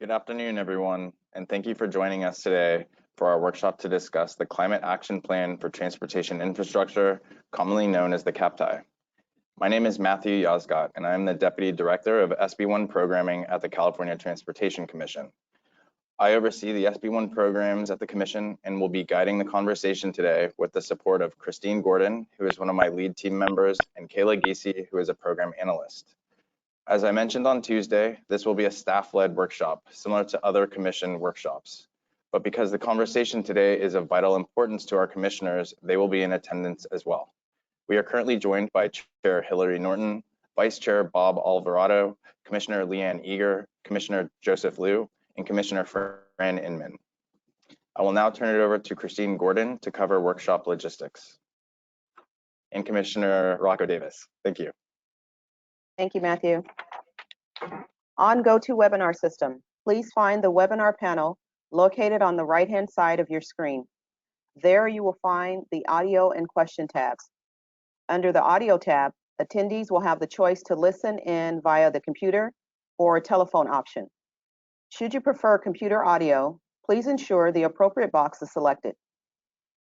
Good afternoon, everyone, and thank you for joining us today for our workshop to discuss the Climate Action Plan for Transportation Infrastructure, commonly known as the CAPTI. My name is Matthew Yazgat, and I am the Deputy Director of SB1 Programming at the California Transportation Commission. I oversee the SB1 programs at the Commission and will be guiding the conversation today with the support of Christine Gordon, who is one of my lead team members, and Kayla Giese, who is a program analyst. As I mentioned on Tuesday, this will be a staff-led workshop, similar to other Commission workshops. But because the conversation today is of vital importance to our commissioners, they will be in attendance as well. We are currently joined by Chair Hillary Norton, Vice Chair Bob Alvarado, Commissioner Leanne Eager, Commissioner Joseph Liu, and Commissioner Fran Inman. I will now turn it over to Christine Gordon to cover workshop logistics. And Commissioner Rocco Davis, thank you. Thank you, Matthew. On GoToWebinar system, please find the webinar panel located on the right-hand side of your screen. There you will find the audio and question tabs. Under the audio tab, attendees will have the choice to listen in via the computer or telephone option. Should you prefer computer audio, please ensure the appropriate box is selected.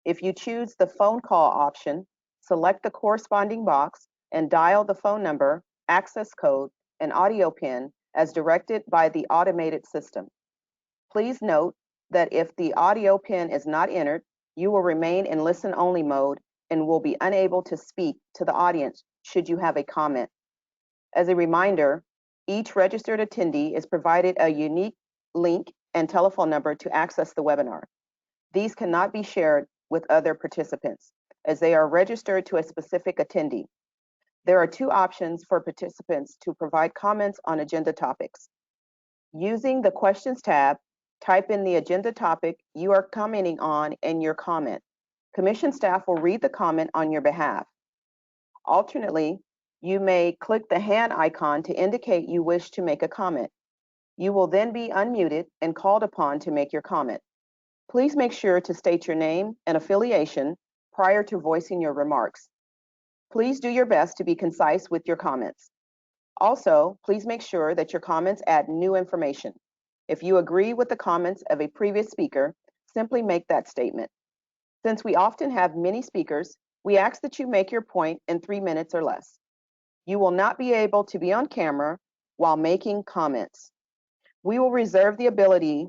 If you choose the phone call option, select the corresponding box and dial the phone number, access code, and audio pin as directed by the automated system. Please note that if the audio pin is not entered, you will remain in listen-only mode and will be unable to speak to the audience should you have a comment. As a reminder, each registered attendee is provided a unique link and telephone number to access the webinar. These cannot be shared with other participants as they are registered to a specific attendee. There are two options for participants to provide comments on agenda topics. Using the questions tab, type in the agenda topic you are commenting on in your comment. Commission staff will read the comment on your behalf. Alternately, you may click the hand icon to indicate you wish to make a comment. You will then be unmuted and called upon to make your comment. Please make sure to state your name and affiliation prior to voicing your remarks. Please do your best to be concise with your comments. Also, please make sure that your comments add new information. If you agree with the comments of a previous speaker, simply make that statement. Since we often have many speakers, we ask that you make your point in 3 minutes or less. You will not be able to be on camera while making comments. We will reserve the ability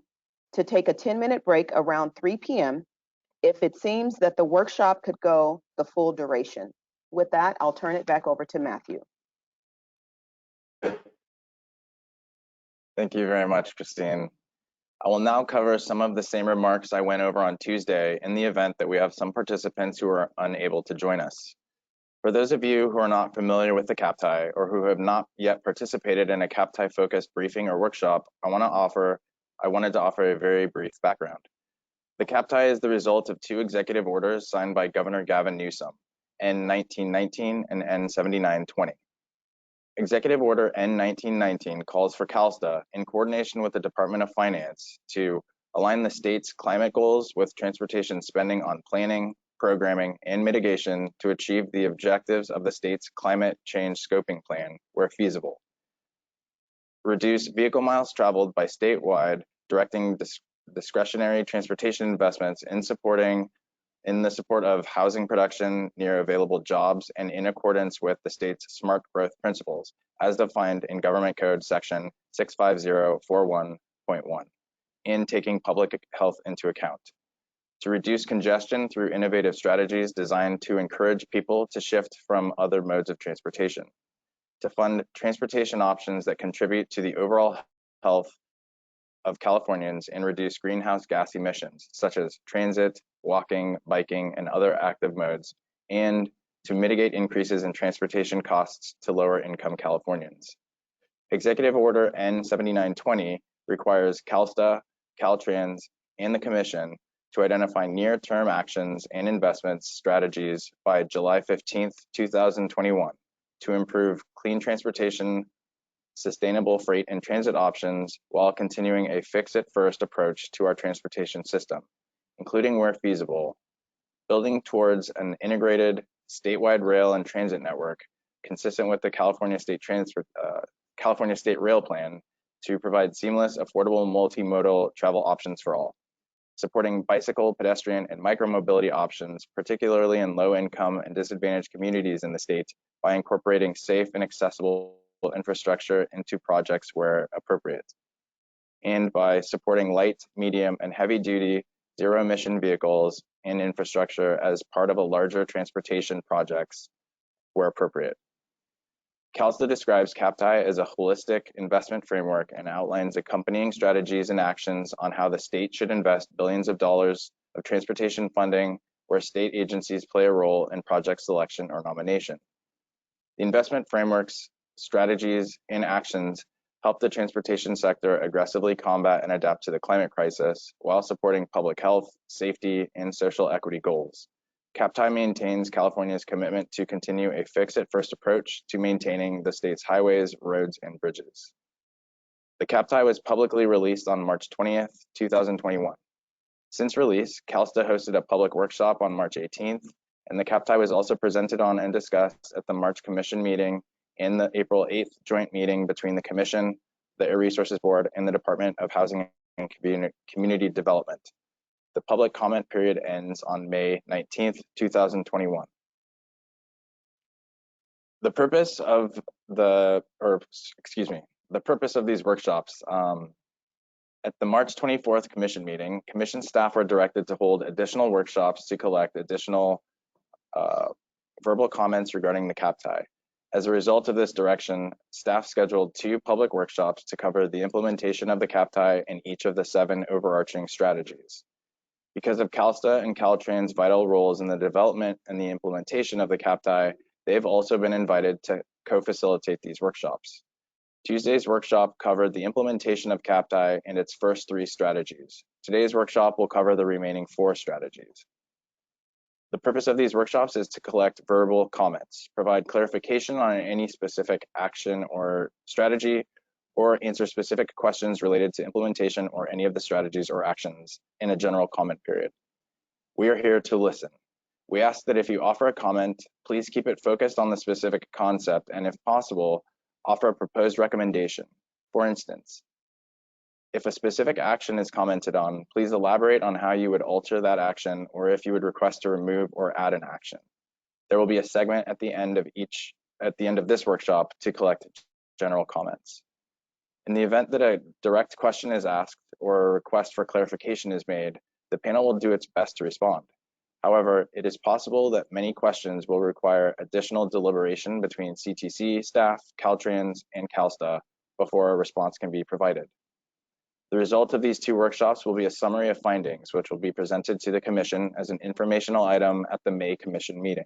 to take a 10-minute break around 3 p.m. if it seems that the workshop could go the full duration. With that, I'll turn it back over to Matthew. Thank you very much, Christine. I will now cover some of the same remarks I went over on Tuesday in the event that we have some participants who are unable to join us. For those of you who are not familiar with the CAPTI or who have not yet participated in a CAPTI-focused briefing or workshop, I wanted to offer a very brief background. The CAPTI is the result of two executive orders signed by Governor Gavin Newsom, N1919 and N7920. Executive Order N1919 calls for CalSTA, in coordination with the Department of Finance, to align the state's climate goals with transportation spending on planning, programming, and mitigation to achieve the objectives of the state's climate change scoping plan where feasible. Reduce vehicle miles traveled by statewide, directing discretionary transportation investments in the support of housing production near available jobs and in accordance with the state's smart growth principles, as defined in Government Code Section 65041.1, in taking public health into account. To reduce congestion through innovative strategies designed to encourage people to shift from other modes of transportation. To fund transportation options that contribute to the overall health of Californians and reduce greenhouse gas emissions, such as transit, walking, biking, and other active modes, and to mitigate increases in transportation costs to lower income Californians. Executive Order N7920 requires CalSTA, Caltrans, and the Commission to identify near-term actions and investments strategies by July 15th, 2021 to improve clean transportation, sustainable freight and transit options while continuing a fix-it-first approach to our transportation system, including where feasible, building towards an integrated statewide rail and transit network consistent with the California State Rail Plan to provide seamless, affordable, multimodal travel options for all, supporting bicycle, pedestrian, and micromobility options, particularly in low-income and disadvantaged communities in the state, by incorporating safe and accessible infrastructure into projects where appropriate, and by supporting light, medium, and heavy-duty zero-emission vehicles and infrastructure as part of a larger transportation projects where appropriate. CalSTA describes CAPTI as a holistic investment framework and outlines accompanying strategies and actions on how the state should invest billions of dollars of transportation funding where state agencies play a role in project selection or nomination. The investment frameworks, strategies, and actions help the transportation sector aggressively combat and adapt to the climate crisis while supporting public health, safety, and social equity goals. CAPTI maintains California's commitment to continue a fix-it-first approach to maintaining the state's highways, roads, and bridges. The CAPTI was publicly released on March 20th, 2021. Since release, CalSTA hosted a public workshop on March 18th, and the CAPTI was also presented on and discussed at the March Commission meeting and the April 8th joint meeting between the Commission, the Air Resources Board, and the Department of Housing and Community Development. The public comment period ends on May 19th, 2021. The purpose of the purpose of these workshops, at the March 24th Commission meeting, Commission staff were directed to hold additional workshops to collect additional verbal comments regarding the CAPTI. As a result of this direction, staff scheduled 2 public workshops to cover the implementation of the CAPTI and each of the 7 overarching strategies. Because of CalSTA and Caltrans' vital roles in the development and the implementation of the CAPTI, they've also been invited to co-facilitate these workshops. Tuesday's workshop covered the implementation of CAPTI and its first 3 strategies. Today's workshop will cover the remaining 4 strategies. The purpose of these workshops is to collect verbal comments, provide clarification on any specific action or strategy, or answer specific questions related to implementation or any of the strategies or actions in a general comment period. We are here to listen. We ask that if you offer a comment, please keep it focused on the specific concept and, if possible, offer a proposed recommendation. For instance, if a specific action is commented on, please elaborate on how you would alter that action or if you would request to remove or add an action. There will be a segment at the end of this workshop to collect general comments. In the event that a direct question is asked or a request for clarification is made, the panel will do its best to respond. However, it is possible that many questions will require additional deliberation between CTC staff, Caltrans, and CalSTA before a response can be provided. The result of these 2 workshops will be a summary of findings, which will be presented to the Commission as an informational item at the May Commission meeting.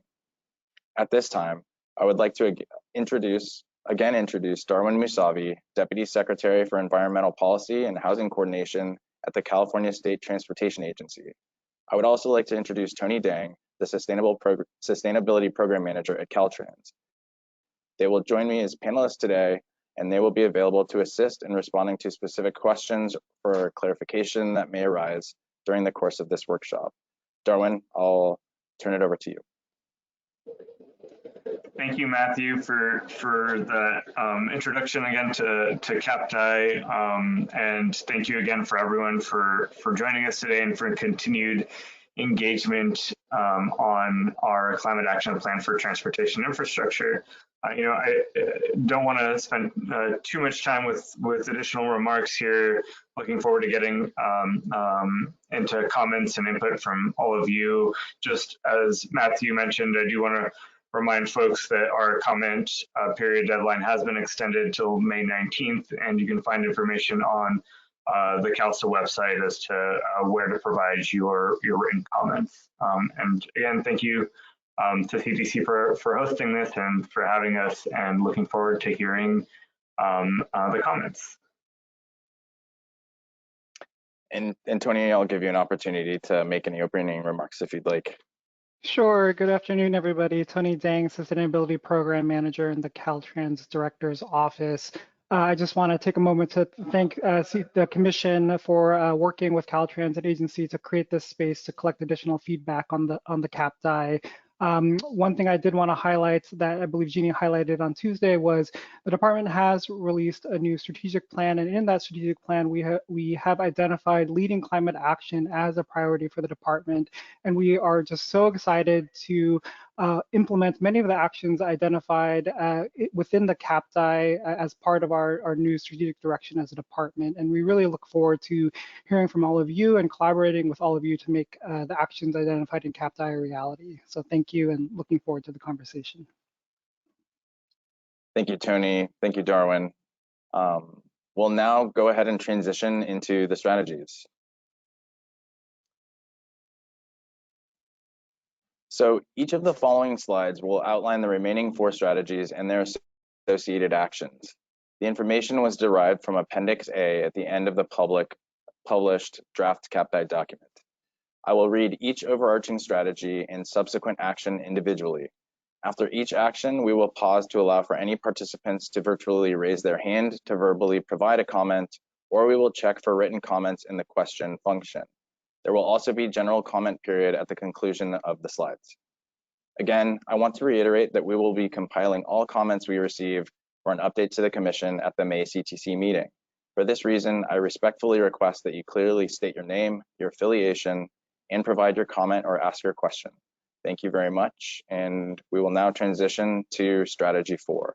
At this time, I would like to introduce Darwin Musavi, Deputy Secretary for Environmental Policy and Housing Coordination at the California State Transportation Agency. I would also like to introduce Tony Dang, the Sustainability Program Manager at Caltrans. They will join me as panelists today, and they will be available to assist in responding to specific questions for clarification that may arise during the course of this workshop. Darwin, I'll turn it over to you. Thank you, Matthew, for the introduction again to CAPTI, and thank you again for everyone for joining us today and for continued engagement on our climate action plan for transportation infrastructure. I don't want to spend too much time with additional remarks here. Looking forward to getting into comments and input from all of you. Just as Matthew mentioned, I do want to remind folks that our comment period deadline has been extended till May 19th, and you can find information on the CalSTA website as to where to provide your written comments. And again, thank you to CTC for hosting this and for having us, and looking forward to hearing the comments. And Tony, I'll give you an opportunity to make any opening remarks if you'd like. Sure. Good afternoon, everybody. Tony Dang, Sustainability Program Manager in the Caltrans Director's Office. I just want to take a moment to thank the Commission for working with Caltrans and agency to create this space to collect additional feedback on the CAPTI. One thing I did want to highlight that I believe Jeannie highlighted on Tuesday was the department has released a new strategic plan, and in that strategic plan, we have identified leading climate action as a priority for the department, and we are just so excited to implement many of the actions identified within the CAPTI as part of our new strategic direction as a department. And we really look forward to hearing from all of you and collaborating with all of you to make the actions identified in CAPTI a reality. So thank you, and looking forward to the conversation. Thank you, Tony. Thank you, Darwin. We'll now go ahead and transition into the strategies. So each of the following slides will outline the remaining 4 strategies and their associated actions. The information was derived from Appendix A at the end of the published draft CAPTI document. I will read each overarching strategy and subsequent action individually. After each action, we will pause to allow for any participants to virtually raise their hand to verbally provide a comment, or we will check for written comments in the question function. There will also be general comment period at the conclusion of the slides. Again, I want to reiterate that we will be compiling all comments we receive for an update to the Commission at the May CTC meeting. For this reason, I respectfully request that you clearly state your name, your affiliation, and provide your comment or ask your question. Thank you very much, and we will now transition to Strategy 4.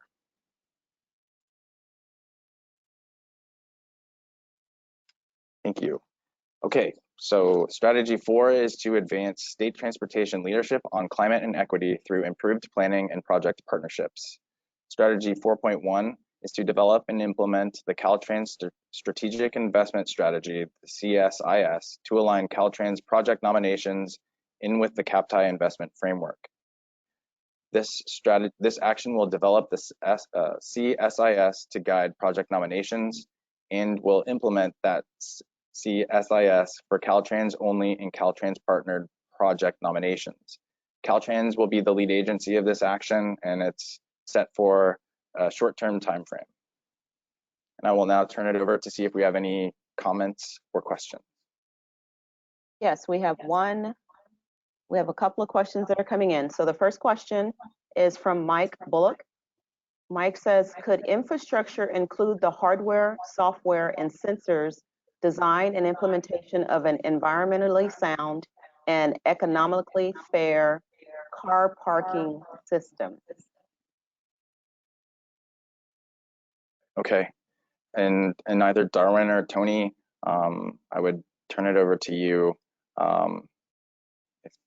Thank you. Okay, so Strategy 4 is to advance state transportation leadership on climate and equity through improved planning and project partnerships. Strategy 4.1 is to develop and implement the Caltrans Strategic Investment Strategy, the CSIS, to align Caltrans project nominations in with the CAPTI investment framework. This action will develop the CSIS to guide project nominations and will implement that CSIS for Caltrans only and Caltrans partnered project nominations. Caltrans will be the lead agency of this action, and it's set for a short-term time frame. And I will now turn it over to see if we have any comments or questions. Yes, we have one. We have a couple of questions that are coming in. So the first question is from Mike Bullock. Mike says, could infrastructure include the hardware, software, and sensors design and implementation of an environmentally sound and economically fair car parking system? Okay, and either Darwin or Tony, I would turn it over to you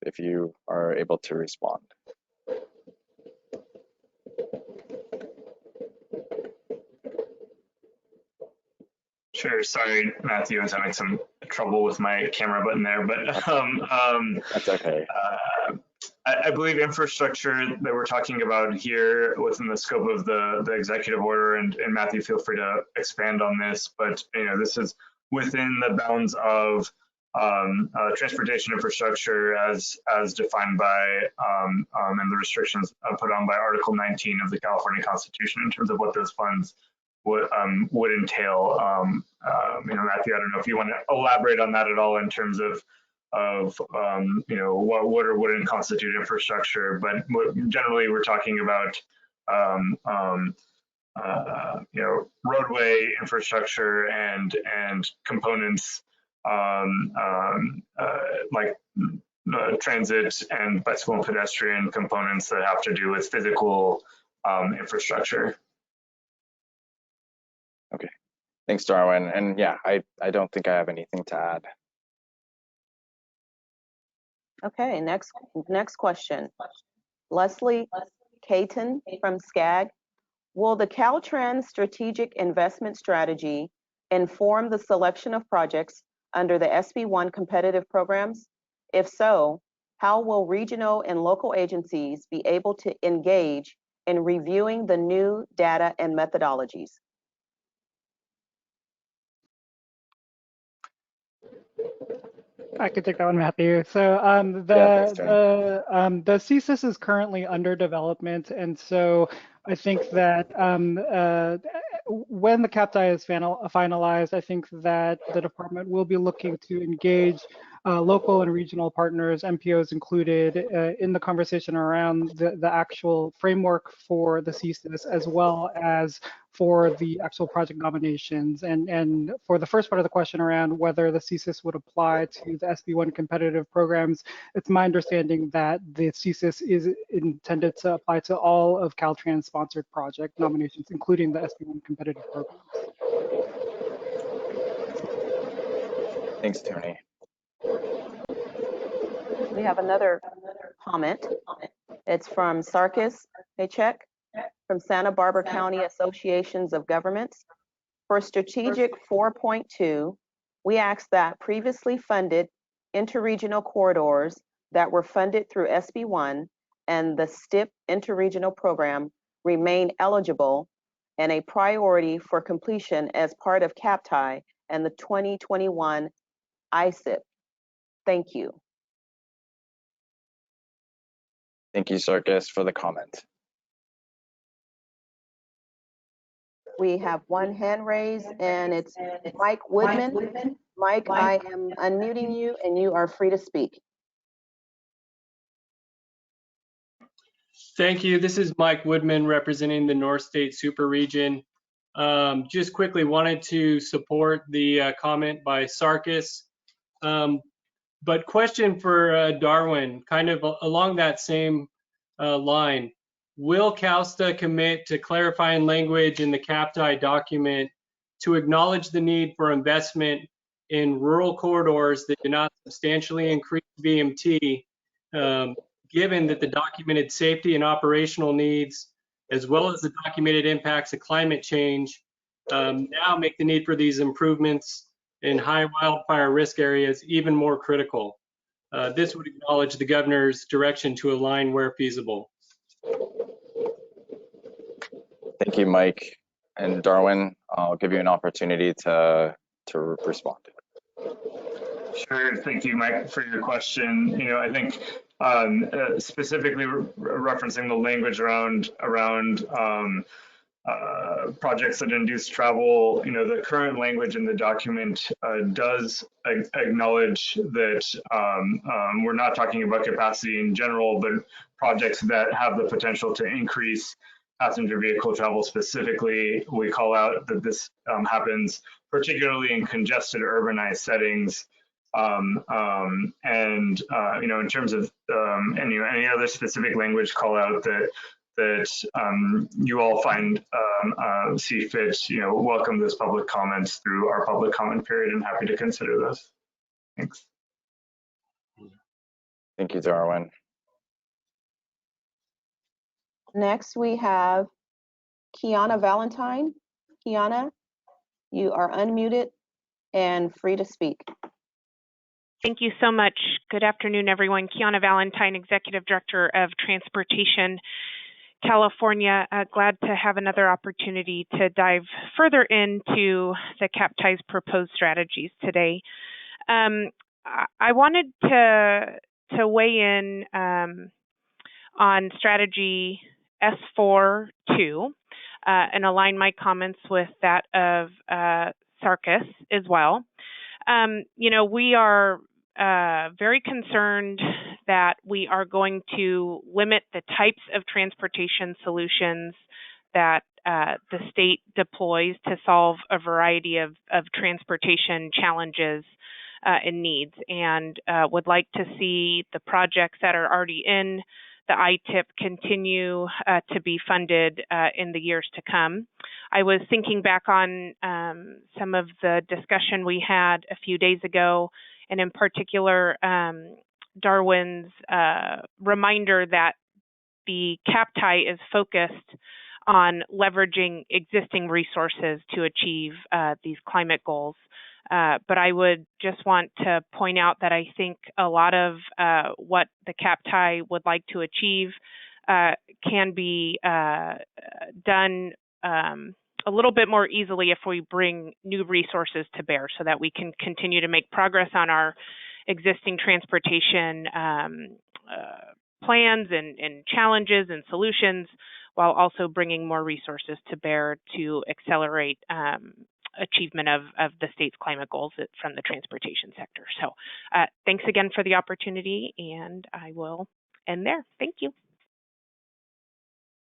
if you are able to respond. Sure. Sorry, Matthew, I was having some trouble with my camera button there, but That's okay. I believe infrastructure that we're talking about here within the scope of the executive order, and Matthew, feel free to expand on this, but this is within the bounds of transportation infrastructure as defined by and the restrictions put on by Article 19 of the California Constitution in terms of what those funds would entail. Matthew, I don't know if you want to elaborate on that at all in terms of what would or wouldn't constitute infrastructure, but generally we're talking about roadway infrastructure and components like transit and bicycle and pedestrian components that have to do with physical infrastructure. Okay, thanks, Darwin. And yeah, I don't think I have anything to add. Okay, next question. Leslie Caton from SCAG. Will the Caltrans Strategic Investment Strategy inform the selection of projects under the SB1 competitive programs? If so, how will regional and local agencies be able to engage in reviewing the new data and methodologies? I could take that one, Matthew. So the CSIS is currently under development, and so I think that when the CAPTI is finalized, I think that the department will be looking to engage local and regional partners, MPOs included, in the conversation around the actual framework for the CSIS, as well as for the actual project nominations. And for the first part of the question around whether the CSIS would apply to the SB1 competitive programs, it's my understanding that the CSIS is intended to apply to all of Caltrans sponsored project nominations, including the SB1 competitive programs. Thanks, Tony. We have another comment. It's from Sarkis Paycheck from Santa Barbara County Associations of Governments. For Strategic 4.2, we ask that previously funded interregional corridors that were funded through SB1 and the STIP interregional program remain eligible and a priority for completion as part of CAPTI and the 2021 ISIP. Thank you. Thank you, Sarkis, for the comment. We have one hand raised, and it's Mike Woodman. Mike, I am unmuting you, and you are free to speak. Thank you. This is Mike Woodman representing the North State Super Region. Just quickly wanted to support the comment by Sarkis. But question for Darwin, kind of along that same line. Will CalSTA commit to clarifying language in the CAPTI document to acknowledge the need for investment in rural corridors that do not substantially increase VMT, given that the documented safety and operational needs, as well as the documented impacts of climate change, now make the need for these improvements in high wildfire risk areas even more critical? This would acknowledge the governor's direction to align where feasible. Thank you, Mike. And Darwin, I'll give you an opportunity to respond. Sure. Thank you, Mike, for your question. I think specifically referencing the language around projects that induce travel, the current language in the document does acknowledge that we're not talking about capacity in general, but projects that have the potential to increase passenger vehicle travel specifically. We call out that this happens particularly in congested urbanized settings. In terms of any other specific language call out that you all see fit, welcome those public comments through our public comment period and happy to consider those. Thanks. Thank you, Darwin. Next, we have Kiana Valentine. Kiana, you are unmuted and free to speak. Thank you so much. Good afternoon, everyone. Kiana Valentine, Executive Director of Transportation California. Glad to have another opportunity to dive further into the CAPTI's proposed strategies today. I wanted to weigh in on strategy S4-2 and align my comments with that of Sarkis as well. We are very concerned that we are going to limit the types of transportation solutions that the state deploys to solve a variety of transportation challenges and needs, and would like to see the projects that are already in the ITIP continue to be funded in the years to come. I was thinking back on some of the discussion we had a few days ago, and in particular, Darwin's reminder that the CAPTI is focused on leveraging existing resources to achieve these climate goals. But I would just want to point out that I think a lot of what the CAPTI would like to achieve can be done a little bit more easily if we bring new resources to bear so that we can continue to make progress on our existing transportation plans and challenges and solutions, while also bringing more resources to bear to accelerate achievement of the state's climate goals from the transportation sector. So thanks again for the opportunity, and I will end there. Thank you.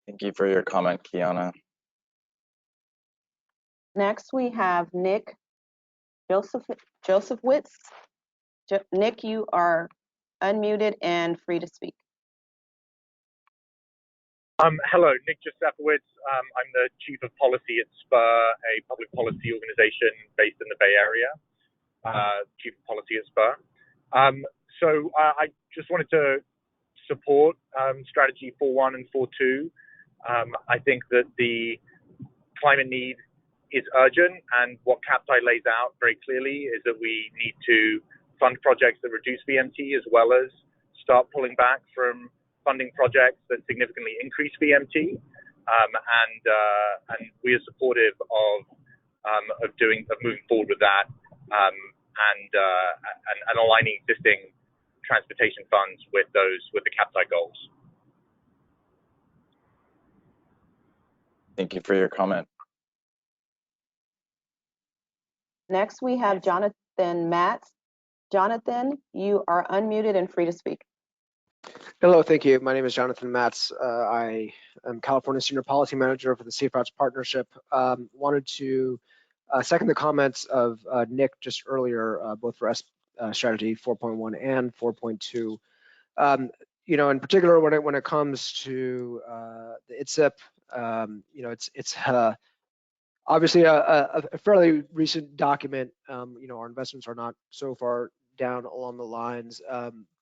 Thank you for your comment, Kiana. Next, we have Nick Josephowitz. Nick, you are unmuted and free to speak. Hello, Nick Josephowitz. I'm the Chief of Policy at SPUR, a public policy organization based in the Bay Area. Chief of Policy at SPUR. So I just wanted to support strategy 4.1 and 4.2. I think that the climate need is urgent, and what CAPTI lays out very clearly is that we need to fund projects that reduce VMT, as well as start pulling back from funding projects that significantly increase VMT, and we are supportive of moving forward with that, and aligning existing transportation funds with the CAPTI goals. Thank you for your comment. Next, we have Jonathan Matz. Jonathan, you are unmuted and free to speak. Hello, thank you. My name is Jonathan Matz. I am California Senior Policy Manager for the Safe Routes Partnership. Wanted to second the comments of Nick just earlier, both for strategy 4.1 and 4.2. You know, in particular, when it comes to the ITSIP, you know, it's obviously a fairly recent document. You know, our investments are not so far down along the lines,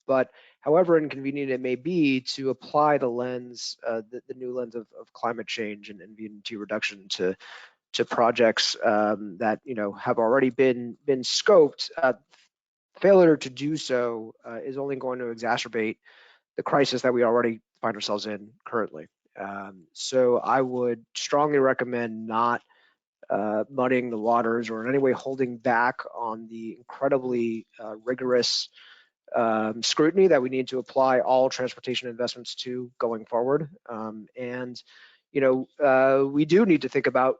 but however inconvenient it may be to apply the lens, the new lens of climate change and VMT reduction to projects that, you know, have already been scoped, failure to do so is only going to exacerbate the crisis that we already find ourselves in currently. So I would strongly recommend not muddying the waters or in any way holding back on the incredibly rigorous scrutiny that we need to apply all transportation investments to going forward. And, you know, we do need to think about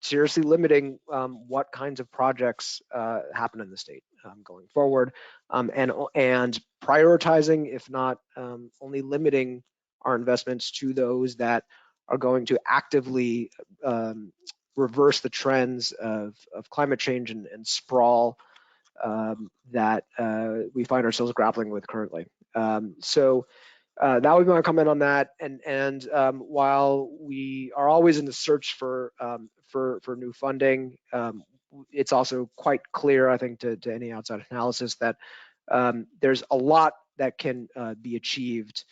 seriously limiting what kinds of projects happen in the state going forward, and prioritizing, if not only limiting our investments to those that are going to actively reverse the trends of climate change and sprawl that we find ourselves grappling with currently. So that would be my comment on that. And while we are always in the search for new funding, it's also quite clear, I think, to any outside analysis that there's a lot that can be achieved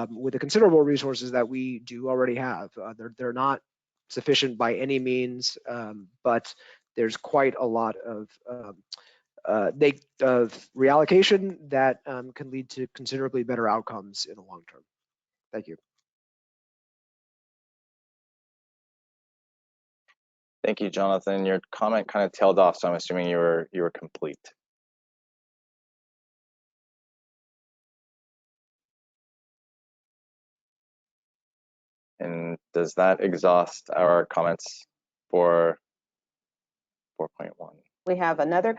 with the considerable resources that we do already have. They're not sufficient by any means, but there's quite a lot of reallocation that can lead to considerably better outcomes in the long term. Thank you. Thank you, Jonathan. Your comment kind of tailed off, so I'm assuming you were complete. And does that exhaust our comments for 4.1? We have another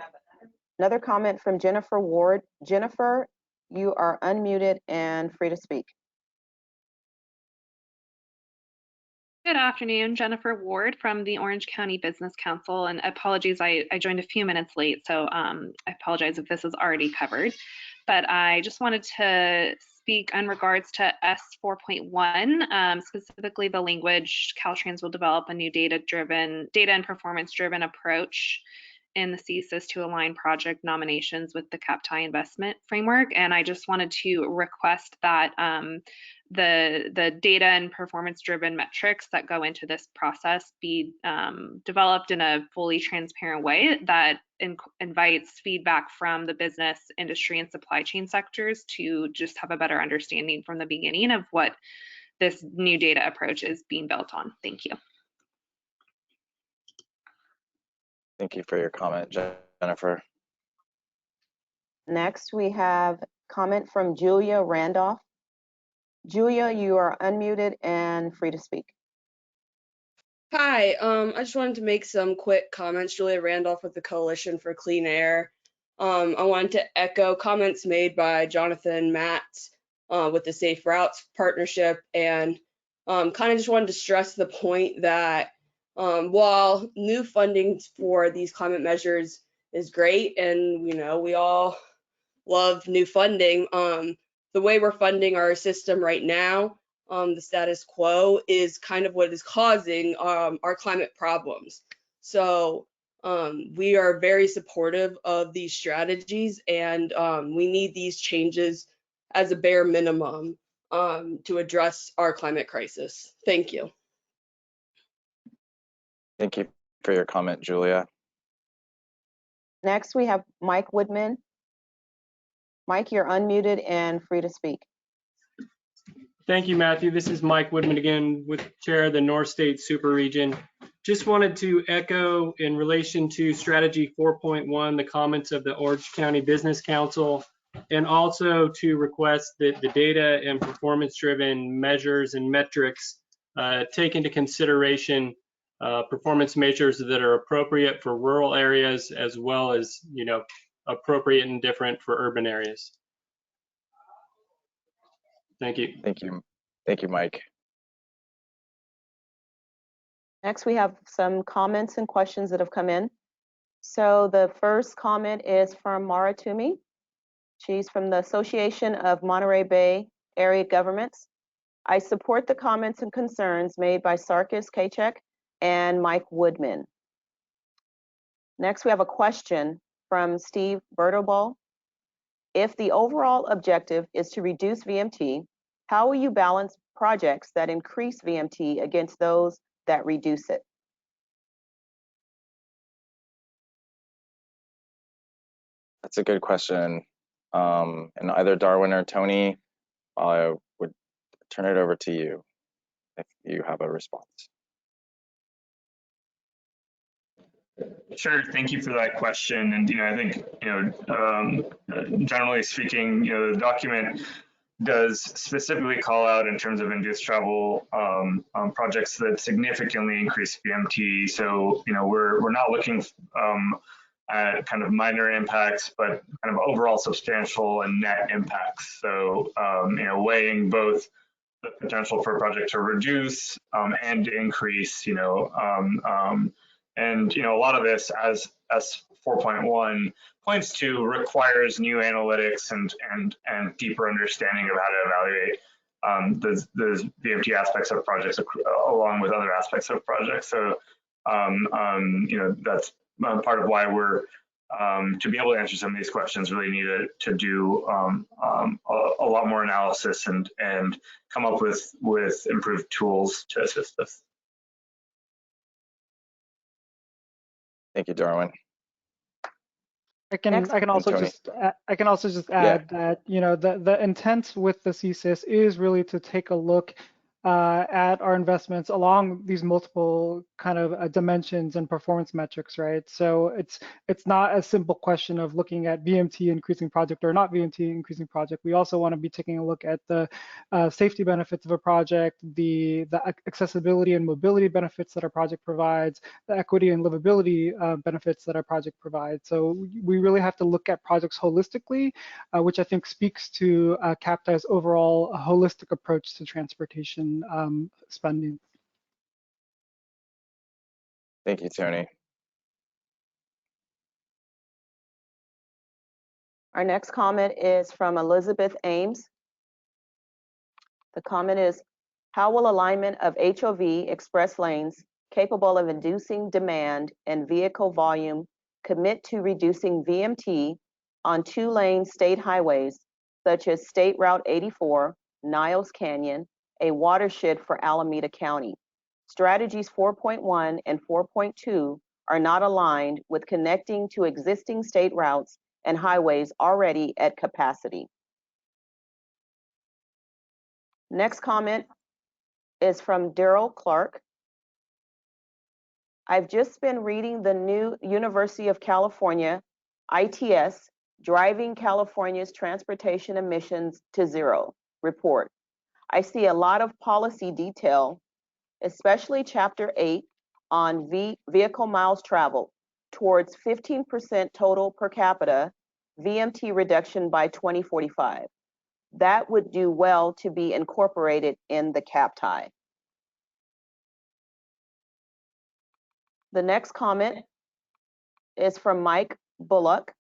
comment from Jennifer Ward. Jennifer, you are unmuted and free to speak. Good afternoon, Jennifer Ward from the Orange County Business Council, and apologies, I joined a few minutes late, so I apologize if this is already covered. But I just wanted to speak in regards to S4.1, specifically the language Caltrans will develop a new data and performance-driven approach in the CSIS to align project nominations with the CAPTI investment framework. And I just wanted to request that the data and performance-driven metrics that go into this process be developed in a fully transparent way that invites feedback from the business, industry, and supply chain sectors to just have a better understanding from the beginning of what this new data approach is being built on. Thank you. Thank you for your comment, Jennifer. Next, we have comment from Julia Randolph. Julia, you are unmuted and free to speak. Hi, I just wanted to make some quick comments. Julia Randolph with the Coalition for Clean Air. I wanted to echo comments made by Jonathan Matz with the Safe Routes Partnership, and kind of just wanted to stress the point that while new funding for these climate measures is great, and we all love new funding, the way we're funding our system right now, the status quo, is kind of what is causing our climate problems. So we are very supportive of these strategies, and we need these changes as a bare minimum to address our climate crisis. Thank you. Thank you for your comment, Julia. Next, we have Mike Woodman. Mike, you're unmuted and free to speak. Thank you, Matthew. This is Mike Woodman again, with Chair of the North State Super Region. Just wanted to echo in relation to Strategy 4.1, the comments of the Orange County Business Council, and also to request that the data and performance-driven measures and metrics take into consideration performance measures that are appropriate for rural areas, as well as, appropriate and different for urban areas. Thank you. Thank you. Thank you, Mike. Next, we have some comments and questions that have come in. So the first comment is from Mara Toomey. She's from the Association of Monterey Bay Area Governments. I support the comments and concerns made by Sarkis Kachek and Mike Woodman. Next, we have a question from Steve Bertobal. If the overall objective is to reduce VMT, how will you balance projects that increase VMT against those that reduce it? That's a good question. And either Darwin or Tony, I would turn it over to you if you have a response. Sure. Thank you for that question. And, I think, generally speaking, the document does specifically call out in terms of induced travel projects that significantly increase VMT. So, we're not looking at kind of minor impacts, but kind of overall substantial and net impacts. So, weighing both the potential for a project to reduce and increase, and a lot of this, as 4.1 points to, requires new analytics and deeper understanding of how to evaluate those VMT aspects of projects along with other aspects of projects. So that's part of why we're to be able to answer some of these questions really needed to do a lot more analysis and come up with improved tools to assist us. Thank you, Darwin. I can also just add that the intent with the CSIS is really to take a look at our investments along these multiple kind of dimensions and performance metrics, right? So it's not a simple question of looking at VMT increasing project or not VMT increasing project. We also want to be taking a look at the safety benefits of a project, the accessibility and mobility benefits that our project provides, the equity and livability benefits that our project provides. So we really have to look at projects holistically, which I think speaks to CAPTA's overall holistic approach to transportation spending. Thank you, Tony. Our next comment is from Elizabeth Ames. The comment is, how will alignment of HOV express lanes capable of inducing demand and vehicle volume commit to reducing VMT on 2-lane state highways, such as State Route 84, Niles Canyon, a watershed for Alameda County? Strategies 4.1 and 4.2 are not aligned with connecting to existing state routes and highways already at capacity. Next comment is from Daryl Clark. I've just been reading the new University of California, ITS, Driving California's Transportation Emissions to Zero report. I see a lot of policy detail, especially Chapter 8, on vehicle miles traveled towards 15% total per capita VMT reduction by 2045. That would do well to be incorporated in the CAPTI. The next comment is from Mike Bullock.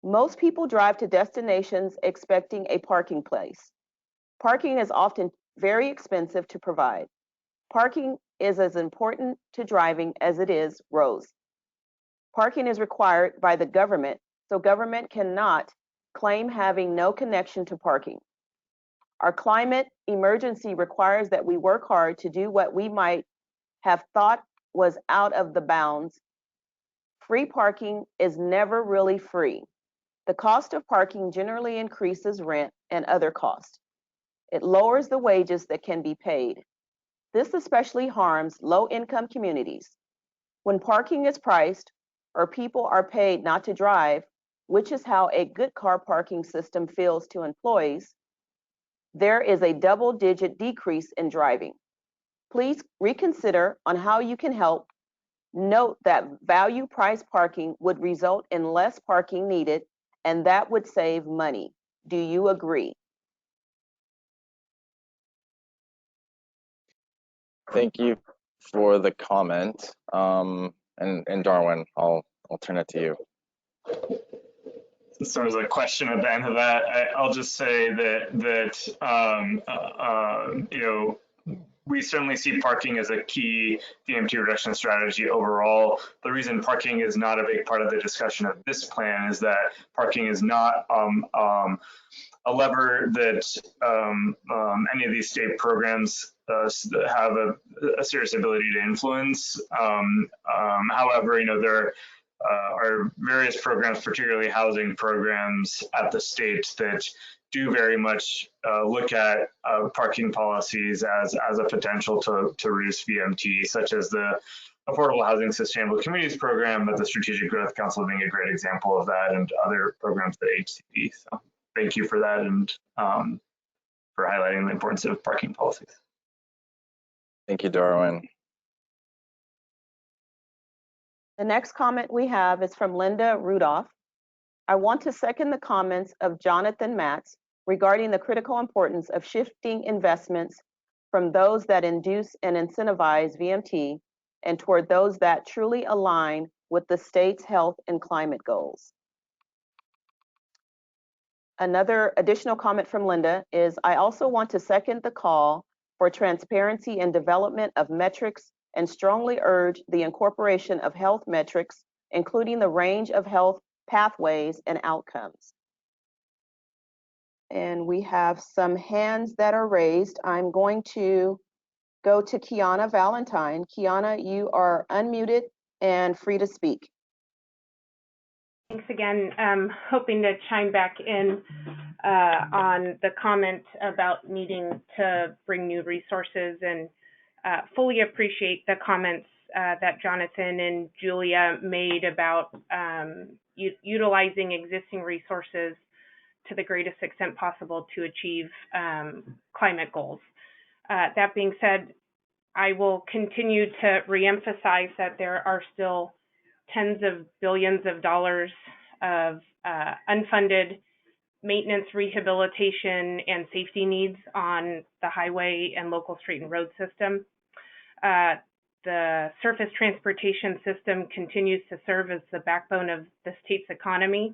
Most people drive to destinations expecting a parking place. Parking is often very expensive to provide. Parking is as important to driving as it is roads. Parking is required by the government, so government cannot claim having no connection to parking. Our climate emergency requires that we work hard to do what we might have thought was out of the bounds. Free parking is never really free. The cost of parking generally increases rent and other costs. It lowers the wages that can be paid. This especially harms low-income communities. When parking is priced or people are paid not to drive, which is how a good car parking system feels to employees, there is a double-digit decrease in driving. Please reconsider on how you can help. Note that value-priced parking would result in less parking needed, and that would save money. Do you agree? Thank you for the comment. And Darwin, I'll turn it to you. So there's a question at the end of that. I'll just say that you know, we certainly see parking as a key VMT reduction strategy overall. The reason parking is not a big part of the discussion of this plan is that parking is not a lever that any of these state programs have a serious ability to influence. However, you know, there are various programs, particularly housing programs at the state, that do very much look at parking policies as a potential to reduce VMT, such as the Affordable Housing Sustainable Communities Program, but the Strategic Growth Council being a great example of that, and other programs at HCD. So thank you for that, and for highlighting the importance of parking policies. Thank you, Darwin. The next comment we have is from Linda Rudolph. I want to second the comments of Jonathan Matz regarding the critical importance of shifting investments from those that induce and incentivize VMT and toward those that truly align with the state's health and climate goals. Another additional comment from Linda is, I also want to second the call for transparency and development of metrics and strongly urge the incorporation of health metrics, including the range of health pathways and outcomes. And we have some hands that are raised. I'm going to go to Kiana Valentine. Kiana, you are unmuted and free to speak. Thanks again. Hoping to chime back in on the comment about needing to bring new resources, and fully appreciate the comments that Jonathan and Julia made about utilizing existing resources to the greatest extent possible to achieve climate goals. That being said, I will continue to reemphasize that there are still tens of billions of dollars of unfunded maintenance, rehabilitation, and safety needs on the highway and local street and road system. The surface transportation system continues to serve as the backbone of the state's economy,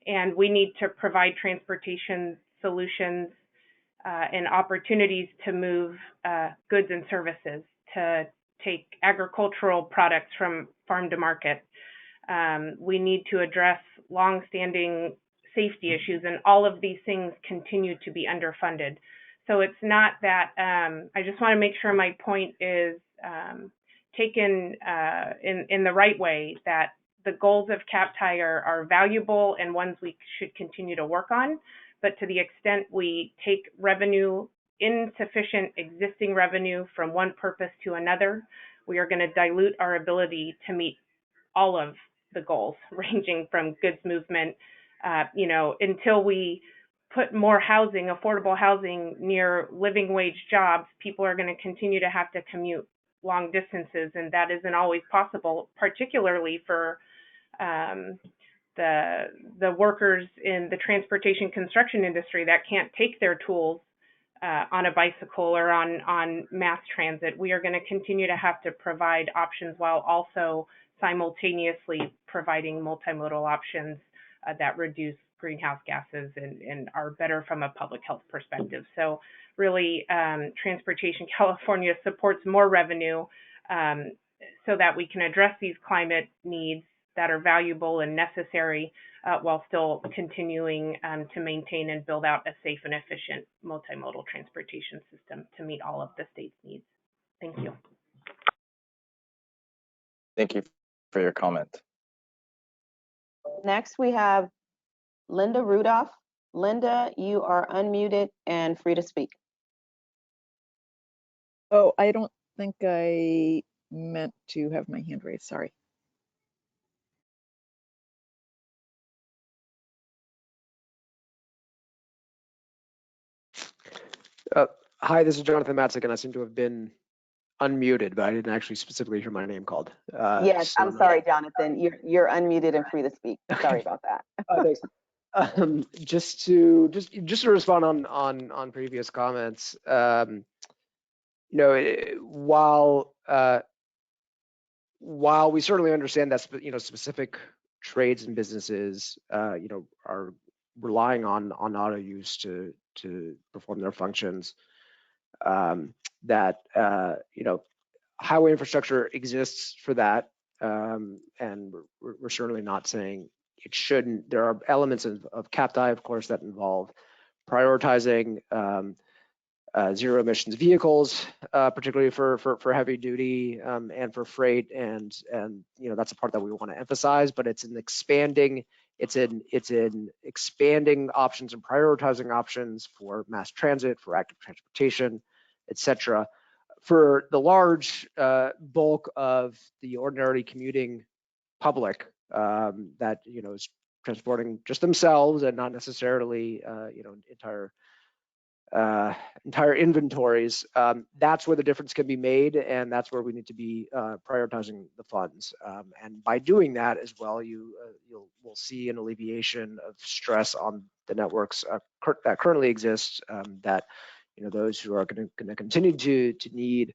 and we need to provide transportation solutions and opportunities to move goods and services, to take agricultural products from farm to market. We need to address longstanding safety issues, and all of these things continue to be underfunded. So it's not that, I just want to make sure my point is taken in the right way, that the goals of CAPTI are valuable and ones we should continue to work on. But to the extent we take revenue, insufficient existing revenue from one purpose to another, we are going to dilute our ability to meet all of the goals, ranging from goods movement, until we put more housing, affordable housing, near living wage jobs, people are going to continue to have to commute long distances, and that isn't always possible, particularly for the workers in the transportation construction industry that can't take their tools on a bicycle or on mass transit. We are going to continue to have to provide options while also simultaneously providing multimodal options that reduce greenhouse gases and are better from a public health perspective. So really, Transportation California supports more revenue so that we can address these climate needs that are valuable and necessary while still continuing to maintain and build out a safe and efficient multimodal transportation system to meet all of the state's needs. Thank you. Thank you for your comment. Next, we have Linda Rudolph. Linda, you are unmuted and free to speak. Oh, I don't think I meant to have my hand raised. Sorry. Hi, this is Jonathan Matz again. I seem to have been unmuted, but I didn't actually specifically hear my name called. Yes, I'm sorry, Jonathan. You're unmuted and free to speak. Sorry about that. Thanks. Just to respond on previous comments, you know, while we certainly understand that specific trades and businesses you know, are relying on auto use to perform their functions, that you know, highway infrastructure exists for that, and we're certainly not saying it shouldn't. There are elements of CAPTI, of course, that involve prioritizing zero emissions vehicles, particularly for heavy duty and for freight, and you know, that's a part that we want to emphasize. But it's in expanding options and prioritizing options for mass transit, for active transportation, etc. For the large bulk of the ordinary commuting public that, you know, is transporting just themselves and not necessarily you know, entire inventories, that's where the difference can be made, and that's where we need to be prioritizing the funds. And by doing that as well, we'll see an alleviation of stress on the networks that currently exist, that, you know, those who are going to continue to need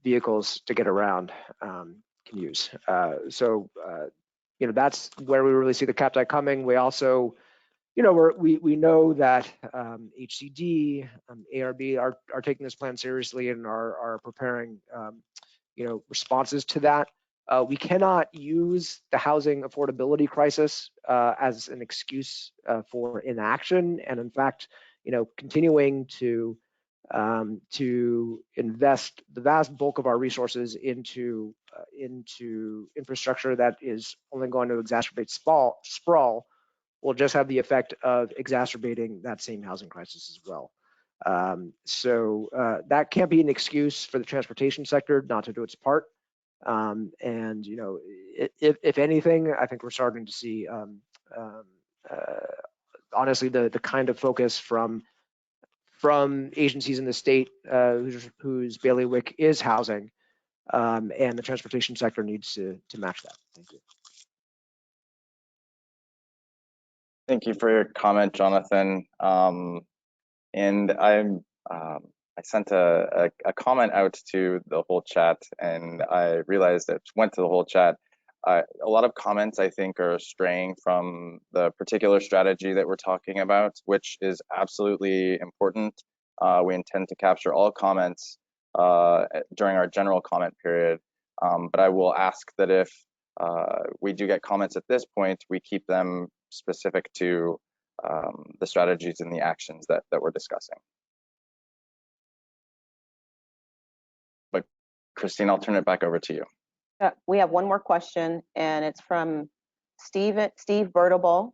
vehicles to get around can use. So you know, that's where we really see the CAPTI coming. We also, you know, we know that HCD, ARB are taking this plan seriously and are preparing, you know, responses to that. We cannot use the housing affordability crisis as an excuse for inaction, and in fact, you know, continuing to invest the vast bulk of our resources into infrastructure that is only going to exacerbate sprawl will just have the effect of exacerbating that same housing crisis as well. So that can't be an excuse for the transportation sector not to do its part. And you know, if anything, I think we're starting to see honestly the kind of focus from agencies in the state whose bailiwick is housing, and the transportation sector needs to match that. Thank you. Thank you for your comment, Jonathan. And I sent a comment out to the whole chat, and I realized it went to the whole chat. A lot of comments, I think, are straying from the particular strategy that we're talking about, which is absolutely important. We intend to capture all comments during our general comment period, but I will ask that if we do get comments at this point, we keep them specific to the strategies and the actions that we're discussing. But Christine, I'll turn it back over to you. We have one more question, and it's from Steve Bertable.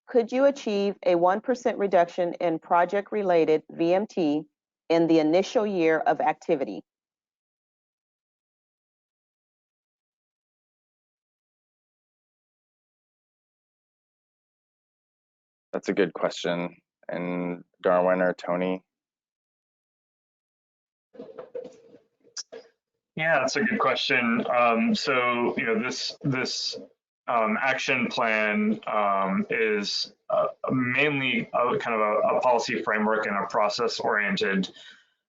Could you achieve a 1% reduction in project-related VMT in the initial year of activity? That's a good question. And Darwin or Tony? Yeah, that's a good question. So, you know, this action plan is mainly kind of a policy framework and a process-oriented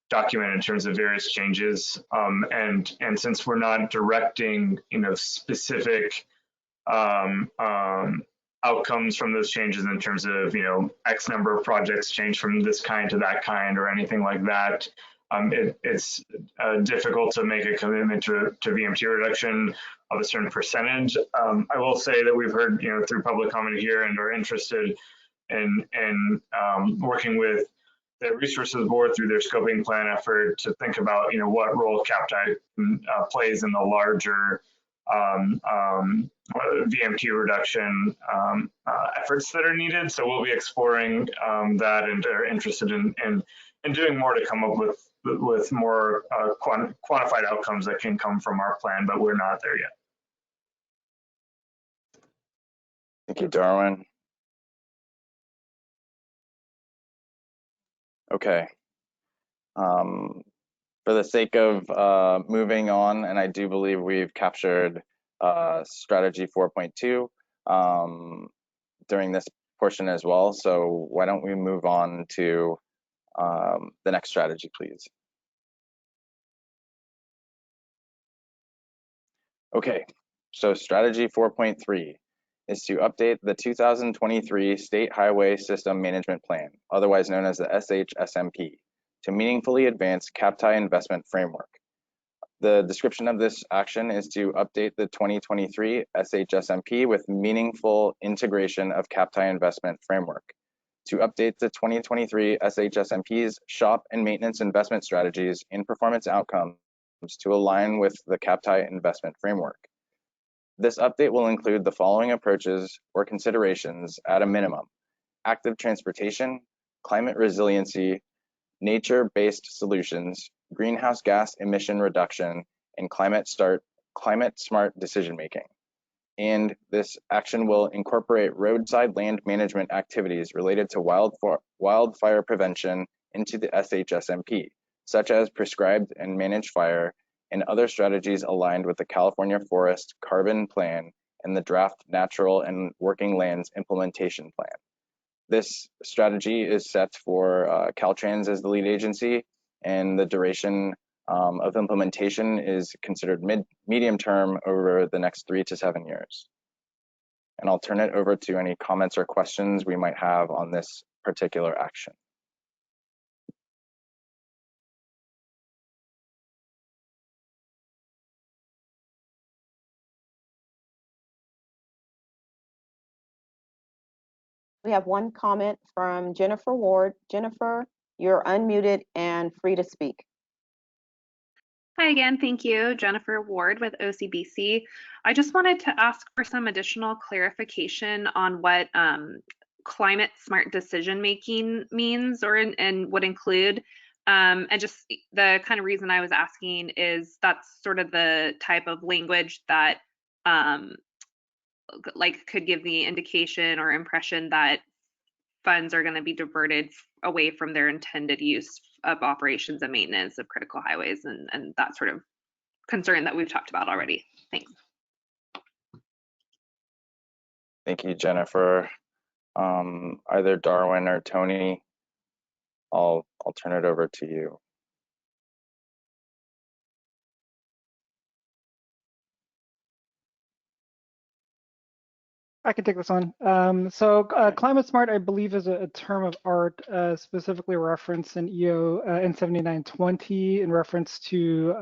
document in terms of various changes. And since we're not directing, you know, specific outcomes from those changes in terms of, you know, X number of projects change from this kind to that kind or anything like that, it's difficult to make a commitment to VMT reduction of a certain percentage. I will say that we've heard, you know, through public comment here and are interested in working with the Resources Board through their scoping plan effort to think about, you know, what role CAPTI plays in the larger VMT reduction efforts that are needed. So we'll be exploring that and are interested in doing more to come up with more quantified outcomes that can come from our plan, but we're not there yet. Thank you, Darwin. Okay. For the sake of moving on, and I do believe we've captured strategy 4.2 during this portion as well. So why don't we move on to the next strategy, please? Okay, so strategy 4.3 is to update the 2023 State Highway System Management Plan, otherwise known as the SHSMP, to meaningfully advance CAPTI investment framework. The description of this action is to update the 2023 SHSMP with meaningful integration of CAPTI investment framework. To update the 2023 SHSMP's shop and maintenance investment strategies and performance outcomes to align with the CAPTI investment framework. This update will include the following approaches or considerations at a minimum: active transportation, climate resiliency, nature-based solutions, greenhouse gas emission reduction, and climate smart decision-making. And this action will incorporate roadside land management activities related to wildfire prevention into the SHSMP, such as prescribed and managed fire, and other strategies aligned with the California Forest Carbon Plan and the draft Natural and Working Lands Implementation Plan. This strategy is set for Caltrans as the lead agency, and the duration of implementation is considered medium term over the next 3 to 7 years. And I'll turn it over to any comments or questions we might have on this particular action. We have one comment from Jennifer Ward. Jennifer, you're unmuted and free to speak. Hi again, thank you. Jennifer Ward with OCBC. I just wanted to ask for some additional clarification on what climate smart decision making means and would include. And just the kind of reason I was asking is that's sort of the type of language that like could give the indication or impression that funds are going to be diverted away from their intended use of operations and maintenance of critical highways and that sort of concern that we've talked about already. Thanks. Thank you, Jennifer. Either Darwin or Tony, I'll turn it over to you. I can take this one. Climate smart, I believe, is a term of art specifically referenced in EO N7920 in reference to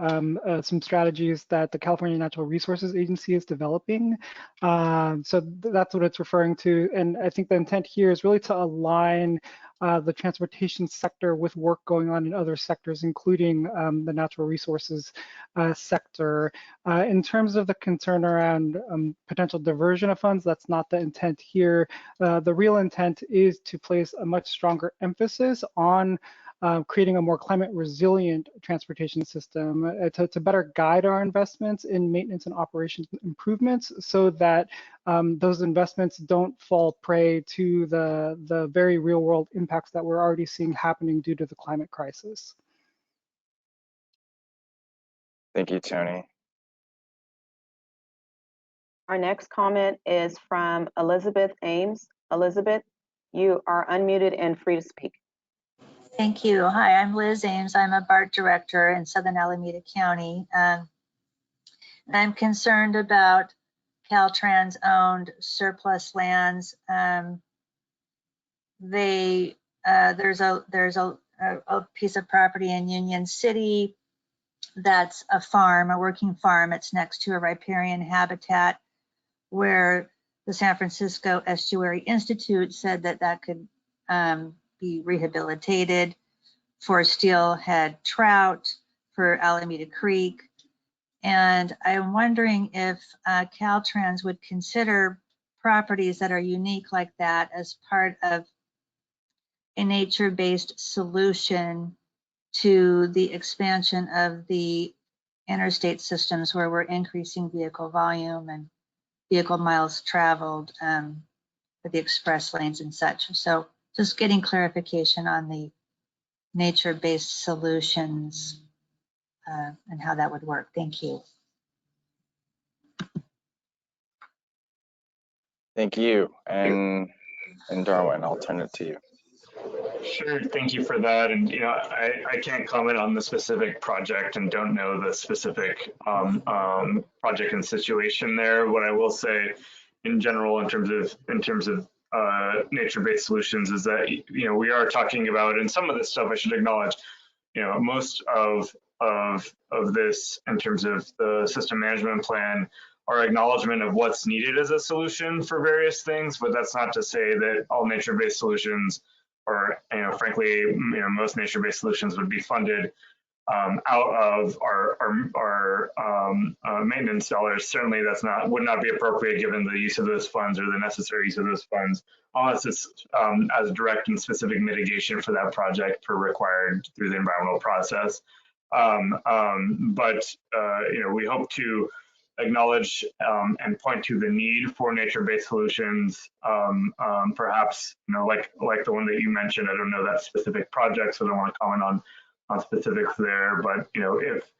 some strategies that the California Natural Resources Agency is developing. So that's what it's referring to. And I think the intent here is really to align the transportation sector with work going on in other sectors, including the natural resources sector. In terms of the concern around potential diversion of funds, that's not the intent here. The real intent is to place a much stronger emphasis on creating a more climate resilient transportation system to better guide our investments in maintenance and operations improvements so that those investments don't fall prey to the very real world impacts that we're already seeing happening due to the climate crisis. Thank you, Tony. Our next comment is from Elizabeth Ames. Elizabeth, you are unmuted and free to speak. Thank you. Hi, I'm Liz Ames. I'm a BART director in Southern Alameda County. I'm concerned about Caltrans owned surplus lands. There's a piece of property in Union City that's a farm, a working farm. It's next to a riparian habitat where the San Francisco Estuary Institute said that that could be rehabilitated for steelhead trout, for Alameda Creek. And I'm wondering if Caltrans would consider properties that are unique like that as part of a nature-based solution to the expansion of the interstate systems where we're increasing vehicle volume and vehicle miles traveled for the express lanes and such. So just getting clarification on the nature-based solutions and how that would work. Thank you. Thank you. And Darwin, I'll turn it to you. Sure, thank you for that. And I can't comment on the specific project and don't know the specific project and situation there. What I will say, in general, in terms of nature-based solutions, is that we are talking about, and some of this stuff I should acknowledge, most of this in terms of the system management plan our acknowledgement of what's needed as a solution for various things, but that's not to say that all nature-based solutions, or frankly, most nature-based solutions would be funded out of our maintenance dollars. Certainly, would not be appropriate given the use of those funds or the necessary use of those funds, unless it's as direct and specific mitigation for that project required through the environmental process. But we hope to acknowledge and point to the need for nature-based solutions, perhaps like the one that you mentioned. I don't know that specific project, so I don't want to comment on specifics there. But if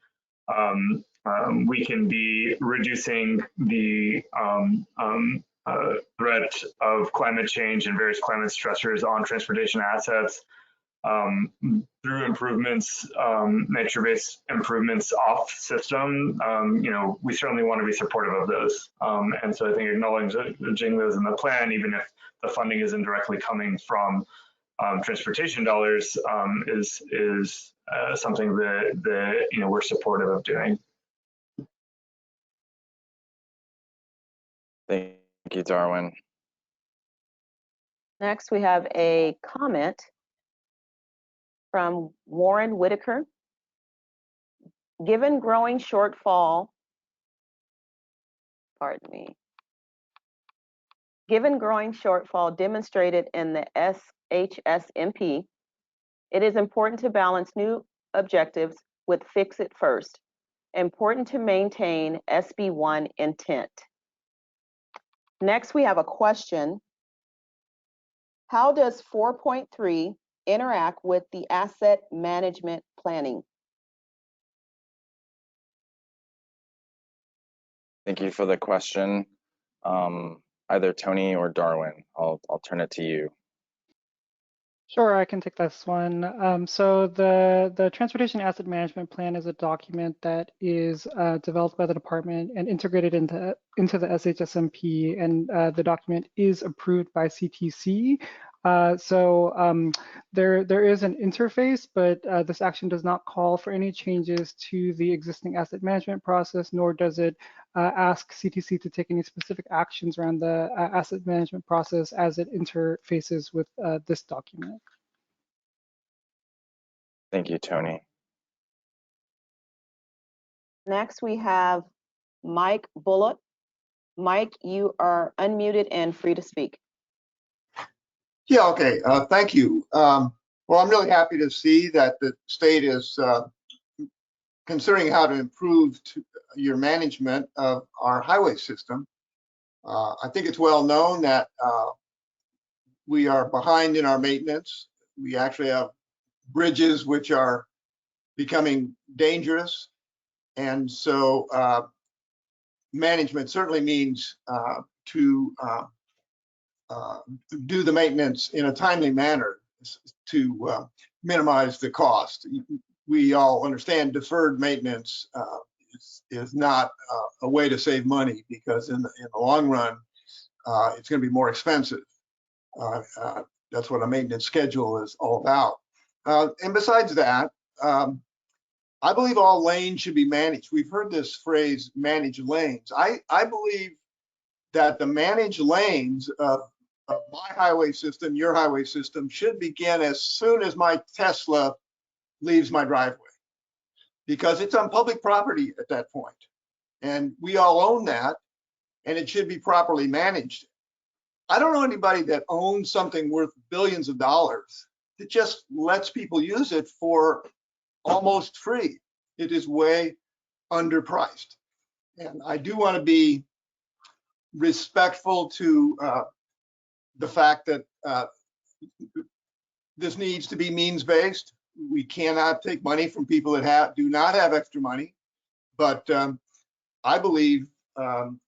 we can be reducing the threat of climate change and various climate stressors on transportation assets through improvements, nature-based improvements off system, we certainly want to be supportive of those. And so I think acknowledging those in the plan, even if the funding isn't directly coming from transportation dollars, is something that we're supportive of doing. Thank you, Darwin. Next, we have a comment from Warren Whitaker. Given growing shortfall demonstrated in the SHSMP, it is important to balance new objectives with fix it first. Important to maintain SB1 intent. Next, we have a question. How does 4.3 interact with the asset management planning? Thank you for the question. Either Tony or Darwin, I'll turn it to you. Sure, I can take this one. So the Transportation Asset Management Plan is a document that is developed by the department and integrated into the SHSMP, and the document is approved by CTC. There is an interface, but this action does not call for any changes to the existing asset management process, nor does it ask CTC to take any specific actions around the asset management process as it interfaces with this document. Thank you, Tony. Next, we have Mike Bullock. Mike, you are unmuted and free to speak. Yeah, okay, thank you. Well, I'm really happy to see that the state is considering how to improve your management of our highway system. I think it's well known that we are behind in our maintenance. We actually have bridges which are becoming dangerous. And so management certainly means to do the maintenance in a timely manner to minimize the cost. We all understand deferred maintenance is not a way to save money, because in the long run, it's going to be more expensive. That's what a maintenance schedule is all about. And besides that, I believe all lanes should be managed. We've heard this phrase, manage lanes. I believe that the managed lanes of my highway system, your highway system, should begin as soon as my Tesla leaves my driveway, because it's on public property at that point. And we all own that, and it should be properly managed. I don't know anybody that owns something worth billions of dollars that just lets people use it for almost free. It is way underpriced. And I do want to be respectful to the fact that this needs to be means-based. We cannot take money from people that do not have extra money. But I believe I'm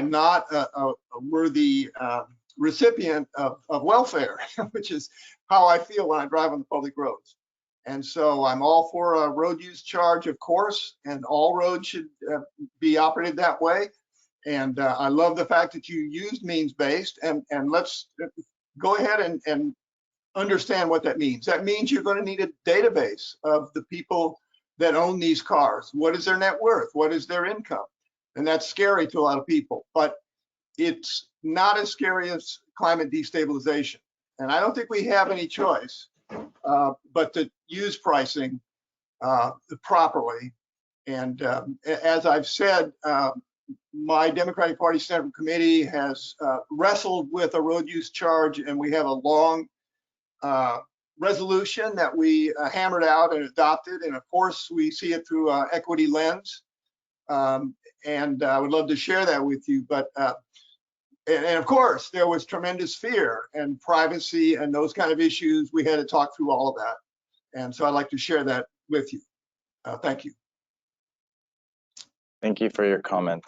not a worthy recipient of welfare, which is how I feel when I drive on the public roads. And so I'm all for a road use charge, of course, and all roads should be operated that way. And I love the fact that you used means-based, and let's go ahead and understand what that means. That means you're going to need a database of the people that own these cars. What is their net worth? What is their income? And that's scary to a lot of people, but it's not as scary as climate destabilization. And I don't think we have any choice but to use pricing properly. And as I've said, my Democratic Party Central Committee has wrestled with a road use charge, and we have a long resolution that we hammered out and adopted. And of course, we see it through an equity lens. And I would love to share that with you. But and of course, there was tremendous fear and privacy and those kind of issues. We had to talk through all of that. And so I'd like to share that with you. Thank you. Thank you for your comment.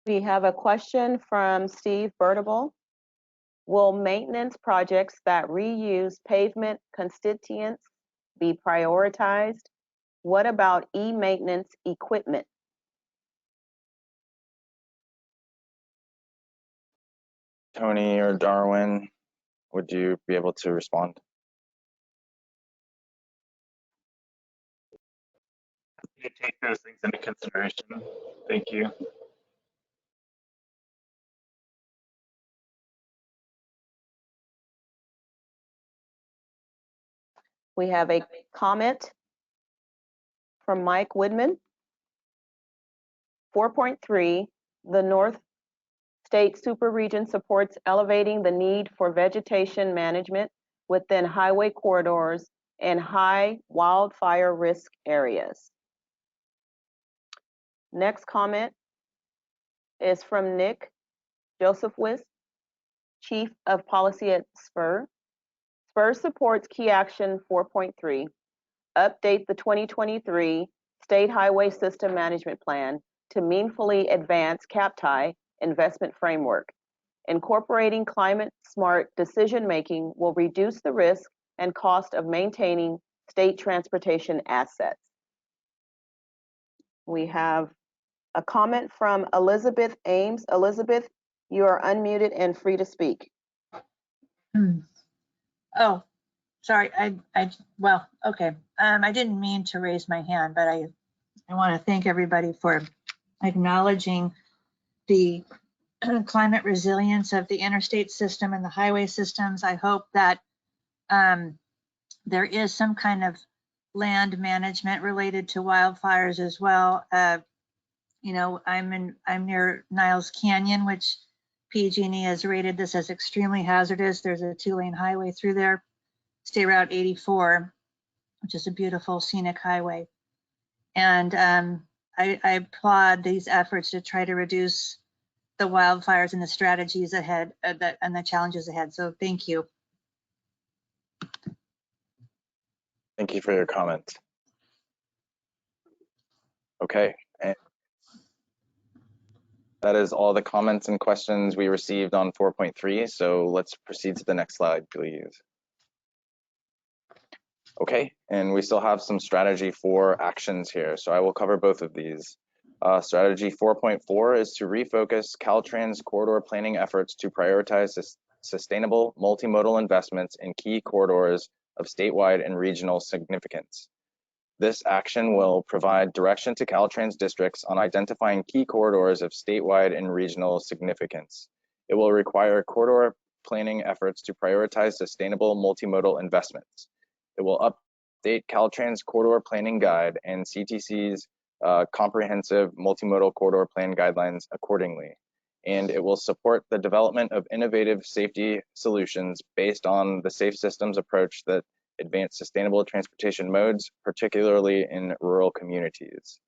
We have a question from Steve Bertable. Will maintenance projects that reuse pavement constituents be prioritized? What about e-maintenance equipment? Tony or Darwin, would you be able to respond? To take those things into consideration. Thank you. We have a comment from Mike Woodman. 4.3, the North State Super Region supports elevating the need for vegetation management within highway corridors and high wildfire risk areas. Next comment is from Nick Josephwitz, Chief of Policy at SPUR. SPUR supports Key Action 4.3, update the 2023 State Highway System Management Plan to meaningfully advance CAPTI investment framework. Incorporating climate-smart decision-making will reduce the risk and cost of maintaining state transportation assets. We have a comment from Elizabeth Ames. Elizabeth, you are unmuted and free to speak. Oh, sorry. Well, okay. I didn't mean to raise my hand, but I want to thank everybody for acknowledging the climate resilience of the interstate system and the highway systems. I hope that there is some kind of land management related to wildfires as well. You know, I'm near Niles Canyon, which PG&E has rated this as extremely hazardous. There's a 2-lane highway through there, State Route 84, which is a beautiful scenic highway. And I applaud these efforts to try to reduce the wildfires and the strategies ahead and the challenges ahead. So thank you. Thank you for your comment. Okay. And that is all the comments and questions we received on 4.3. So let's proceed to the next slide, please. Okay, and we still have some strategy 4 actions here, so I will cover both of these. Strategy 4.4 is to refocus Caltrans corridor planning efforts to prioritize sustainable multimodal investments in key corridors of statewide and regional significance. This action will provide direction to Caltrans districts on identifying key corridors of statewide and regional significance. It will require corridor planning efforts to prioritize sustainable multimodal investments. It will update Caltrans Corridor Planning Guide and CTC's comprehensive multimodal corridor plan guidelines accordingly. And it will support the development of innovative safety solutions based on the safe systems approach that advance sustainable transportation modes, particularly in rural communities.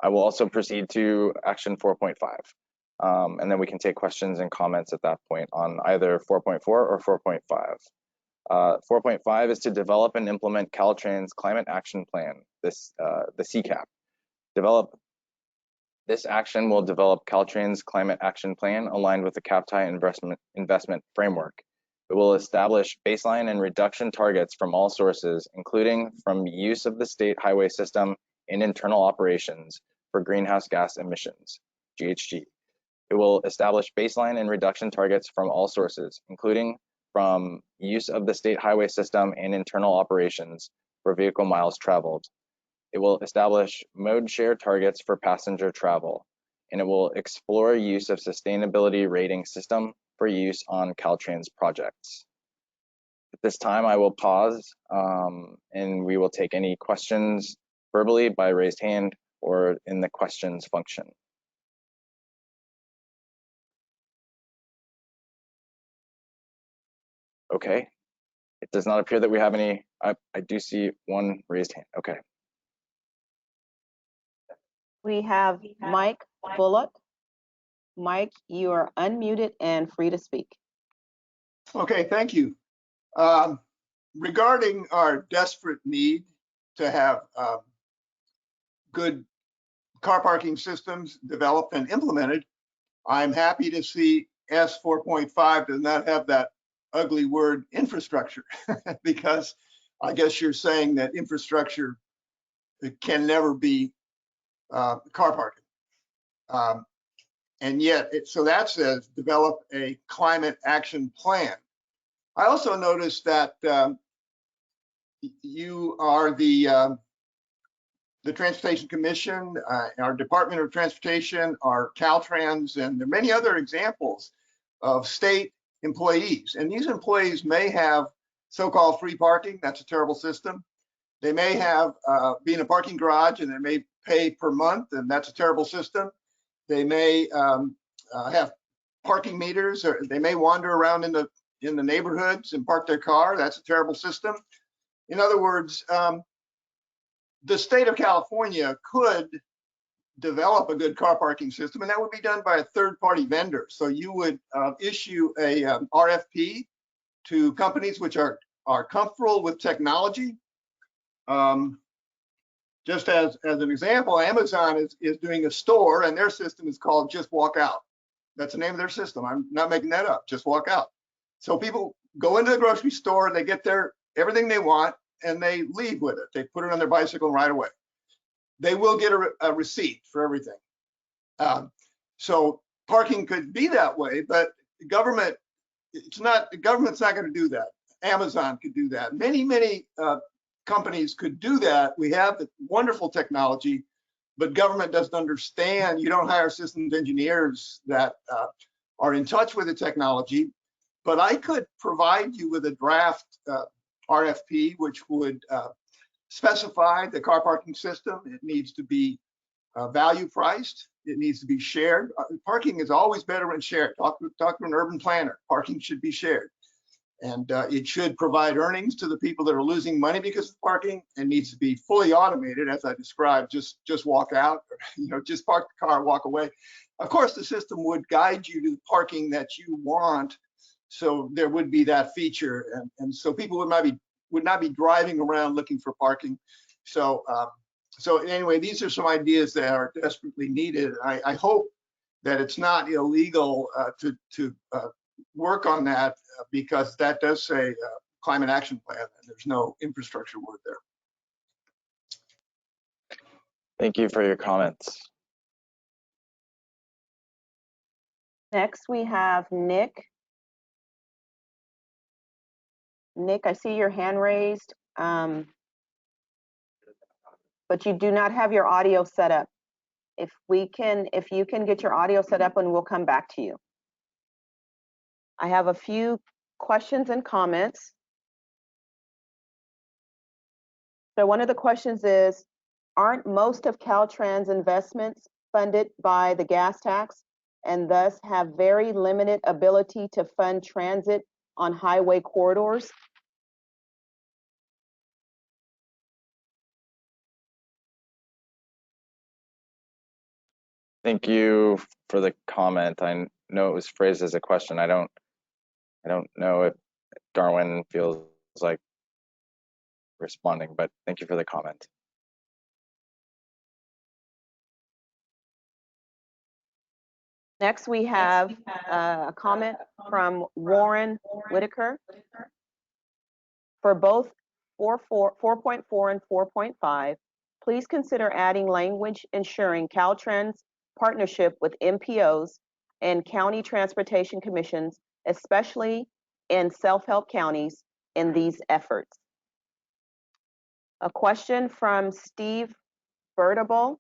I will also proceed to action 4.5. And then we can take questions and comments at that point on either 4.4 or 4.5. 4.5 is to develop and implement Caltrans Climate Action Plan, the CCAP. This action will develop Caltrans Climate Action Plan aligned with the CAPTI investment framework. It will establish baseline and reduction targets from all sources, including from use of the state highway system and internal operations for greenhouse gas emissions, GHG. It will establish baseline and reduction targets from all sources, including from use of the state highway system and internal operations for vehicle miles traveled. It will establish mode share targets for passenger travel, and it will explore use of sustainability rating system for use on Caltrans projects. At this time, I will pause and we will take any questions verbally by raised hand or in the questions function. Okay, it does not appear that we have any. I do see one raised hand. Okay. We have Mike Bullock. Mike, you are unmuted and free to speak. Okay, thank you. Regarding our desperate need to have good car parking systems developed and implemented, I'm happy to see S 4.5 does not have that ugly word infrastructure, because I guess you're saying that infrastructure can never be car parking. And yet, so that says develop a climate action plan. I also noticed that you are the Transportation Commission, our Department of Transportation, our Caltrans, and there are many other examples of state employees. And these employees may have so-called free parking. That's a terrible system. They may have be in a parking garage and they may pay per month, and that's a terrible system. They may have parking meters, or they may wander around in the neighborhoods and park their car. That's a terrible system. In other words, the state of California could develop a good car parking system, and that would be done by a third-party vendor. So you would issue a RFP to companies which are comfortable with technology. Just as an example, Amazon is doing a store, and their system is called Just Walk Out. That's the name of their system. I'm not making that up. Just Walk Out. So people go into the grocery store, they get everything they want, and they leave with it. They put it on their bicycle right away. They will get a receipt for everything. So parking could be that way, but the government's not going to do that. Amazon could do that. Many companies could do that. We have the wonderful technology, but government doesn't understand. You don't hire systems engineers that are in touch with the technology. But I could provide you with a draft RFP, which would specify the car parking system. It needs to be value priced. It needs to be shared. Parking is always better when shared. Talk to an urban planner. Parking should be shared. And it should provide earnings to the people that are losing money because of parking, and needs to be fully automated, as I described. Just walk out, or, just park the car and walk away. Of course, the system would guide you to the parking that you want, so there would be that feature, and so people would not be driving around looking for parking. So So anyway, these are some ideas that are desperately needed. I hope that it's not illegal to work on that because that does say climate action plan, and there's no infrastructure word there. Thank you for your comments. Next, we have Nick. Nick, I see your hand raised, but you do not have your audio set up. If you can get your audio set up, and we'll come back to you. I have a few questions and comments. So one of the questions is, aren't most of Caltrans investments funded by the gas tax and thus have very limited ability to fund transit on highway corridors? Thank you for the comment. I know it was phrased as a question. I don't know if Darwin feels like responding, but thank you for the comment. Next, we have a comment from Warren Whitaker. For both 4.4 and 4.5, please consider adding language ensuring Caltrans partnership with MPOs and county transportation commissions, especially in self-help counties, in these efforts. A question from Steve Bertable.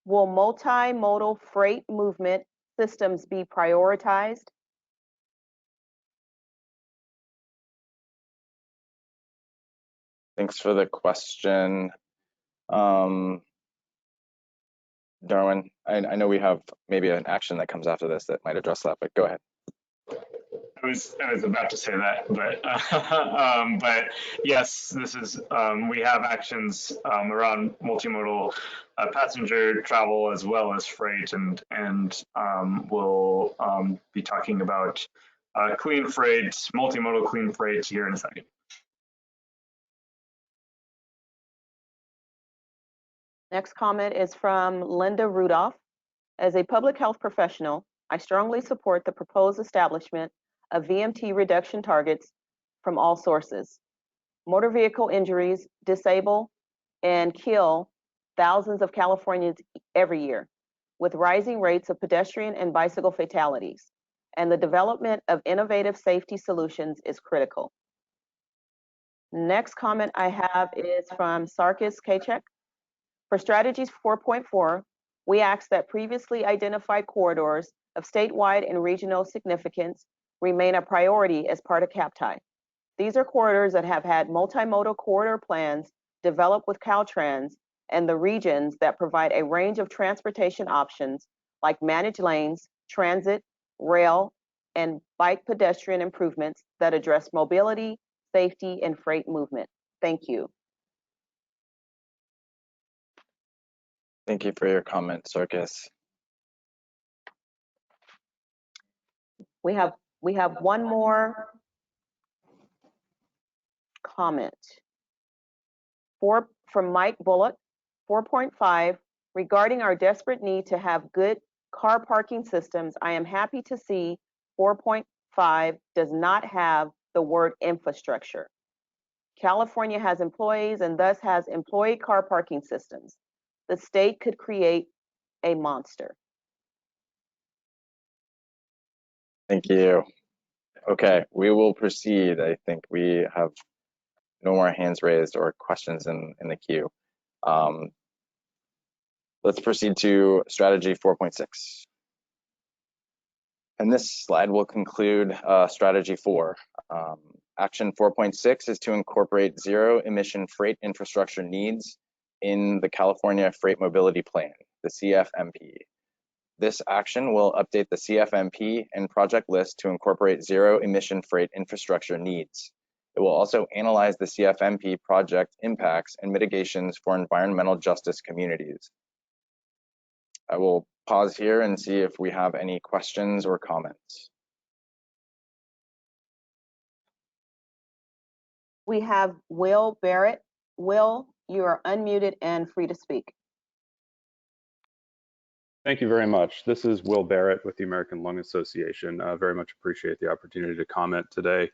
Will multimodal freight movement systems be prioritized? Thanks for the question. Darwin, I know we have maybe an action that comes after this that might address that, but go ahead. I was about to say that, but but yes, this is we have actions around multimodal passenger travel as well as freight, and we'll be talking about clean freight, multimodal clean freight here in a second. Next comment is from Linda Rudolph. As a public health professional, I strongly support the proposed establishment of VMT reduction targets from all sources. Motor vehicle injuries disable and kill thousands of Californians every year, with rising rates of pedestrian and bicycle fatalities, and the development of innovative safety solutions is critical. Next comment I have is from Sarkis Kachek. For strategies 4.4, we ask that previously identified corridors of statewide and regional significance remain a priority as part of CAPTI. These are corridors that have had multimodal corridor plans developed with Caltrans and the regions that provide a range of transportation options like managed lanes, transit, rail, and bike pedestrian improvements that address mobility, safety, and freight movement. Thank you. Thank you for your comment, Sarkis. We have one more comment. From Mike Bullock, 4.5, regarding our desperate need to have good car parking systems, I am happy to see 4.5 does not have the word infrastructure. California has employees and thus has employee car parking systems. The state could create a monster. Thank you. Okay, we will proceed. I think we have no more hands raised or questions in the queue. Let's proceed to strategy 4.6. And this slide will conclude strategy 4. Action 4.6 is to incorporate zero emission freight infrastructure needs in the California Freight Mobility Plan, the CFMP. This action will update the CFMP and project list to incorporate zero emission freight infrastructure needs. It will also analyze the CFMP project impacts and mitigations for environmental justice communities. I will pause here and see if we have any questions or comments. We have Will Barrett. Will, you are unmuted and free to speak. Thank you very much. This is Will Barrett with the American Lung Association. Very much appreciate the opportunity to comment today.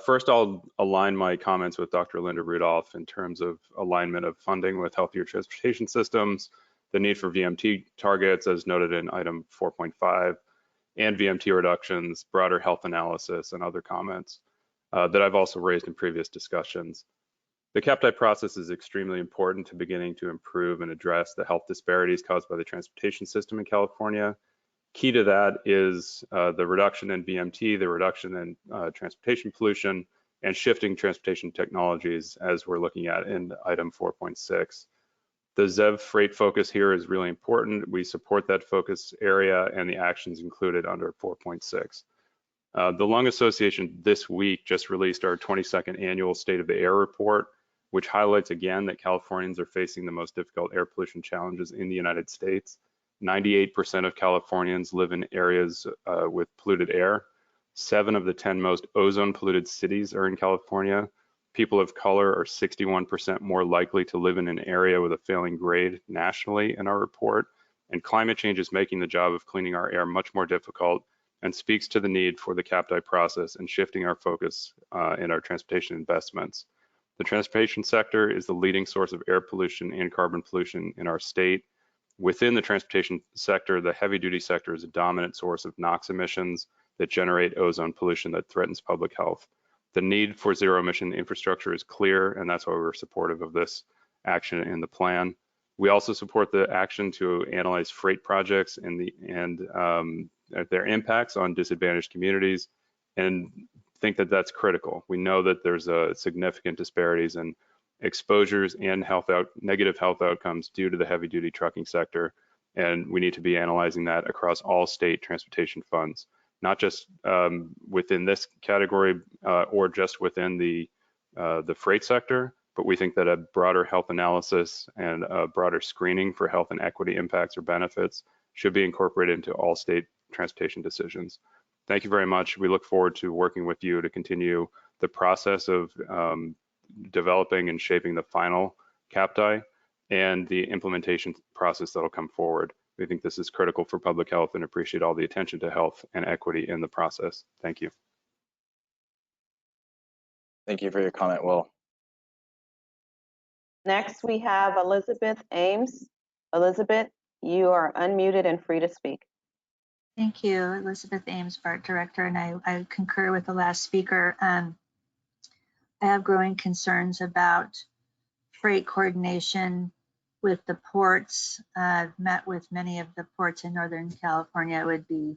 First, I'll align my comments with Dr. Linda Rudolph in terms of alignment of funding with healthier transportation systems, the need for VMT targets as noted in item 4.5, and VMT reductions, broader health analysis, and other comments that I've also raised in previous discussions. The CAPTI process is extremely important to beginning to improve and address the health disparities caused by the transportation system in California. Key to that is the reduction in VMT, the reduction in transportation pollution, and shifting transportation technologies as we're looking at in item 4.6. The ZEV freight focus here is really important. We support that focus area and the actions included under 4.6. The Lung Association this week just released our 22nd annual State of the Air report, which highlights again that Californians are facing the most difficult air pollution challenges in the United States. 98% of Californians live in areas with polluted air. 7 of the 10 most ozone polluted cities are in California. People of color are 61% more likely to live in an area with a failing grade nationally in our report. And climate change is making the job of cleaning our air much more difficult and speaks to the need for the CAPTI process and shifting our focus in our transportation investments. The transportation sector is the leading source of air pollution and carbon pollution in our state. Within the transportation sector, the heavy duty sector is a dominant source of NOx emissions that generate ozone pollution that threatens public health. The need for zero emission infrastructure is clear, and that's why we're supportive of this action in the plan. We also support the action to analyze freight projects and their impacts on disadvantaged communities, and think that that's critical. We know that there's significant disparities in exposures and negative health outcomes due to the heavy duty trucking sector, and we need to be analyzing that across all state transportation funds, not just within this category or just within the freight sector, but we think that a broader health analysis and a broader screening for health and equity impacts or benefits should be incorporated into all state transportation decisions. Thank you very much. We look forward to working with you to continue the process of developing and shaping the final CAPTI and the implementation process that'll come forward. We think this is critical for public health and appreciate all the attention to health and equity in the process. Thank you. Thank you for your comment, Will. Next, we have Elizabeth Ames. Elizabeth, you are unmuted and free to speak. Thank you, Elizabeth Ames, BART Director, and I concur with the last speaker. I have growing concerns about freight coordination with the ports. I've met with many of the ports in Northern California. It would be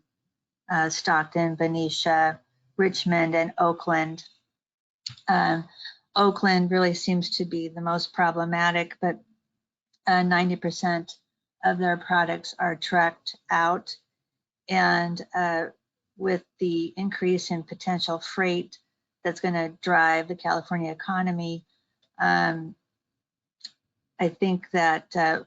Stockton, Benicia, Richmond, and Oakland. Oakland really seems to be the most problematic, but 90% of their products are trucked out. And with the increase in potential freight that's going to drive the California economy, I think that the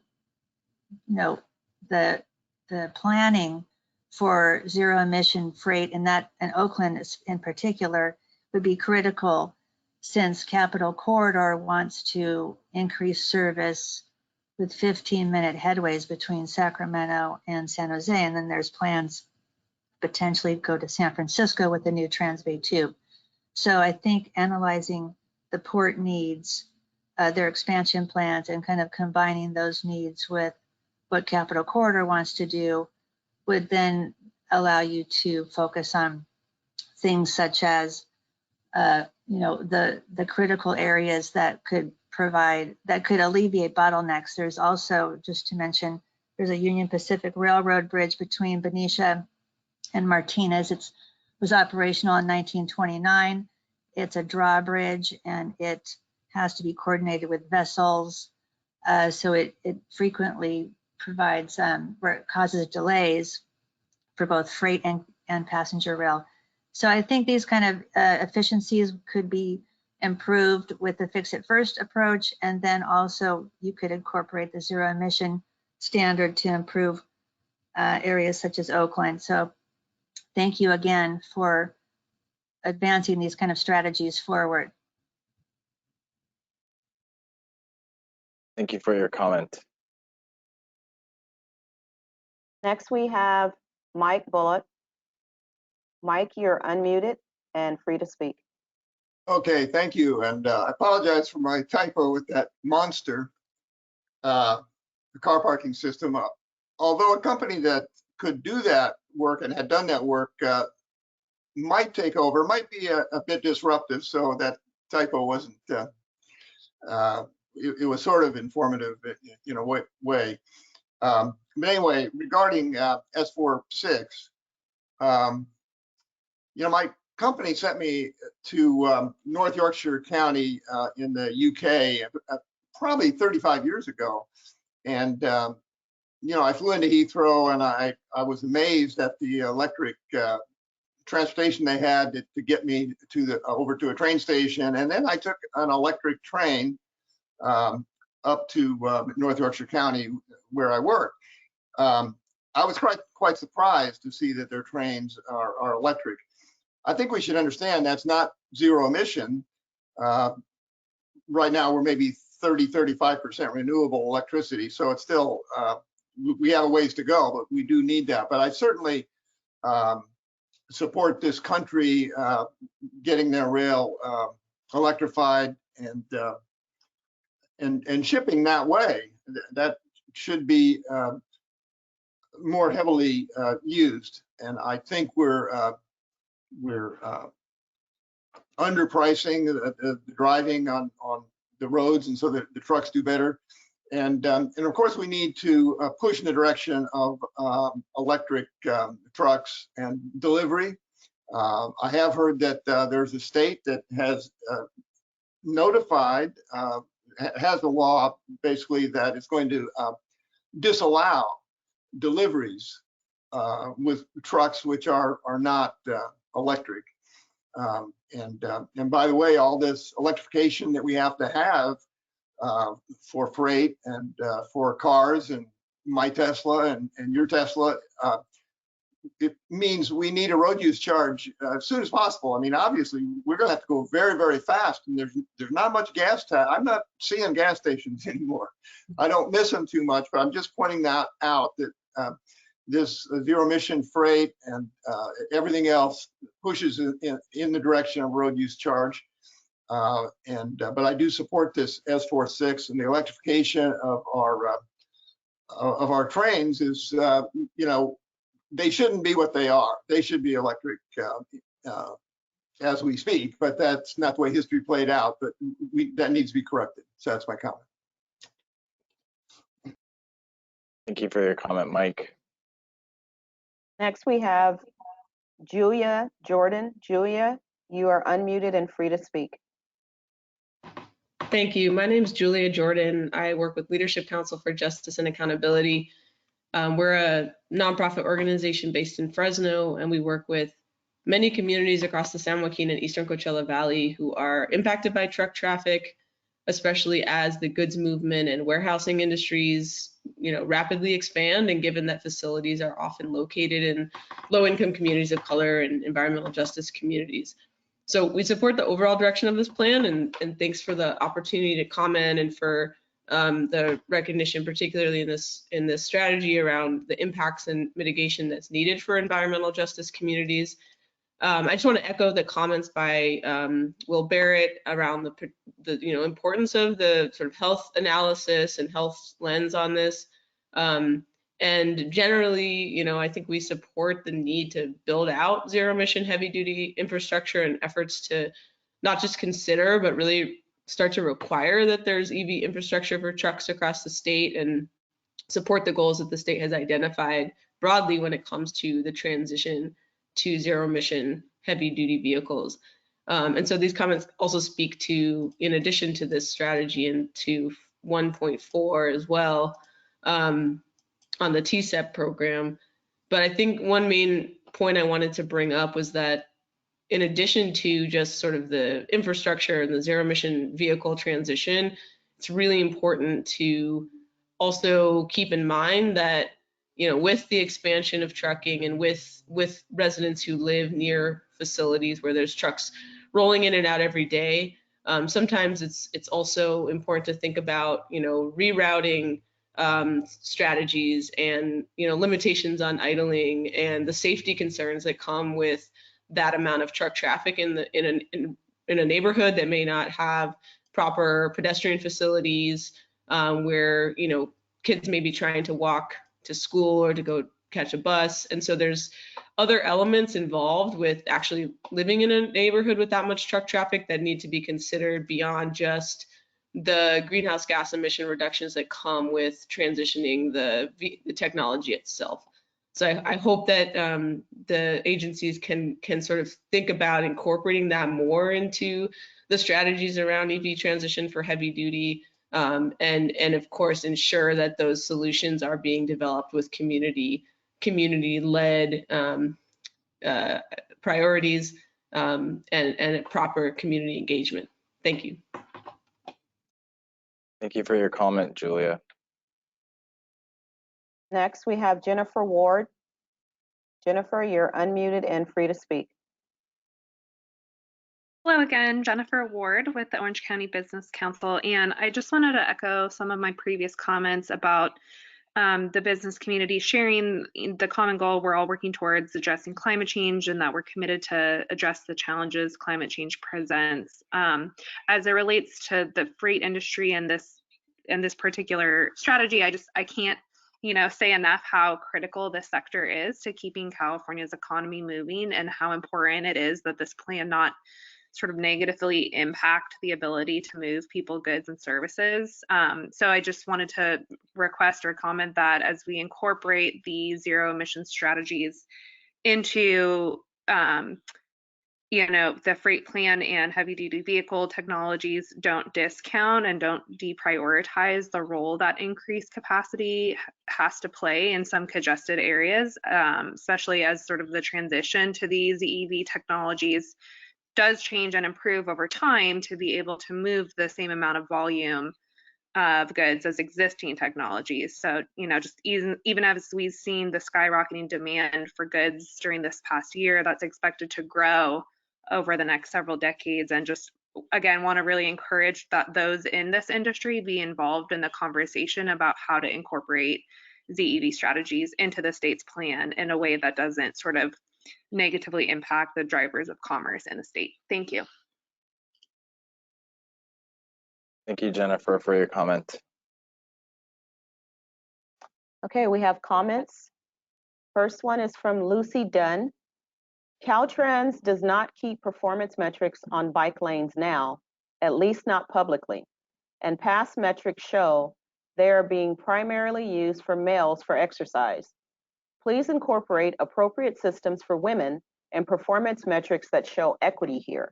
planning for zero emission freight and Oakland in particular would be critical, since Capitol Corridor wants to increase service with 15-minute headways between Sacramento and San Jose, and then there's plans potentially to go to San Francisco with the new Transbay tube. So I think analyzing the port needs, their expansion plans, and kind of combining those needs with what Capitol Corridor wants to do would then allow you to focus on things such as the critical areas that could alleviate bottlenecks. There's also, just to mention, there's a Union Pacific Railroad bridge between Benicia and Martinez. It was operational in 1929. It's a drawbridge, and it has to be coordinated with vessels. So it frequently provides, where it causes delays for both freight and passenger rail. So I think these kind of efficiencies could be improved with the fix it first approach, and then also you could incorporate the zero emission standard to improve areas such as Oakland. So thank you again for advancing these kind of strategies forward. Thank you for your comment. Next, we have Mike Bullock. Mike, you're unmuted and free to speak. Okay, thank you. And I apologize for my typo with that monster, the car parking system. Although a company that could do that work and had done that work might take over, might be a bit disruptive. So that typo wasn't, it was sort of informative in a way. But anyway, regarding S46, my company sent me to North Yorkshire County in the UK probably 35 years ago. And, I flew into Heathrow and I was amazed at the electric transportation they had to get me to over to a train station. And then I took an electric train up to North Yorkshire County where I work. I was quite surprised to see that their trains are electric. I think we should understand that's not zero emission. Right now, we're maybe 30–35% renewable electricity. So it's still, we have a ways to go, but we do need that. But I certainly support this country getting their rail electrified and shipping that way. That should be more heavily used. And I think we're underpricing the driving on the roads, and so that the trucks do better. And of course, we need to push in the direction of electric trucks and delivery. I have heard that there's a state that has notified, has a law basically that is going to disallow deliveries with trucks which are not electric. And by the way, all this electrification that we have to have for freight and for cars and my Tesla and your Tesla, it means we need a road use charge as soon as possible. I mean, obviously, we're going to have to go very, very fast, and there's not much gas. I'm not seeing gas stations anymore. I don't miss them too much, but I'm just pointing that out that this zero emission freight and everything else pushes in the direction of road use charge. But I do support this S46, and the electrification of our trains is, they shouldn't be what they are. They should be electric as we speak, but that's not the way history played out. But that needs to be corrected. So that's my comment. Thank you for your comment, Mike. Next, we have Julia Jordan. Julia, you are unmuted and free to speak. Thank you. My name is Julia Jordan. I work with Leadership Council for Justice and Accountability. We're a nonprofit organization based in Fresno, and we work with many communities across the San Joaquin and Eastern Coachella Valley who are impacted by truck traffic, especially as the goods movement and warehousing industries, rapidly expand, and given that facilities are often located in low-income communities of color and environmental justice communities. So we support the overall direction of this plan, and thanks for the opportunity to comment and for the recognition, particularly in this strategy around the impacts and mitigation that's needed for environmental justice communities. I just want to echo the comments by Will Barrett around the importance of the sort of health analysis and health lens on this. And generally, I think we support the need to build out zero emission heavy duty infrastructure and efforts to not just consider, but really start to require that there's EV infrastructure for trucks across the state, and support the goals that the state has identified broadly when it comes to the transition to zero emission heavy duty vehicles. And so these comments also speak to, in addition to this strategy, and to 1.4 as well, on the TSEP program. But I think one main point I wanted to bring up was that in addition to just sort of the infrastructure and the zero emission vehicle transition, it's really important to also keep in mind that, with the expansion of trucking and with residents who live near facilities where there's trucks rolling in and out every day, Sometimes it's also important to think about, rerouting strategies and, limitations on idling and the safety concerns that come with that amount of truck traffic in a neighborhood that may not have proper pedestrian facilities, where, kids may be trying to walk to school or to go catch a bus. And so there's other elements involved with actually living in a neighborhood with that much truck traffic that need to be considered beyond just the greenhouse gas emission reductions that come with transitioning the technology itself. So I hope that the agencies can sort of think about incorporating that more into the strategies around EV transition for heavy duty, and of course ensure that those solutions are being developed with community-led priorities, and proper community engagement. Thank you. Thank you for your comment, Julia. Next, we have Jennifer Ward. Jennifer, you're unmuted and free to speak. Hello again, Jennifer Ward with the Orange County Business Council, and I just wanted to echo some of my previous comments about the business community sharing the common goal we're all working towards, addressing climate change, and that we're committed to address the challenges climate change presents. As it relates to the freight industry and this particular strategy, I can't say enough how critical this sector is to keeping California's economy moving, and how important it is that this plan not sort of negatively impact the ability to move people, goods, and services. So I just wanted to request or comment that as we incorporate the zero emission strategies into the freight plan and heavy duty vehicle technologies, don't discount and don't deprioritize the role that increased capacity has to play in some congested areas, especially as sort of the transition to these EV technologies does change and improve over time to be able to move the same amount of volume of goods as existing technologies. So, just even as we've seen the skyrocketing demand for goods during this past year, that's expected to grow over the next several decades. And just, again, want to really encourage that those in this industry be involved in the conversation about how to incorporate ZEV strategies into the state's plan in a way that doesn't sort of negatively impact the drivers of commerce in the state. Thank you. Thank you, Jennifer, for your comment. Okay, we have comments. First one is from Lucy Dunn. Caltrans does not keep performance metrics on bike lanes now, at least not publicly, and past metrics show they are being primarily used for males for exercise. Please incorporate appropriate systems for women and performance metrics that show equity here.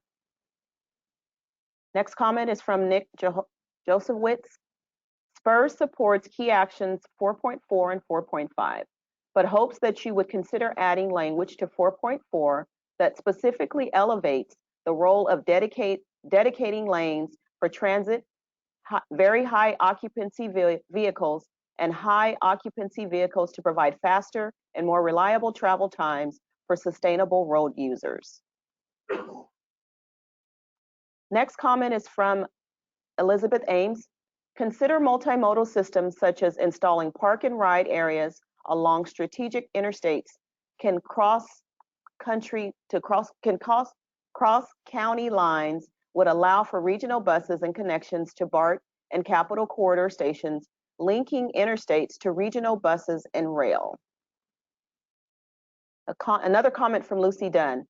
Next comment is from Nick Josephwitz. Spurs supports key actions 4.4 and 4.5, but hopes that you would consider adding language to 4.4 that specifically elevates the role of dedicating lanes for transit, very high occupancy vehicles, and high occupancy vehicles to provide faster and more reliable travel times for sustainable road users. Next comment is from Elizabeth Ames. Consider multimodal systems such as installing park and ride areas along strategic interstates can cross county lines, would allow for regional buses and connections to BART and Capital Corridor stations, linking interstates to regional buses and rail. Another comment from Lucy Dunn.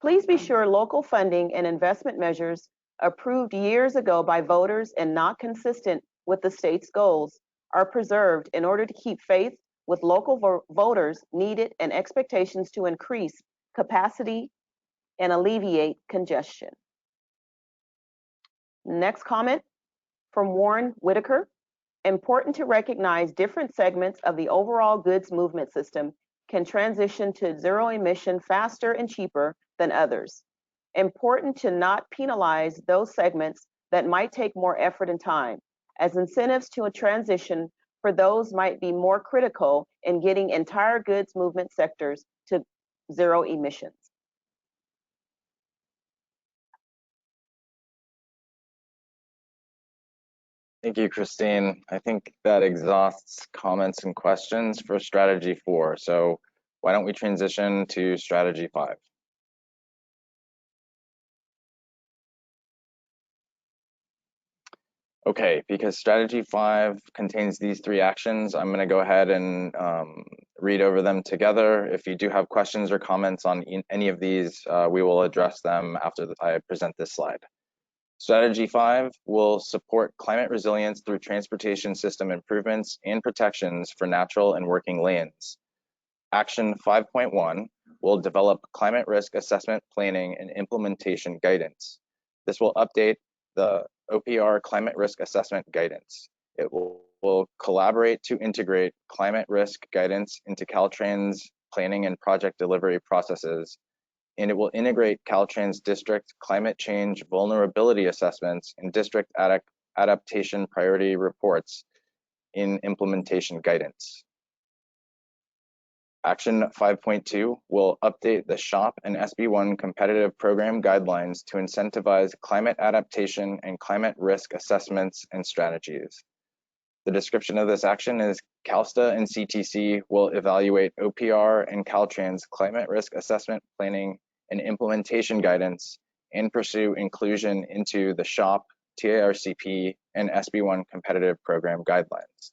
Please be sure local funding and investment measures approved years ago by voters and not consistent with the state's goals are preserved in order to keep faith with local voters needed and expectations to increase capacity and alleviate congestion. Next comment from Warren Whitaker. Important to recognize different segments of the overall goods movement system can transition to zero emission faster and cheaper than others. Important to not penalize those segments that might take more effort and time, as incentives to a transition for those might be more critical in getting entire goods movement sectors to zero emissions. Thank you, Christine. I think that exhausts comments and questions for strategy 4. So why don't we transition to strategy 5? Okay, because strategy 5 contains these 3 actions, I'm going to go ahead and read over them together. If you do have questions or comments on any of these, we will address them after I present this slide. Strategy 5 will support climate resilience through transportation system improvements and protections for natural and working lands. Action 5.1 will develop climate risk assessment planning and implementation guidance. This will update the OPR climate risk assessment guidance. It will collaborate to integrate climate risk guidance into Caltrans planning and project delivery processes, and it will integrate Caltrans district climate change vulnerability assessments and district adaptation priority reports in implementation guidance. Action 5.2 will update the SHOP and SB1 competitive program guidelines to incentivize climate adaptation and climate risk assessments and strategies. The description of this action is CalSTA and CTC will evaluate OPR and Caltrans climate risk assessment planning and implementation guidance and pursue inclusion into the SHOP, TARCP, and SB1 competitive program guidelines.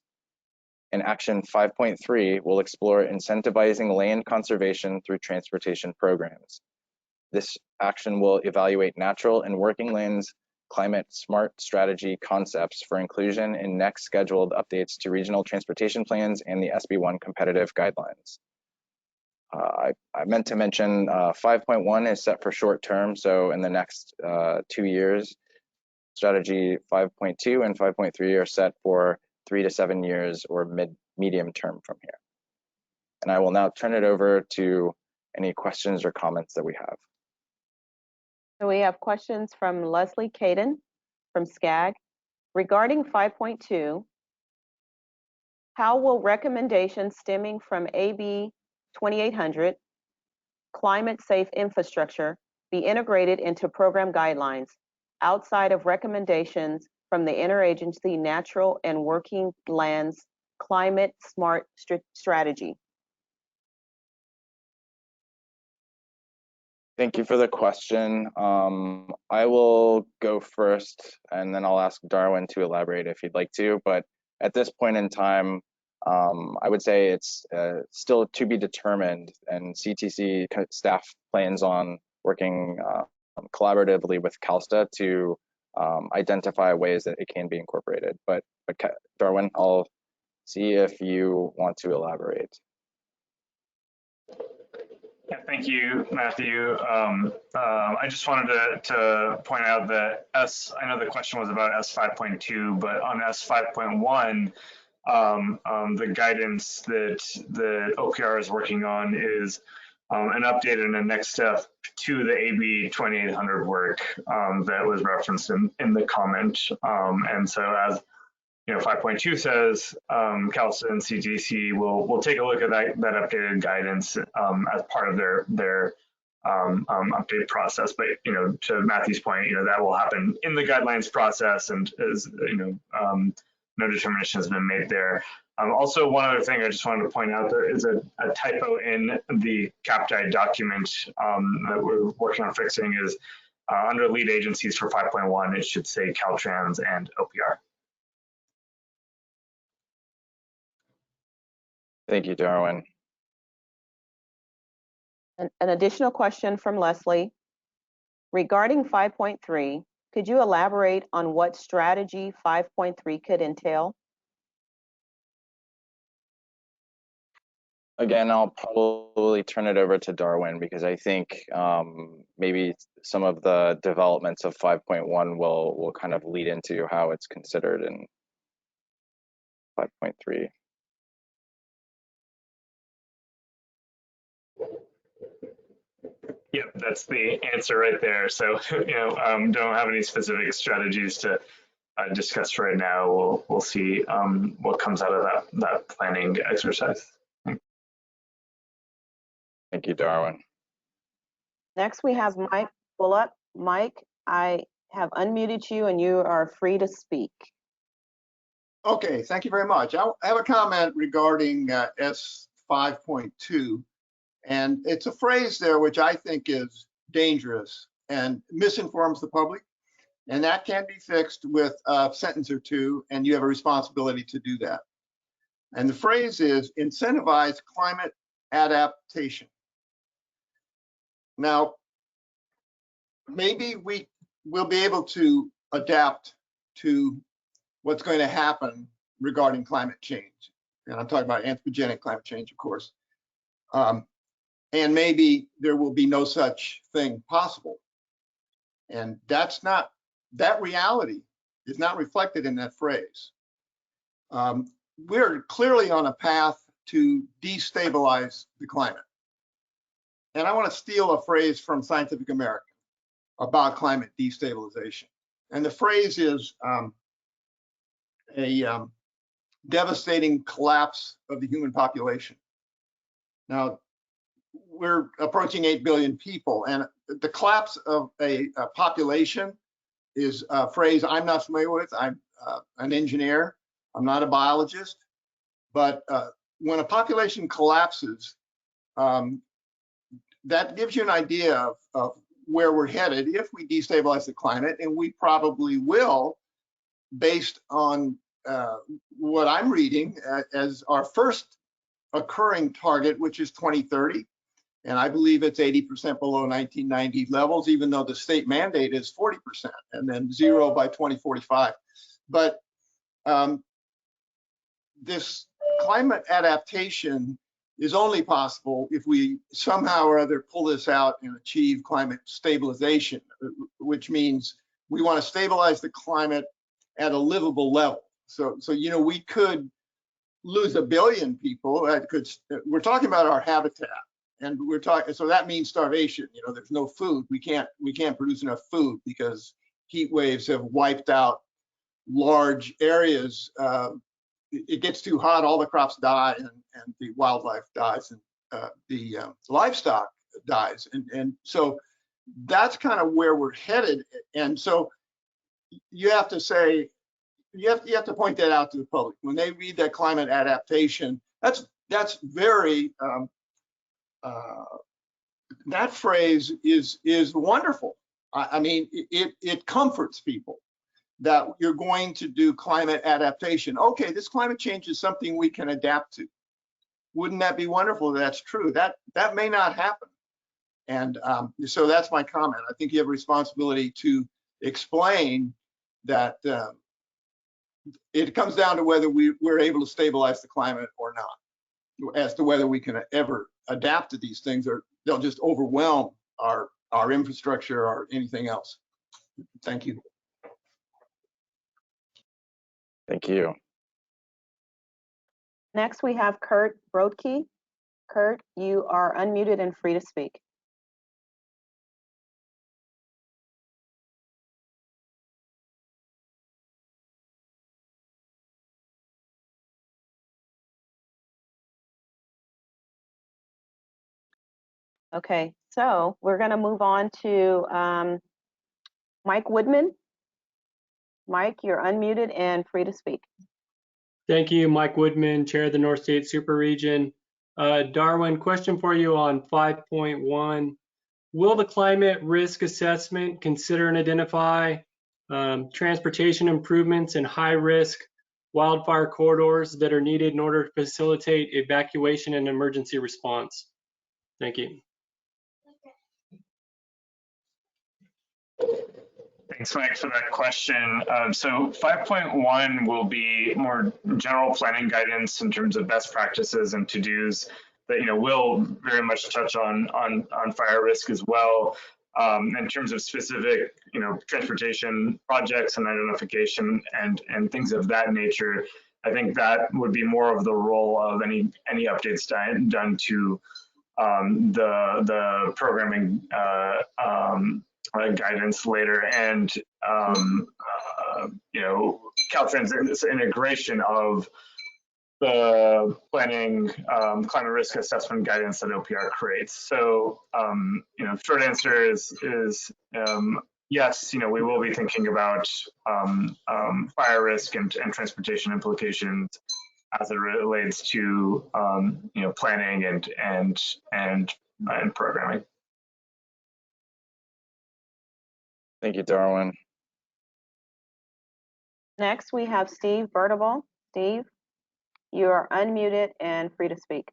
And Action 5.3 will explore incentivizing land conservation through transportation programs. This action will evaluate natural and working lands climate smart strategy concepts for inclusion in next scheduled updates to regional transportation plans and the SB1 competitive guidelines. I meant to mention 5.1 is set for short term, so in the next 2 years. Strategy 5.2 and 5.3 are set for 3 to 7 years or medium term from here. And I will now turn it over to any questions or comments that we have. So we have questions from Leslie Caden from SCAG. Regarding 5.2, how will recommendations stemming from AB 2800, climate safe infrastructure, be integrated into program guidelines outside of recommendations from the Interagency Natural and Working Lands Climate Smart Strategy? Thank you for the question. I will go first, and then I'll ask Darwin to elaborate if he'd like to. But at this point in time, I would say it's still to be determined, and CTC staff plans on working collaboratively with CalSTA to identify ways that it can be incorporated. But Darwin, I'll see if you want to elaborate. Yeah, thank you, Matthew. I just wanted to point out that I know the question was about S5.2, but on S5.1, the guidance that OPR is working on is an update and a next step to the AB 2800 work that was referenced in the comment. And so as 5.2 says, CalSTA and CTC will take a look at that updated guidance as part of their update process. But to Matthew's point, that will happen in the guidelines process, and as no determination has been made there. Also, one other thing I just wanted to point out, there is a typo in the CAPTI document that we're working on fixing. Is under lead agencies for 5.1, it should say Caltrans and OPR. Thank you, Darwin. An additional question from Leslie. Regarding 5.3, could you elaborate on what strategy 5.3 could entail? Again, I'll probably turn it over to Darwin because I think maybe some of the developments of 5.1 will kind of lead into how it's considered in 5.3. Yep, that's the answer right there. So, don't have any specific strategies to discuss right now. We'll see what comes out of that planning exercise. Thank you, Darwin. Next, we have Mike Bullock. Mike, I have unmuted you and you are free to speak. Okay, thank you very much. I have a comment regarding S 5.2, and it's a phrase there which I think is dangerous and misinforms the public, and that can be fixed with a sentence or two, and you have a responsibility to do that. And the phrase is incentivize climate adaptation. Now, maybe we will be able to adapt to what's going to happen regarding climate change. And I'm talking about anthropogenic climate change, of course. And maybe there will be no such thing possible. And that's not, that reality is not reflected in that phrase. We're clearly on a path to destabilize the climate. And I want to steal a phrase from Scientific American about climate destabilization. And the phrase is a devastating collapse of the human population. Now, we're approaching 8 billion people, and the collapse of a population is a phrase I'm not familiar with. I'm an engineer. I'm not a biologist. But when a population collapses, that gives you an idea of where we're headed if we destabilize the climate, and we probably will, based on what I'm reading as our first occurring target, which is 2030. And I believe it's 80% below 1990 levels, even though the state mandate is 40%, and then 0 by 2045. But this climate adaptation is only possible if we somehow or other pull this out and achieve climate stabilization, which means we want to stabilize the climate at a livable level. So you know, we could lose 1 billion people. We're talking about our habitat, and we're talking. So that means starvation. You know, there's no food. We can't produce enough food because heat waves have wiped out large areas. It gets too hot, all the crops die, and the wildlife dies, and the livestock dies, and so that's kind of where we're headed. And so you have to say, you have to point that out to the public when they read that climate adaptation. That's very that phrase is wonderful. I mean, it comforts people that you're going to do climate adaptation. Okay, this climate change is something we can adapt to. Wouldn't that be wonderful if that's true? That may not happen. And so that's my comment. I think you have a responsibility to explain that it comes down to whether we're able to stabilize the climate or not, as to whether we can ever adapt to these things, or they'll just overwhelm our infrastructure or anything else. Thank you. Thank you. Next, we have Kurt Brodke. Kurt, you are unmuted and free to speak. Okay, so we're going to move on to Mike Woodman. Mike, you're unmuted and free to speak. Thank you, Mike Woodman, Chair of the North State Super Region. Darwin, question for you on 5.1. Will the climate risk assessment consider and identify transportation improvements in high-risk wildfire corridors that are needed in order to facilitate evacuation and emergency response? Thank you. Thanks, Mike, for that question. So 5.1 will be more general planning guidance in terms of best practices and to-dos that, you know, will very much touch on fire risk as well. In terms of specific, you know, transportation projects and identification and things of that nature, I think that would be more of the role of any updates done to the programming guidance later, and you know, Caltrans' integration of the planning climate risk assessment guidance that OPR creates. So you know, short answer is yes, we will be thinking about fire risk and transportation implications as it relates to planning and programming. Thank you, Darwin. Next, we have Steve Bertable. Steve, you are unmuted and free to speak.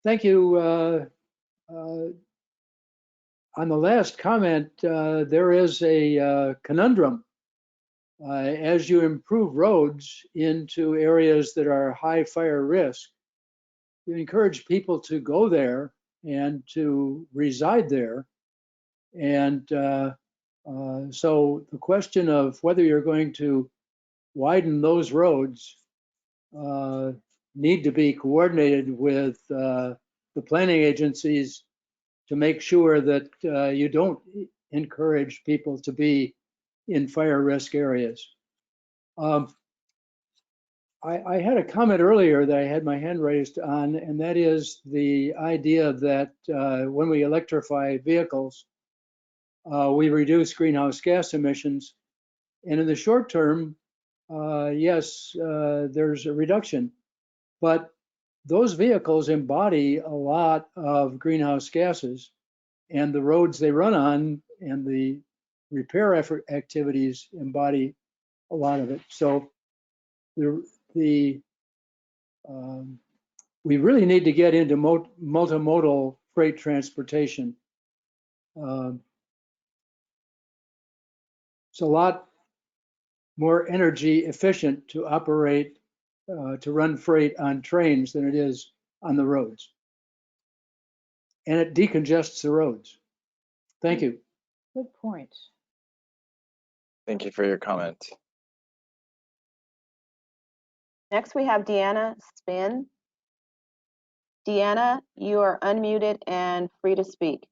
Thank you. On the last comment, there is a conundrum. As you improve roads into areas that are high fire risk, you encourage people to go there and to reside there. And so the question of whether you're going to widen those roads need to be coordinated with the planning agencies to make sure that you don't encourage people to be in fire risk areas. I had a comment earlier that I had my hand raised on, and that is the idea that when we electrify vehicles, we reduce greenhouse gas emissions. And in the short term, yes, there's a reduction, but those vehicles embody a lot of greenhouse gases, and the roads they run on and the repair effort activities embody a lot of it. So we really need to get into multimodal freight transportation. It's a lot more energy efficient to operate, to run freight on trains than it is on the roads. And it decongests the roads. Thank you. Good point. Thank you for your comment. Next, we have Deanna Spin. Deanna, you are unmuted and free to speak.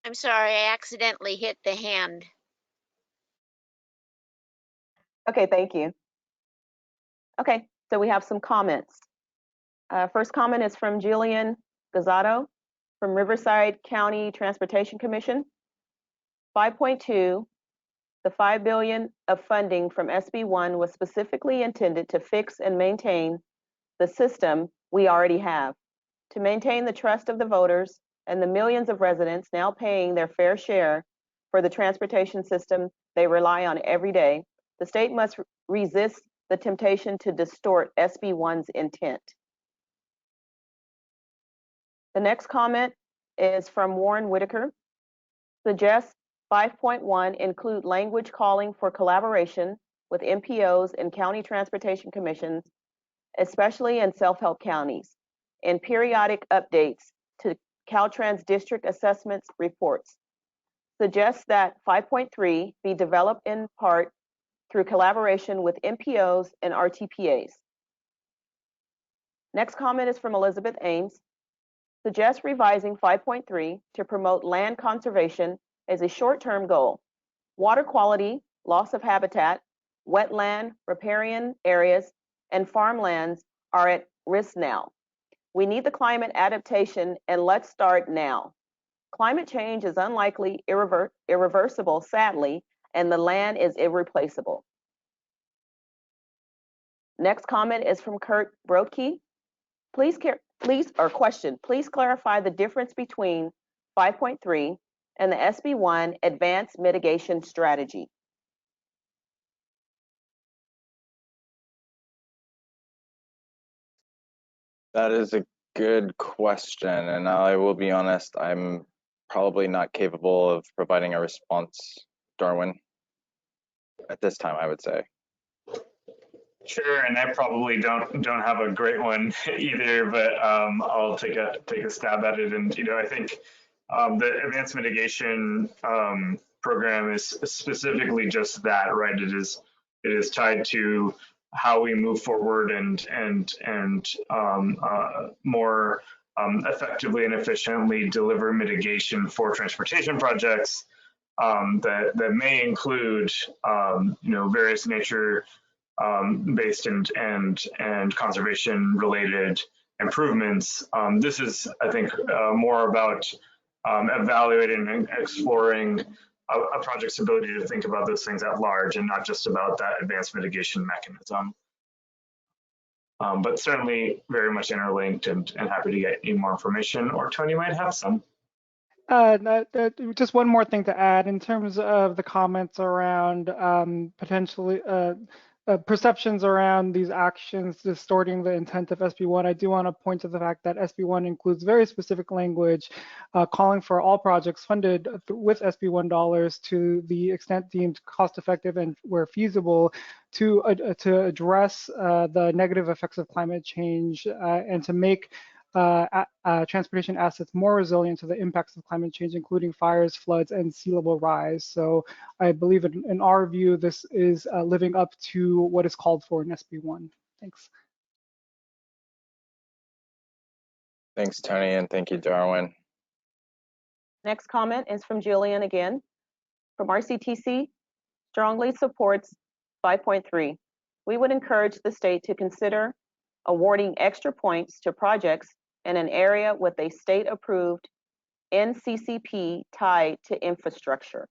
I'm sorry, I accidentally hit the hand. Okay, thank you. Okay, so we have some comments. First comment is from Julian Gazzato from Riverside County Transportation Commission. 5.2, the $5 billion of funding from SB1 was specifically intended to fix and maintain the system we already have, to maintain the trust of the voters and the millions of residents now paying their fair share for the transportation system they rely on every day. The state must resist the temptation to distort SB1's intent. The next comment is from Warren Whitaker. Suggests 5.1 include language calling for collaboration with MPOs and county transportation commissions, especially in self-help counties, and periodic updates to Caltrans district assessments reports. Suggests that 5.3 be developed in part through collaboration with MPOs and RTPAs. Next comment is from Elizabeth Ames. Suggests revising 5.3 to promote land conservation as a short-term goal. Water quality, loss of habitat, wetland, riparian areas, and farmlands are at risk now. We need the climate adaptation, and let's start now. Climate change is unlikely, irreversible, sadly, and the land is irreplaceable. Next comment is from Kurt Brodke. Please clarify the difference between 5.3 and the SB1 Advanced Mitigation Strategy. That is a good question, and I will be honest, I'm probably not capable of providing a response, Darwin, at this time, I would say. Sure, and I probably don't have a great one either, but I'll take a stab at it. And I think the advanced mitigation program is specifically just that, right? It is tied to how we move forward and more effectively and efficiently deliver mitigation for transportation projects that may include various nature based and conservation related improvements. This is, I think, more about evaluating and exploring a project's ability to think about those things at large and not just about that advanced mitigation mechanism. But certainly very much interlinked and happy to get you more information, or Tony might have some. Just one more thing to add in terms of the comments around potentially perceptions around these actions distorting the intent of SB1. I do want to point to the fact that SB1 includes very specific language calling for all projects funded with SB1 dollars to the extent deemed cost effective and where feasible to address the negative effects of climate change and to make transportation assets more resilient to the impacts of climate change, including fires, floods, and sea level rise. So I believe in our view, this is living up to what is called for in SB1. Thanks. Thanks, Tony, and thank you, Darwin. Next comment is from Jillian again. From RCTC, strongly supports 5.3. We would encourage the state to consider awarding extra points to projects in an area with a state-approved NCCP tied to infrastructure.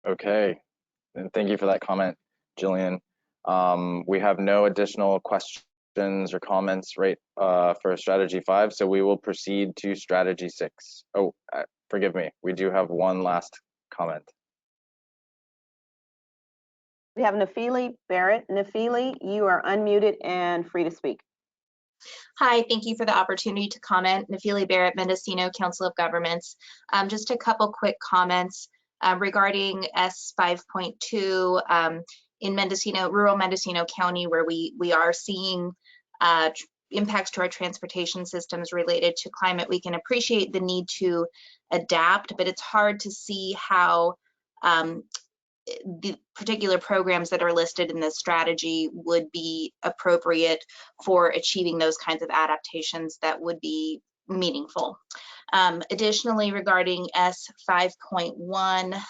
Okay, and thank you for that comment, Jillian. We have no additional questions or comments for strategy 5, so we will proceed to strategy 6. Oh, forgive me, we do have one last comment. We have Nafili Barrett. Nafili, you are unmuted and free to speak. Hi, thank you for the opportunity to comment. Nafili Barrett, Mendocino Council of Governments. Just a couple quick comments regarding S5.2 in Mendocino, rural Mendocino County, where we are seeing impacts to our transportation systems related to climate. We can appreciate the need to adapt, but it's hard to see how the particular programs that are listed in this strategy would be appropriate for achieving those kinds of adaptations that would be meaningful. Additionally, regarding S5.1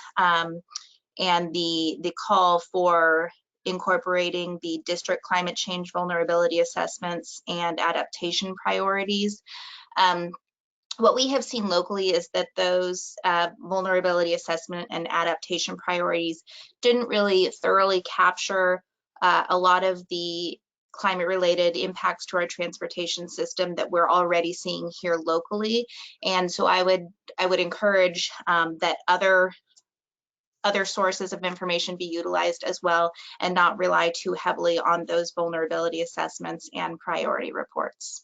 and the call for incorporating the district climate change vulnerability assessments and adaptation priorities, what we have seen locally is that those vulnerability assessment and adaptation priorities didn't really thoroughly capture a lot of the climate-related impacts to our transportation system that we're already seeing here locally. And so I would encourage that other sources of information be utilized as well, and not rely too heavily on those vulnerability assessments and priority reports.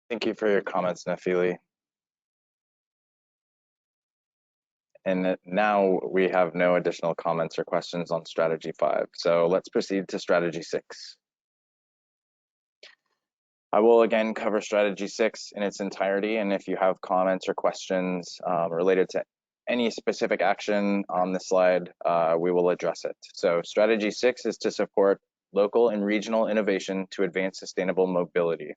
Thank you for your comments, Nafili. And now we have no additional comments or questions on strategy 5. So let's proceed to strategy 6. I will again cover strategy 6 in its entirety, and if you have comments or questions related to any specific action on this slide, we will address it. So strategy 6 is to support local and regional innovation to advance sustainable mobility.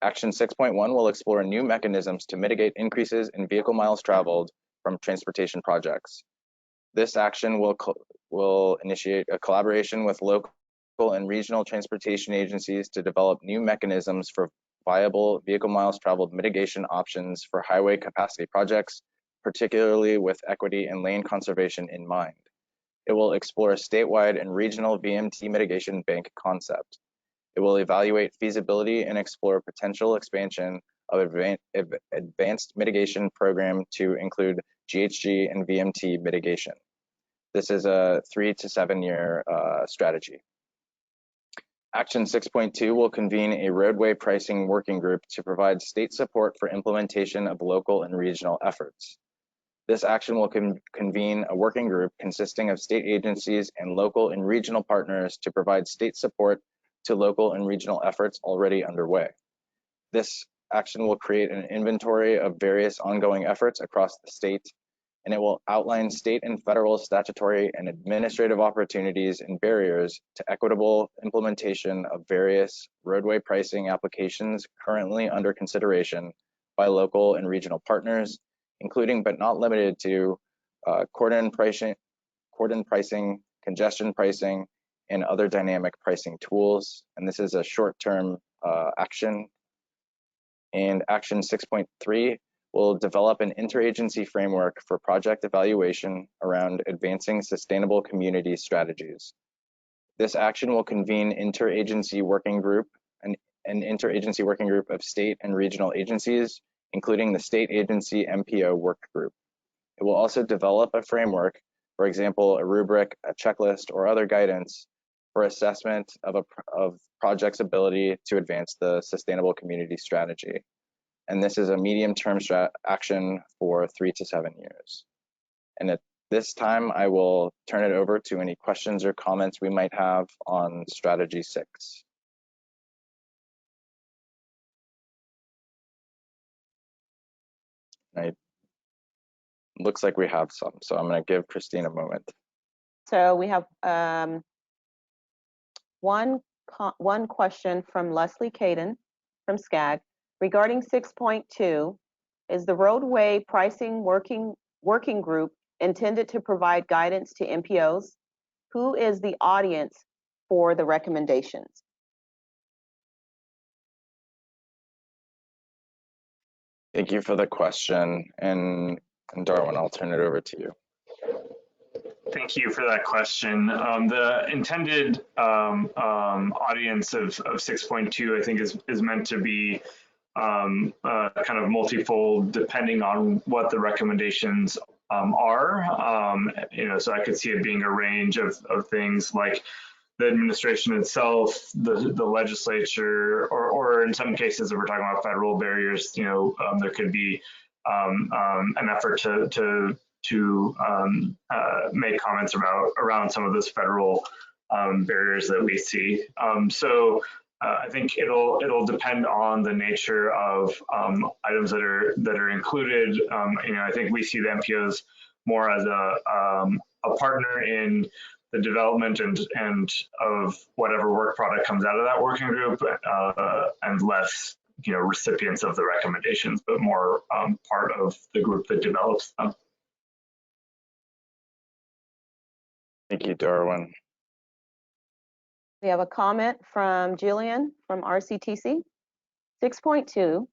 Action 6.1 will explore new mechanisms to mitigate increases in vehicle miles traveled from transportation projects. This action will initiate a collaboration with local and regional transportation agencies to develop new mechanisms for viable vehicle miles traveled mitigation options for highway capacity projects, particularly with equity and lane conservation in mind. It will explore a statewide and regional VMT mitigation bank concept. It will evaluate feasibility and explore potential expansion of advanced mitigation program to include GHG and VMT mitigation. This is a 3 to 7 year strategy. Action 6.2 will convene a roadway pricing working group to provide state support for implementation of local and regional efforts. This action will convene a working group consisting of state agencies and local and regional partners to provide state support to local and regional efforts already underway. This action will create an inventory of various ongoing efforts across the state, and it will outline state and federal statutory and administrative opportunities and barriers to equitable implementation of various roadway pricing applications currently under consideration by local and regional partners, including but not limited to cordon pricing, congestion pricing, and other dynamic pricing tools. And this is a short-term action. And action 6.3 will develop an interagency framework for project evaluation around advancing sustainable community strategies. This action will convene an interagency working group of state and regional agencies, including the state agency MPO work group. It will also develop a framework, for example, a rubric, a checklist, or other guidance for assessment of project's ability to advance the sustainable community strategy. And this is a medium-term action for 3 to 7 years. And at this time, I will turn it over to any questions or comments we might have on strategy 6. It looks like we have some, so I'm going to give Christine a moment. So we have one question from Leslie Caden from SCAG regarding 6.2. Is the roadway pricing working group intended to provide guidance to MPOs? Who is the audience for the recommendations? Thank you for the question. And Darwin, I'll turn it over to you. Thank you for that question. The intended audience of 6.2, I think, is meant to be kind of multifold, depending on what the recommendations are. So I could see it being a range of things like the administration itself, the legislature, or in some cases, if we're talking about federal barriers, there could be an effort to make comments around some of those federal barriers that we see. I think it'll depend on the nature of items that are included. I think we see the MPOs more as a partner in the development and of whatever work product comes out of that working group, and less recipients of the recommendations, but more part of the group that develops them. Thank you, Darwin. We have a comment from Jillian from RCTC. 6.2,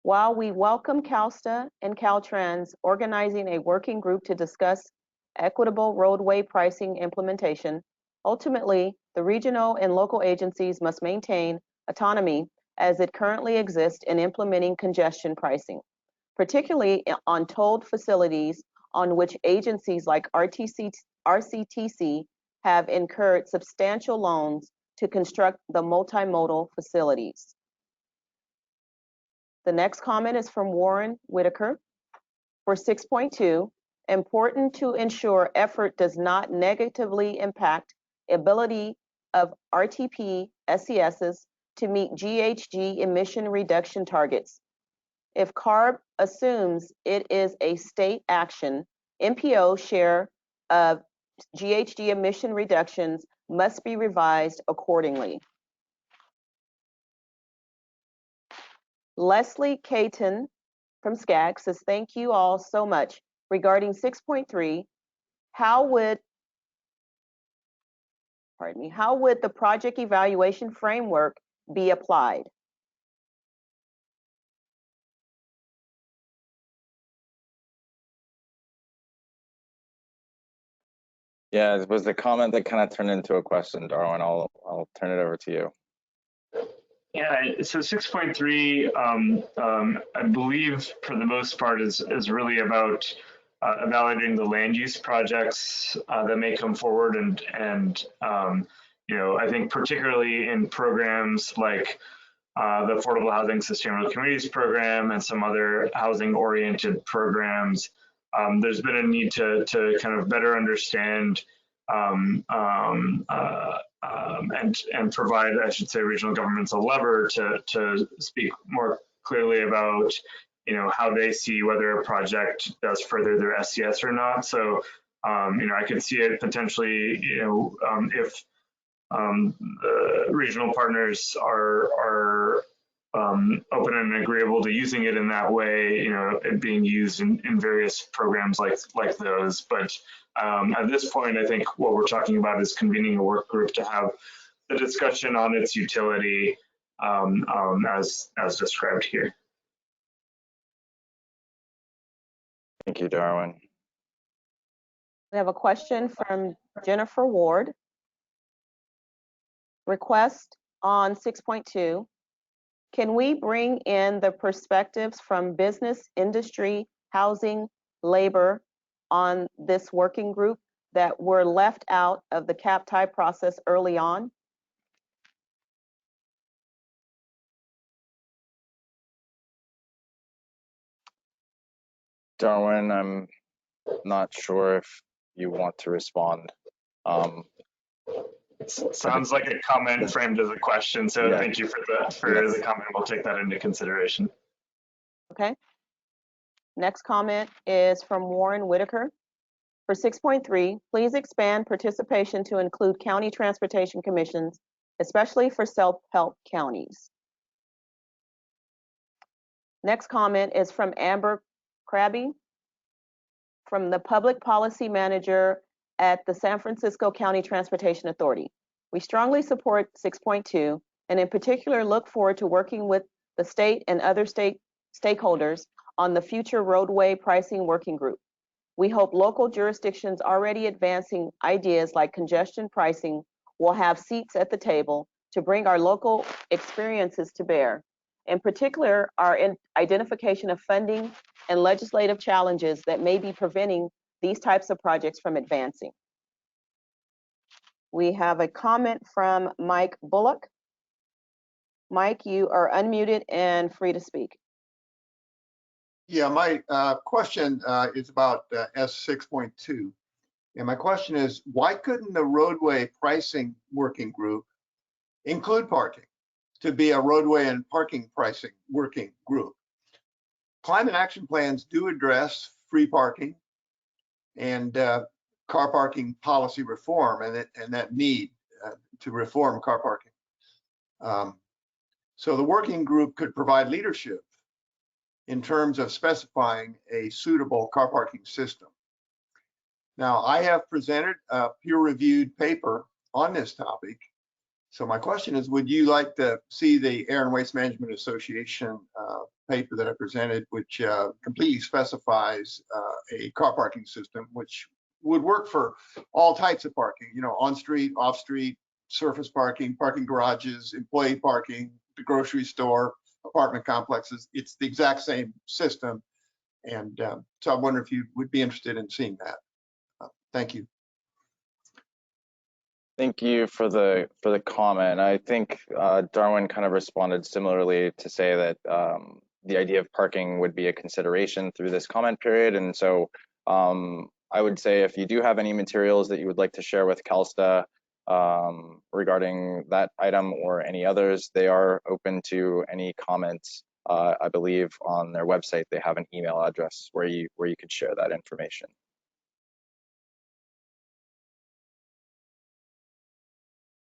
while we welcome CalSTA and Caltrans organizing a working group to discuss equitable roadway pricing implementation, ultimately, the regional and local agencies must maintain autonomy as it currently exists in implementing congestion pricing, particularly on tolled facilities on which agencies like RCTC have incurred substantial loans to construct the multimodal facilities. The next comment is from Warren Whitaker. For 6.2, important to ensure effort does not negatively impact ability of RTP SCSs to meet GHG emission reduction targets. If CARB assumes it is a state action, MPO share of GHG emission reductions must be revised accordingly. Leslie Caton from SCAG says, thank you all so much. Regarding 6.3, how would the project evaluation framework be applied? Yeah, it was a comment that kind of turned into a question, Darwin. I'll turn it over to you. Yeah, so 6.3, I believe for the most part is really about evaluating the land use projects that may come forward, and I think particularly in programs like the Affordable Housing Sustainable Communities Program and some other housing-oriented programs, there's been a need to kind of better understand and provide, I should say, regional governments a lever to speak more clearly about, how they see whether a project does further their SCS or not. So, I could see it potentially, if the regional partners are open and agreeable to using it in that way, you know, it being used in various programs like those. But at this point, I think what we're talking about is convening a work group to have the discussion on its utility as described here. Thank you, Darwin. We have a question from Jennifer Ward. Request on 6.2. Can we bring in the perspectives from business, industry, housing, labor on this working group that were left out of the CAP-TI process early on? Darwin, I'm not sure if you want to respond. Sounds like a comment framed as a question, so yeah. Thank you for the comment. We'll take that into consideration. Okay. Next comment is from Warren Whitaker. For 6.3, please expand participation to include county transportation commissions, especially for self-help counties. Next comment is from Amber Krabby, from the Public Policy Manager at the San Francisco County Transportation Authority. We strongly support 6.2, and in particular look forward to working with the state and other state stakeholders on the future roadway pricing working group. We hope local jurisdictions already advancing ideas like congestion pricing will have seats at the table to bring our local experiences to bear. In particular, our identification of funding and legislative challenges that may be preventing these types of projects from advancing. We have a comment from Mike Bullock. Mike, you are unmuted and free to speak. Yeah, my question is about S6.2. And my question is, why couldn't the roadway pricing working group include parking to be a roadway and parking pricing working group? Climate action plans do address free parking and car parking policy reform and that need to reform car parking. So the working group could provide leadership in terms of specifying a suitable car parking system. Now, I have presented a peer-reviewed paper on this topic. So my question is, would you like to see the Air and Waste Management Association paper that I presented, which completely specifies a car parking system, which would work for all types of parking, you know, on-street, off-street, surface parking, parking garages, employee parking, the grocery store, apartment complexes. It's the exact same system. And so I wonder if you would be interested in seeing that. Thank you. Thank you for the comment. I think Darwin kind of responded similarly to say that the idea of parking would be a consideration through this comment period. And so I would say if you do have any materials that you would like to share with CalSTA regarding that item or any others, they are open to any comments. I believe on their website they have an email address where you could share that information.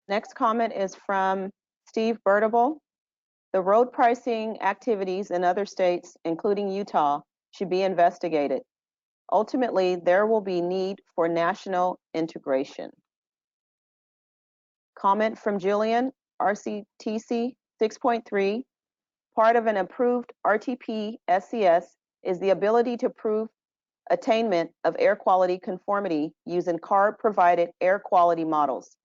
Next comment is from Steve Bertable. The road pricing activities in other states, including Utah, should be investigated. Ultimately, there will be need for national integration. Comment from Julian, RCTC 6.3. Part of an approved RTP SCS is the ability to prove attainment of air quality conformity using CARB-provided air quality models.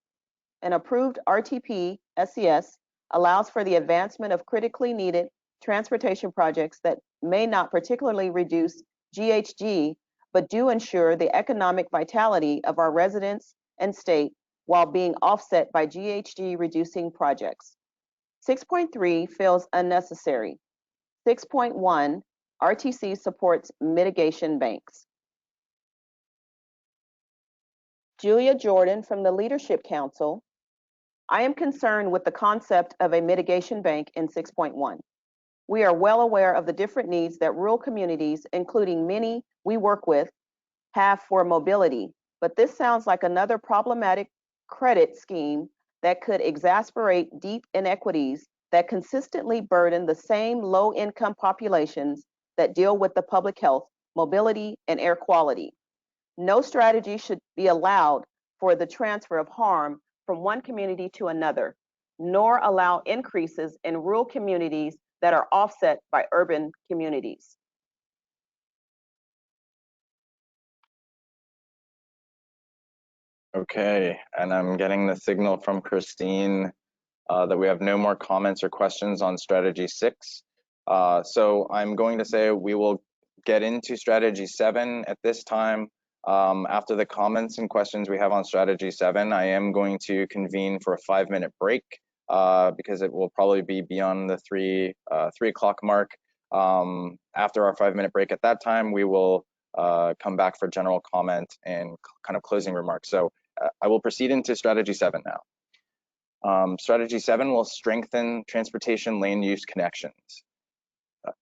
An approved RTP SCS allows for the advancement of critically needed transportation projects that may not particularly reduce GHG, but do ensure the economic vitality of our residents and state while being offset by GHG reducing projects. 6.3 feels unnecessary. 6.1, RTC supports mitigation banks. Julia Jordan from the Leadership Council. I am concerned with the concept of a mitigation bank in 6.1. We are well aware of the different needs that rural communities, including many we work with, have for mobility, but this sounds like another problematic credit scheme that could exacerbate deep inequities that consistently burden the same low-income populations that deal with the public health, mobility, and air quality. No strategy should be allowed for the transfer of harm from one community to another, nor allow increases in rural communities that are offset by urban communities. Okay, and I'm getting the signal from Christine that we have no more comments or questions on strategy 6. So I'm going to say we will get into strategy 7 at this time. After the comments and questions we have on strategy 7, I am going to convene for a 5-minute break because it will probably be beyond the 3 o'clock mark. After our 5-minute break at that time, we will come back for general comment and kind of closing remarks. So I will proceed into strategy 7 now. Strategy 7 will strengthen transportation lane use connections.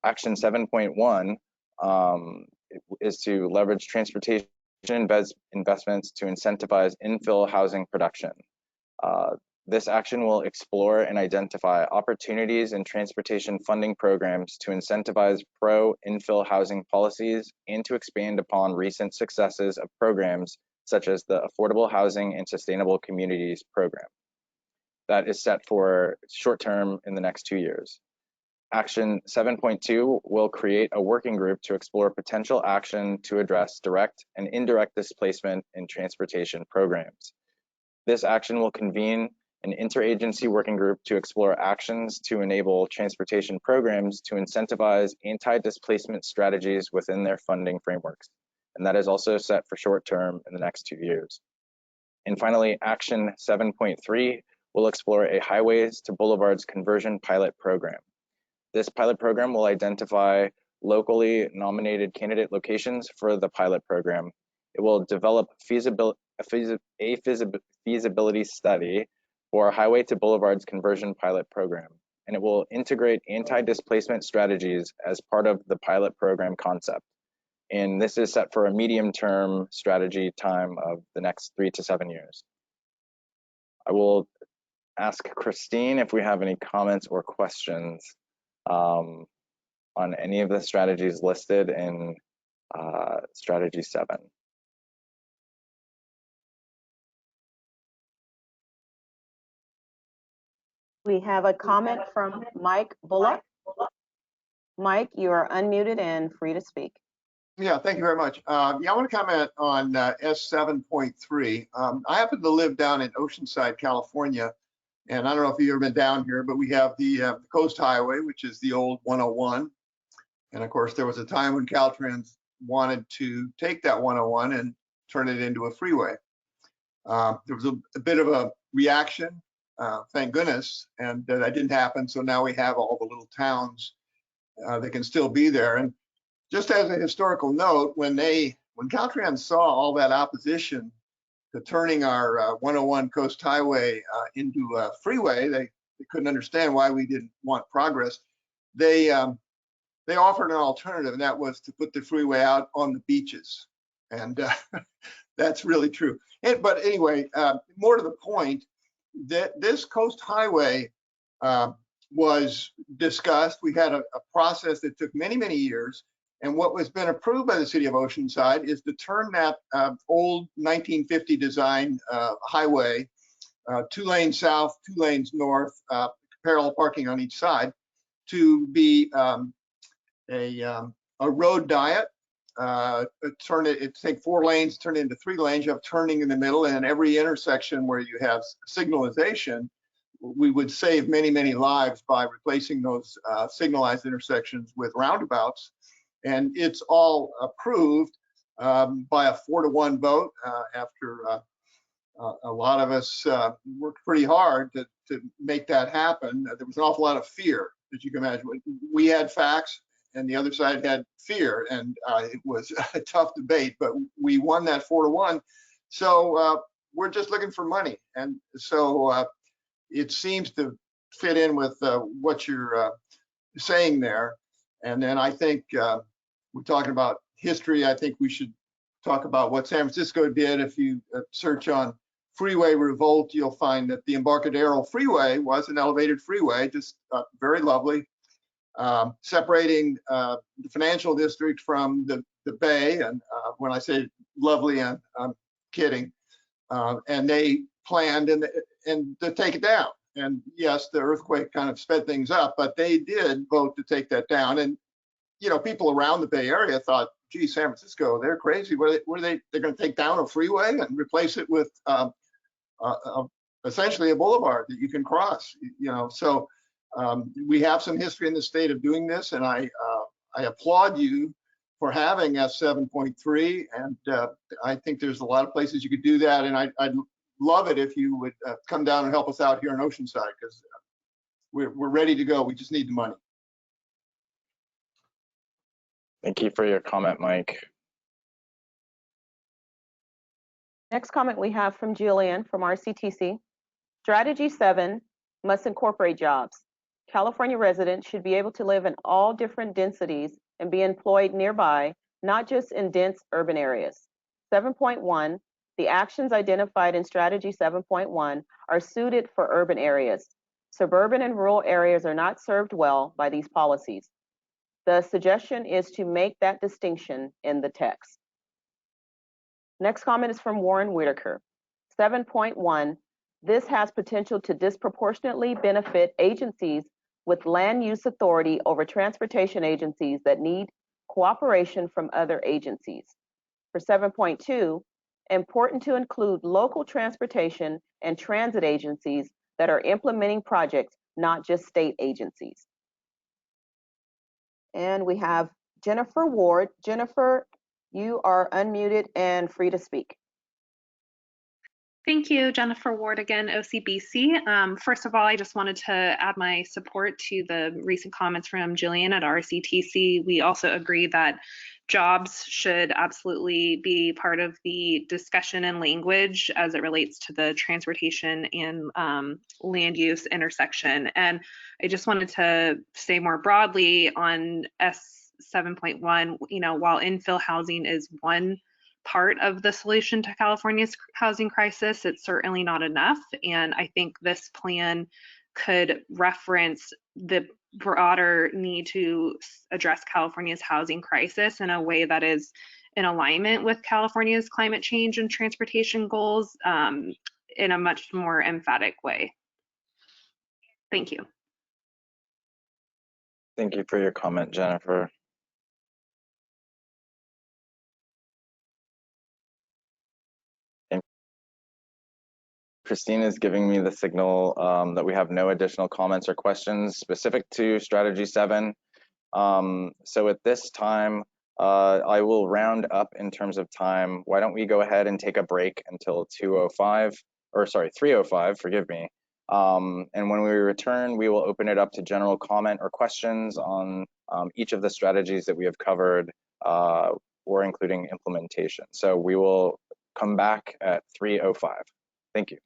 Action 7.1 is to leverage transportation investments to incentivize infill housing production. This action will explore and identify opportunities in transportation funding programs to incentivize pro-infill housing policies and to expand upon recent successes of programs such as the Affordable Housing and Sustainable Communities program. That is set for short term in the next 2 years. Action 7.2 will create a working group to explore potential action to address direct and indirect displacement in transportation programs. This action will convene an interagency working group to explore actions to enable transportation programs to incentivize anti-displacement strategies within their funding frameworks. And that is also set for short term in the next 2 years. And finally, Action 7.3 will explore a highways to boulevards conversion pilot program. This pilot program will identify locally nominated candidate locations for the pilot program. It will develop a feasibility study for a highway to boulevards conversion pilot program, and it will integrate anti-displacement strategies as part of the pilot program concept. And this is set for a medium-term strategy time of the next 3 to 7 years. I will ask Christine if we have any comments or questions on any of the strategies listed in strategy 7. We have a comment from Mike Bullock. Mike, you are unmuted and free to speak. Yeah, thank you very much. I want to comment on S7.3. I happen to live down in Oceanside, California, and I don't know if you've ever been down here, but we have the Coast Highway, which is the old 101. And of course, there was a time when Caltrans wanted to take that 101 and turn it into a freeway. There was a bit of a reaction, thank goodness, and that didn't happen. So now we have all the little towns that can still be there. And just as a historical note, when Caltrans saw all that opposition to turning our 101 Coast Highway into a freeway, they couldn't understand why we didn't want progress. They offered an alternative, and that was to put the freeway out on the beaches, and that's really true. But anyway, more to the point, that this Coast Highway was discussed. We had a process that took many, many years. And what was been approved by the city of Oceanside is to turn that old 1950 design highway, 2 lanes south, 2 lanes north, parallel parking on each side, to be a road diet. Take 4 lanes, turn it into 3 lanes. You have turning in the middle, and every intersection where you have signalization, we would save many, many lives by replacing those signalized intersections with roundabouts. And it's all approved by a 4-to-1 vote after a lot of us worked pretty hard to make that happen. There was an awful lot of fear, as you can imagine. We had facts and the other side had fear, and it was a tough debate, but we won that 4-to-1. So we're just looking for money. And so it seems to fit in with what you're saying there. And then I think we're talking about history. I think we should talk about what San Francisco did. If you search on freeway revolt, you'll find that the Embarcadero Freeway was an elevated freeway, just very lovely, separating the financial district from the bay. And when I say lovely, I'm kidding. And they planned and to take it down. And yes, the earthquake kind of sped things up, but they did vote to take that down. And you know, people around the Bay Area thought, gee, San Francisco, they're crazy. They're going to take down a freeway and replace it with essentially a boulevard that you can cross, you know. So we have some history in the state of doing this, and I applaud you for having S7.3, and I think there's a lot of places you could do that, and I'd love it if you would come down and help us out here in Oceanside, because we're ready to go. We just need the money. Thank you for your comment, Mike. Next comment we have from Jillian from RCTC. Strategy 7 must incorporate jobs. California residents should be able to live in all different densities and be employed nearby, not just in dense urban areas. 7.1, the actions identified in Strategy 7.1 are suited for urban areas. Suburban and rural areas are not served well by these policies. The suggestion is to make that distinction in the text. Next comment is from Warren Whitaker. 7.1, this has potential to disproportionately benefit agencies with land use authority over transportation agencies that need cooperation from other agencies. For 7.2, important to include local transportation and transit agencies that are implementing projects, not just state agencies. And we have Jennifer Ward. Jennifer, you are unmuted and free to speak. Thank you, Jennifer Ward again, OCBC. First of all, I just wanted to add my support to the recent comments from Jillian at RCTC. We also agree that jobs should absolutely be part of the discussion and language as it relates to the transportation and land use intersection. And I just wanted to say more broadly on S7.1, you know, while infill housing is one part of the solution to California's housing crisis, it's certainly not enough. And I think this plan could reference the broader need to address California's housing crisis in a way that is in alignment with California's climate change and transportation goals in a much more emphatic way. Thank you. Thank you for your comment, Jennifer. Christine is giving me the signal that we have no additional comments or questions specific to Strategy 7. So at this time, I will round up in terms of time. Why don't we go ahead and take a break until 2:05, or sorry, 3:05, forgive me. And when we return, we will open it up to general comment or questions on each of the strategies that we have covered, or including implementation. So we will come back at 3:05. Thank you.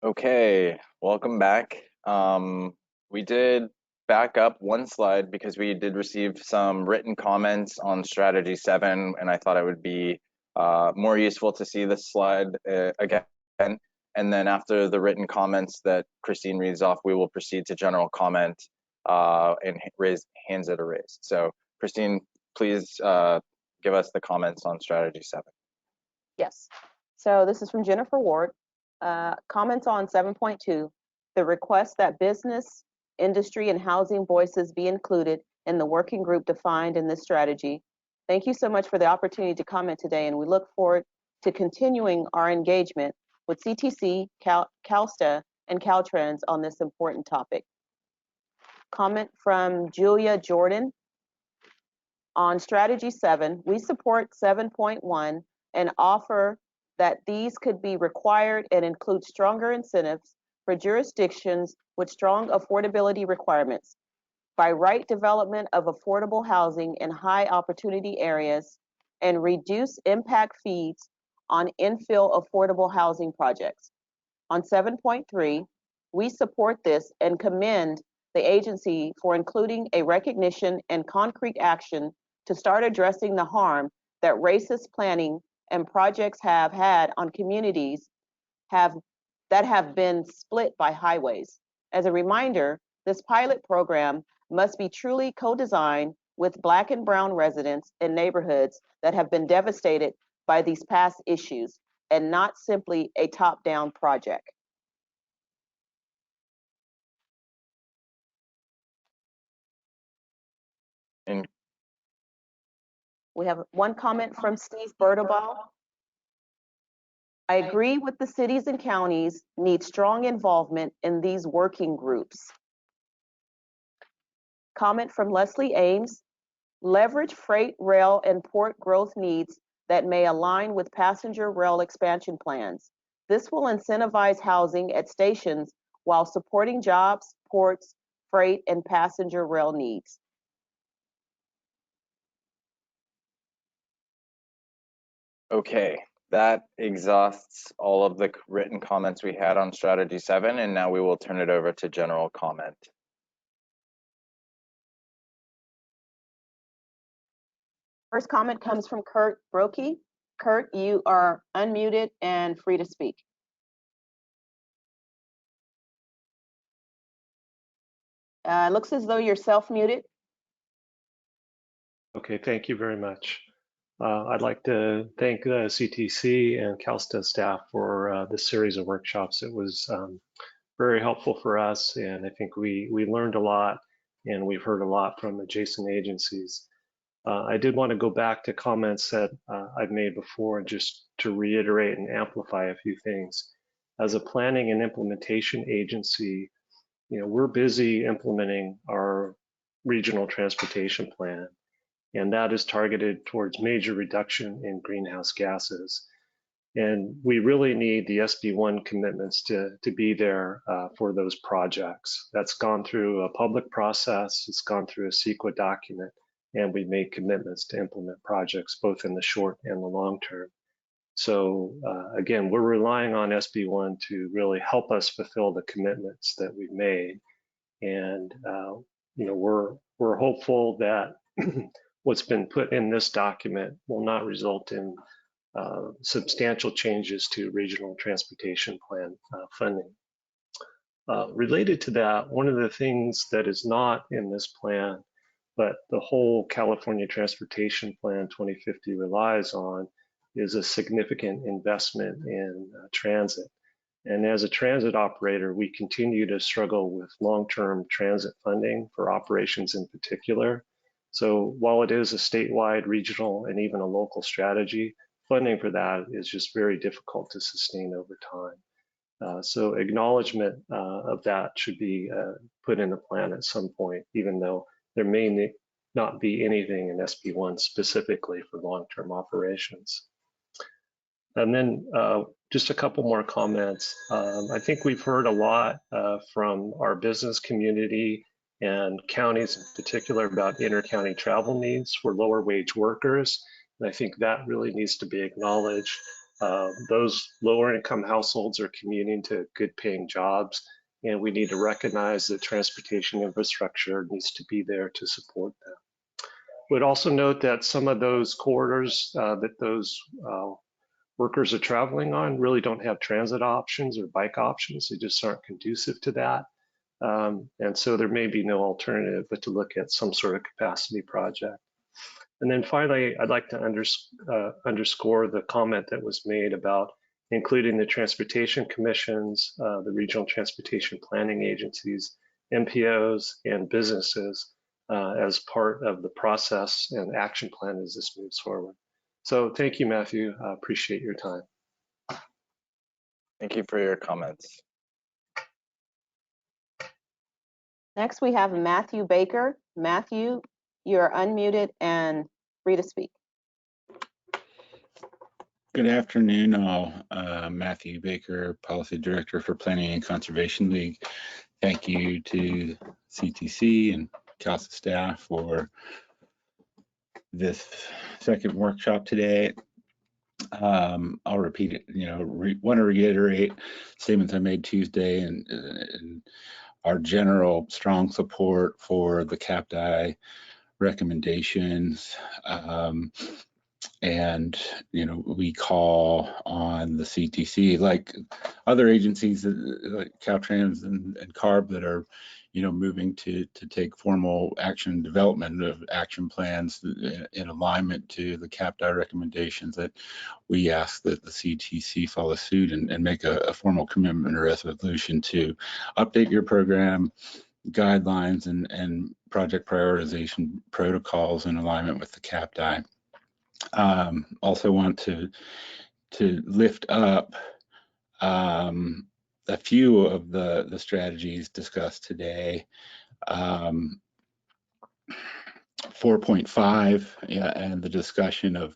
Okay, welcome back. We did back up one slide because we did receive some written comments on strategy 7, and I thought it would be more useful to see this slide again. And then after the written comments that Christine reads off, we will proceed to general comment and hands that are raised. So Christine, please give us the comments on strategy 7. Yes. So this is from Jennifer Ward. Comments on 7.2, the request that business, industry, and housing voices be included in the working group defined in this strategy. Thank you so much for the opportunity to comment today, and we look forward to continuing our engagement with CTC, CalSTA, and Caltrans on this important topic. Comment from Julia Jordan. On strategy 7, we support 7.1 and offer that these could be required and include stronger incentives for jurisdictions with strong affordability requirements by right development of affordable housing in high opportunity areas and reduce impact fees on infill affordable housing projects. On 7.3, we support this and commend the agency for including a recognition and concrete action to start addressing the harm that racist planning and projects have had on communities that have been split by highways. As a reminder, this pilot program must be truly co-designed with Black and Brown residents in neighborhoods that have been devastated by these past issues and not simply a top-down project. And we have one comment from Steve Bertobal. I agree with the cities and counties need strong involvement in these working groups. Comment from Leslie Ames, leverage freight, rail, and port growth needs that may align with passenger rail expansion plans. This will incentivize housing at stations while supporting jobs, ports, freight, and passenger rail needs. Okay, that exhausts all of the written comments we had on strategy 7, and now we will turn it over to general comment. First comment comes from Kurt Brokey. Kurt, you are unmuted and free to speak. Looks as though you're self-muted. Okay, thank you very much. I'd like to thank the CTC and CalSTA staff for this series of workshops. It was very helpful for us, and I think we learned a lot, and we've heard a lot from adjacent agencies. I did want to go back to comments that I've made before, just to reiterate and amplify a few things. As a planning and implementation agency, we're busy implementing our regional transportation plan, and that is targeted towards major reduction in greenhouse gases. And we really need the SB1 commitments to be there for those projects. That's gone through a public process, it's gone through a CEQA document, and we made commitments to implement projects both in the short and the long term. So again, we're relying on SB1 to really help us fulfill the commitments that we've made. And we're hopeful that what's been put in this document will not result in substantial changes to regional transportation plan funding. Related to that, one of the things that is not in this plan, but the whole California Transportation Plan 2050 relies on, is a significant investment in transit. And as a transit operator, we continue to struggle with long-term transit funding for operations in particular. So while it is a statewide, regional, and even a local strategy, funding for that is just very difficult to sustain over time. So acknowledgement of that should be put in the plan at some point, even though there may not be anything in SB1 specifically for long-term operations. And then just a couple more comments. I think we've heard a lot from our business community and counties in particular about inter-county travel needs for lower wage workers. And I think that really needs to be acknowledged. Those lower income households are commuting to good paying jobs, and we need to recognize that transportation infrastructure needs to be there to support them. Would also note that some of those corridors that those workers are traveling on really don't have transit options or bike options. They just aren't conducive to that. And so there may be no alternative but to look at some sort of capacity project. And then finally, I'd like to underscore the comment that was made about including the transportation commissions, the regional transportation planning agencies, MPOs, and businesses as part of the process and action plan as this moves forward. So thank you, Matthew. I appreciate your time. Thank you for your comments. Next, we have Matthew Baker. Matthew, you're unmuted and free to speak. Good afternoon, all. Matthew Baker, Policy Director for Planning and Conservation League. Thank you to CTC and CALSA staff for this second workshop today. I'll repeat it, want to reiterate statements I made Tuesday and our general strong support for the CAPDI recommendations. And we call on the CTC, like other agencies like Caltrans and CARB, that are moving to take formal action development of action plans in alignment to the CAPDI recommendations, that we ask that the CTC follow suit and make a formal commitment or resolution to update your program guidelines and project prioritization protocols in alignment with the CAPDI. Also want to lift up a few of the strategies discussed today. 4.5, and the discussion of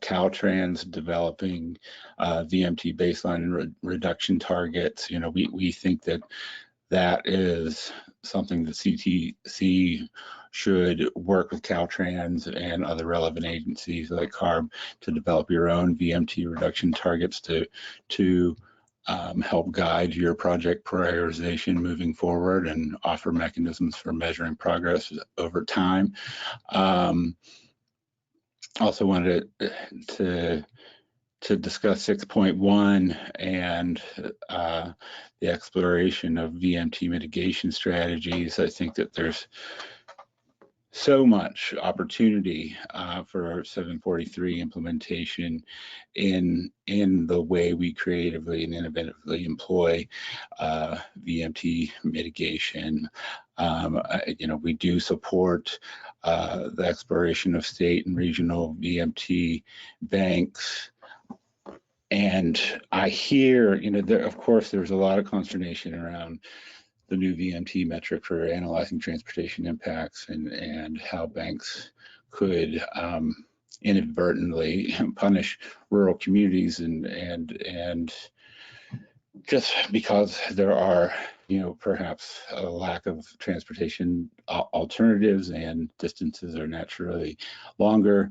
Caltrans developing VMT baseline reduction targets. We think that is something the CTC should work with Caltrans and other relevant agencies like CARB to develop your own VMT reduction targets to help guide your project prioritization moving forward and offer mechanisms for measuring progress over time. Also wanted to discuss 6.1 and the exploration of VMT mitigation strategies. I think that there's so much opportunity for 743 implementation in the way we creatively and innovatively employ VMT mitigation. We do support the exploration of state and regional VMT banks. And I hear, of course, there's a lot of consternation around the new VMT metric for analyzing transportation impacts and how banks could inadvertently punish rural communities and just because there are perhaps a lack of transportation alternatives and distances are naturally longer.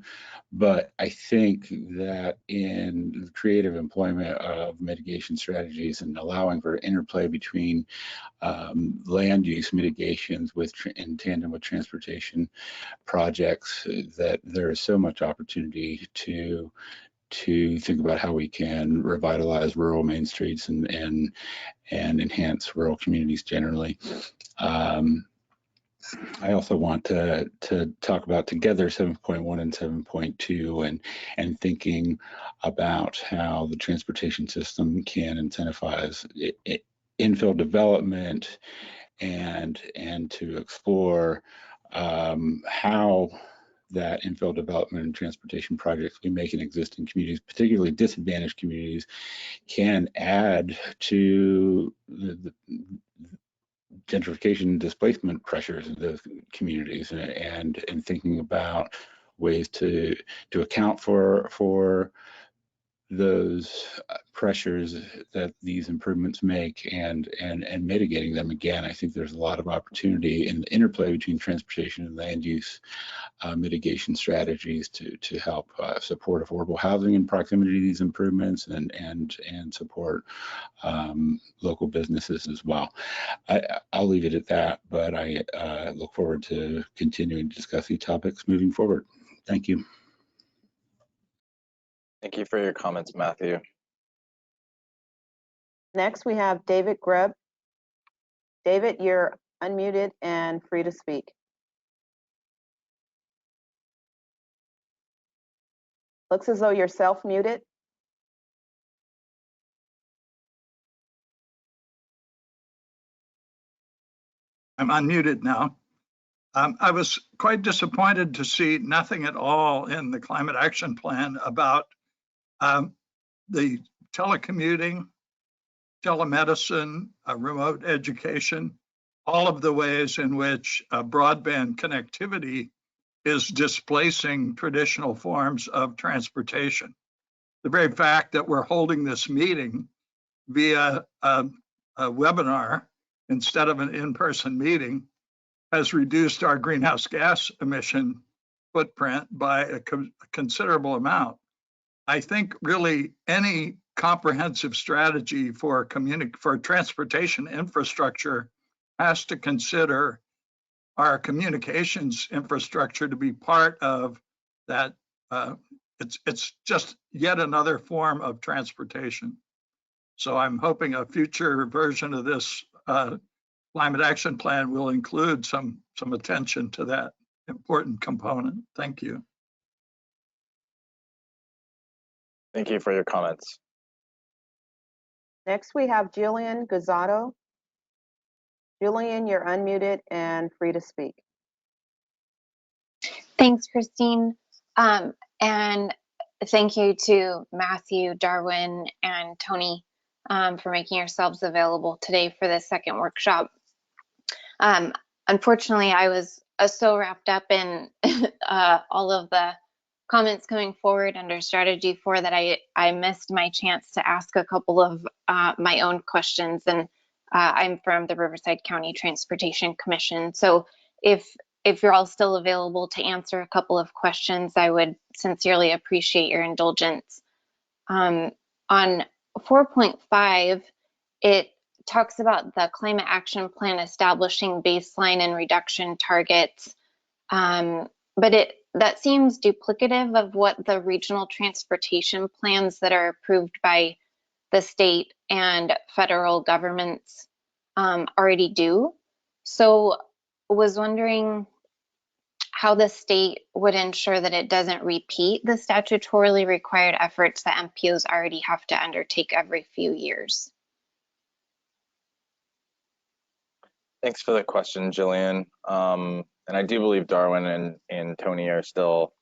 But I think that in the creative employment of mitigation strategies and allowing for interplay between land use mitigations in tandem with transportation projects, that there is so much opportunity to think about how we can revitalize rural main streets and enhance rural communities generally. I also want to talk about together 7.1 and 7.2 and thinking about how the transportation system can incentivize infill development and to explore how that infill development and transportation projects we make in existing communities, particularly disadvantaged communities, can add to the gentrification and displacement pressures in those communities, and thinking about ways to account for those pressures that these improvements make and mitigating them. Again, I think there's a lot of opportunity in the interplay between transportation and land use mitigation strategies to help support affordable housing in proximity to these improvements and support local businesses as well. I'll leave it at that, but I look forward to continuing to discuss these topics moving forward. Thank you. Thank you for your comments, Matthew. Next, we have David Grubb. David, you're unmuted and free to speak. Looks as though you're self-muted. I'm unmuted now. I was quite disappointed to see nothing at all in the climate action plan about the telecommuting, telemedicine, remote education, all of the ways in which broadband connectivity is displacing traditional forms of transportation. The very fact that we're holding this meeting via a webinar instead of an in-person meeting has reduced our greenhouse gas emission footprint by a considerable amount. I think really any comprehensive strategy for transportation infrastructure has to consider our communications infrastructure to be part of that. It's just yet another form of transportation. So I'm hoping a future version of this climate action plan will include some attention to that important component. Thank you. Thank you for your comments. Next, we have Jillian Guzzato. Jillian, you're unmuted and free to speak. Thanks, Christine. And thank you to Matthew, Darwin, and Tony for making yourselves available today for this second workshop. Unfortunately, I was so wrapped up in all of the comments coming forward under strategy 4 that I missed my chance to ask a couple of my own questions. And I'm from the Riverside County Transportation Commission. So if you're all still available to answer a couple of questions, I would sincerely appreciate your indulgence. On 4.5, it talks about the climate action plan establishing baseline and reduction targets, but that seems duplicative of what the regional transportation plans that are approved by the state and federal governments already do. So was wondering how the state would ensure that it doesn't repeat the statutorily required efforts that MPOs already have to undertake every few years. Thanks for the question, Jillian. And I do believe Darwin and Tony are still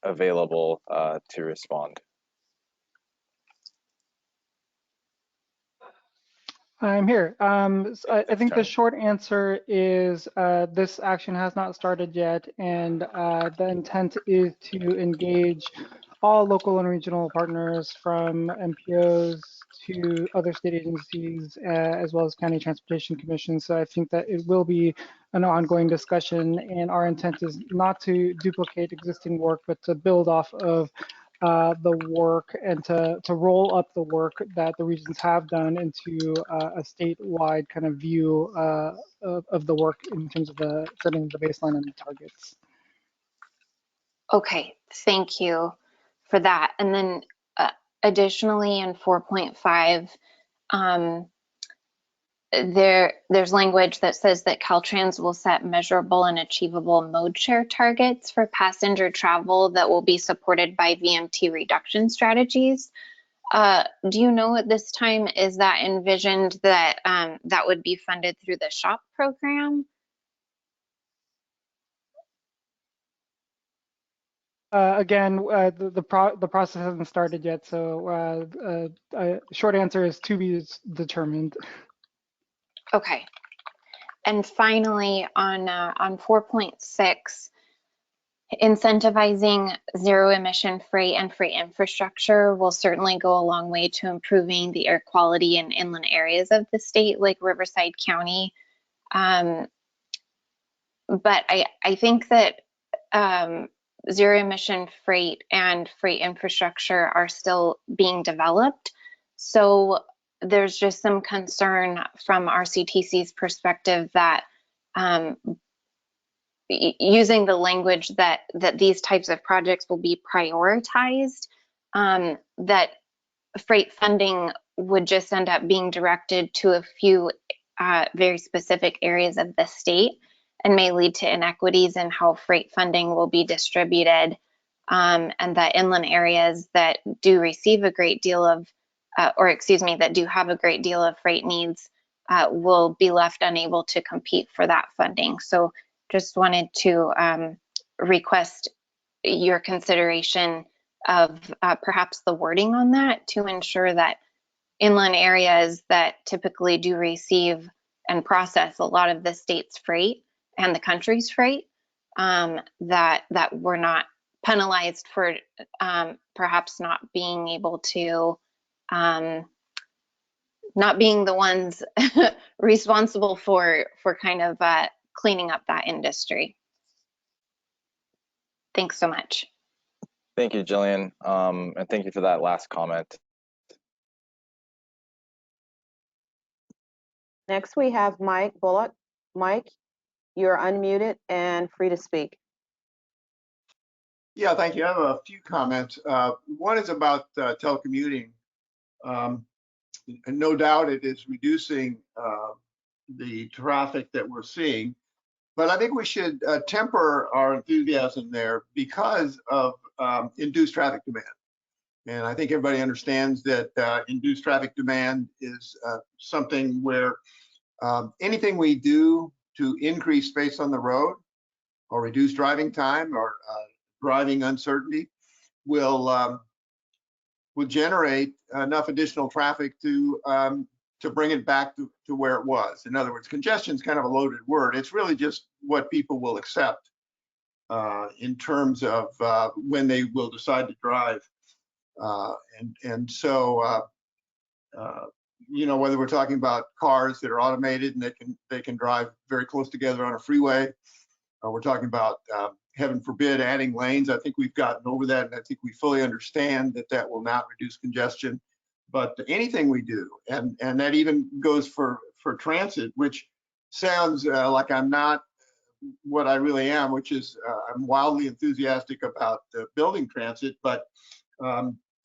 available to respond. I'm here. So I think the short answer is this action has not started yet, and the intent is to engage all local and regional partners from MPOs to other state agencies, as well as county transportation commissions. So I think that it will be an ongoing discussion, and our intent is not to duplicate existing work, but to build off of the work and to roll up the work that the regions have done into a statewide kind of view of the work in terms of the setting the baseline and the targets. Okay, thank you for that. And then additionally in 4.5, there's language that says that Caltrans will set measurable and achievable mode share targets for passenger travel that will be supported by VMT reduction strategies. Do you know at this time, is that envisioned that that would be funded through the SHOP program? Again, the process hasn't started yet, so short answer is to be determined. Okay. And finally, on 4.6, incentivizing zero emission freight and freight infrastructure will certainly go a long way to improving the air quality in inland areas of the state, like Riverside County. But I think that zero emission freight and freight infrastructure are still being developed. So there's just some concern from RCTC's perspective that using the language that these types of projects will be prioritized, that freight funding would just end up being directed to a few very specific areas of the state and may lead to inequities in how freight funding will be distributed, and that inland areas that do receive a great deal of, that do have a great deal of freight needs will be left unable to compete for that funding. So just wanted to request your consideration of perhaps the wording on that to ensure that inland areas that typically do receive and process a lot of the state's freight and the country's freight, that we're not penalized for perhaps not being able to, not being the ones responsible for kind of cleaning up that industry. Thanks so much. Thank you, Jillian, and thank you for that last comment. Next, we have Mike Bullock. Mike, you're unmuted and free to speak. Yeah, thank you. I have a few comments. One is about telecommuting. And no doubt it is reducing the traffic that we're seeing, but I think we should temper our enthusiasm there because of induced traffic demand. And I think everybody understands that induced traffic demand is something where anything we do to increase space on the road or reduce driving time or driving uncertainty will generate enough additional traffic to bring it back to where it was. In other words, congestion is kind of a loaded word. It's really just what people will accept in terms of when they will decide to drive. So, you know, whether we're talking about cars that are automated and they can drive very close together on a freeway, or we're talking about, heaven forbid, adding lanes. I think we've gotten over that, and I think we fully understand that that will not reduce congestion. But anything we do, and that even goes for transit, which sounds like I'm not what I really am, which is I'm wildly enthusiastic about building transit, but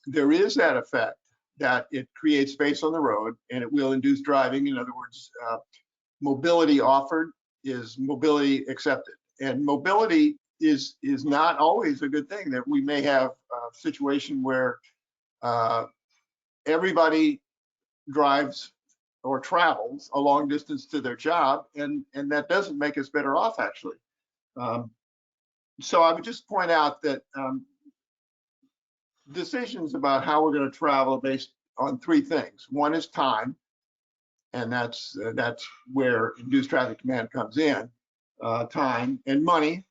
there is that effect that it creates space on the road and it will induce driving. In other words, mobility offered is mobility accepted, and mobility is not always a good thing. That we may have a situation where everybody drives or travels a long distance to their job, and that doesn't make us better off, actually. So I would just point out that decisions about how we're going to travel are based on three things. One is time, and that's where induced traffic demand comes in, time and money.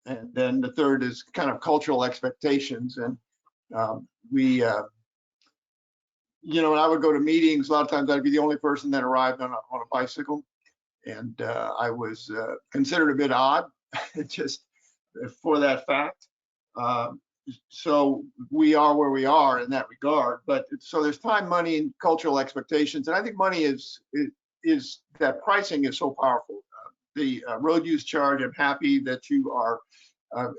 And then the third is kind of cultural expectations. And you know, when I would go to meetings, a lot of times I'd be the only person that arrived on a bicycle. And I was considered a bit odd just for that fact. So we are where we are in that regard. But so there's time, money, and cultural expectations. And I think money is that pricing is so powerful. The road use charge, I'm happy that you are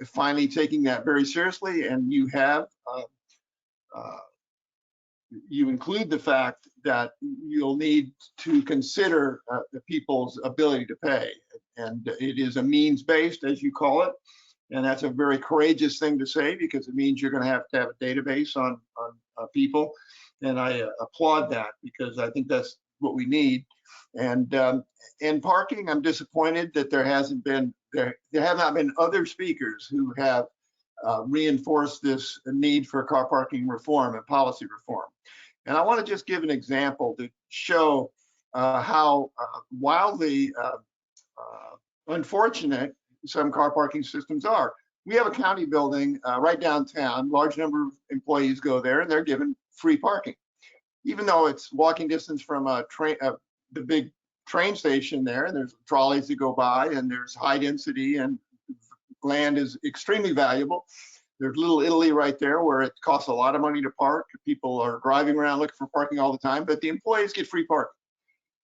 finally taking that very seriously, and you have you include the fact that you'll need to consider the people's ability to pay, and it is a means-based, as you call it, and that's a very courageous thing to say because it means you're going to have a database on people, and I applaud that because I think that's what we need. And parking, I'm disappointed that there have not been other speakers who have reinforced this need for car parking reform and policy reform. And I want to just give an example to show how wildly unfortunate some car parking systems are. we have a county building right downtown. Large number of employees go there, and they're given free parking, even though it's walking distance from a train, the big train station there. And there's trolleys that go by, and there's high density, and land is extremely valuable. There's Little Italy right there, where it costs a lot of money to park. People are driving around looking for parking all the time, but the employees get free parking.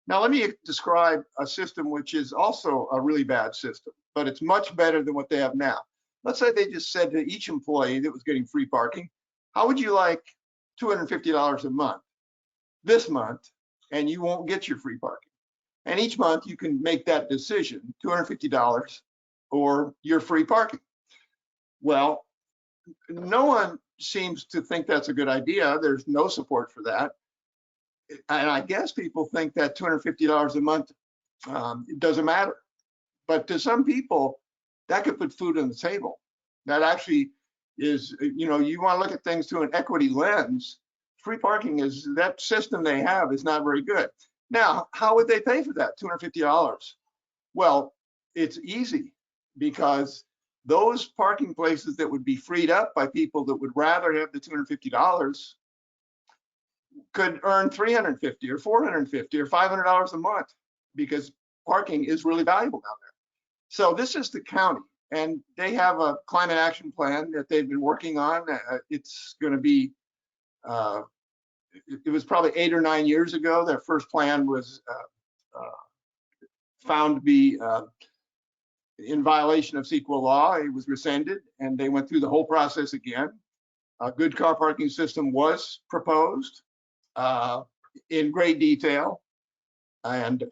Now, let me describe a system which is also a really bad system, but it's much better than what they have now. Let's say they just said to each employee that was getting free parking, how would you like $250 a month this month, and you won't get your free parking. And each month you can make that decision, $250 or your free parking. Well, no one seems to think that's a good idea. There's no support for that. And I guess people think that $250 a month, it doesn't matter. But to some people, that could put food on the table. That actually is, you know, you want to look at things through an equity lens. Free parking is, that system they have is not very good. Now, how would they pay for that, $250? Well, it's easy, because those parking places that would be freed up by people that would rather have the $250 could earn $350 or $450 or $500 a month, because parking is really valuable down there. So this is the county, and they have a climate action plan that they've been working on. It's going to be, it was probably 8 or 9 years ago. Their first plan was found to be in violation of CEQA law. It was rescinded, and they went through the whole process again. A good car parking system was proposed in great detail, and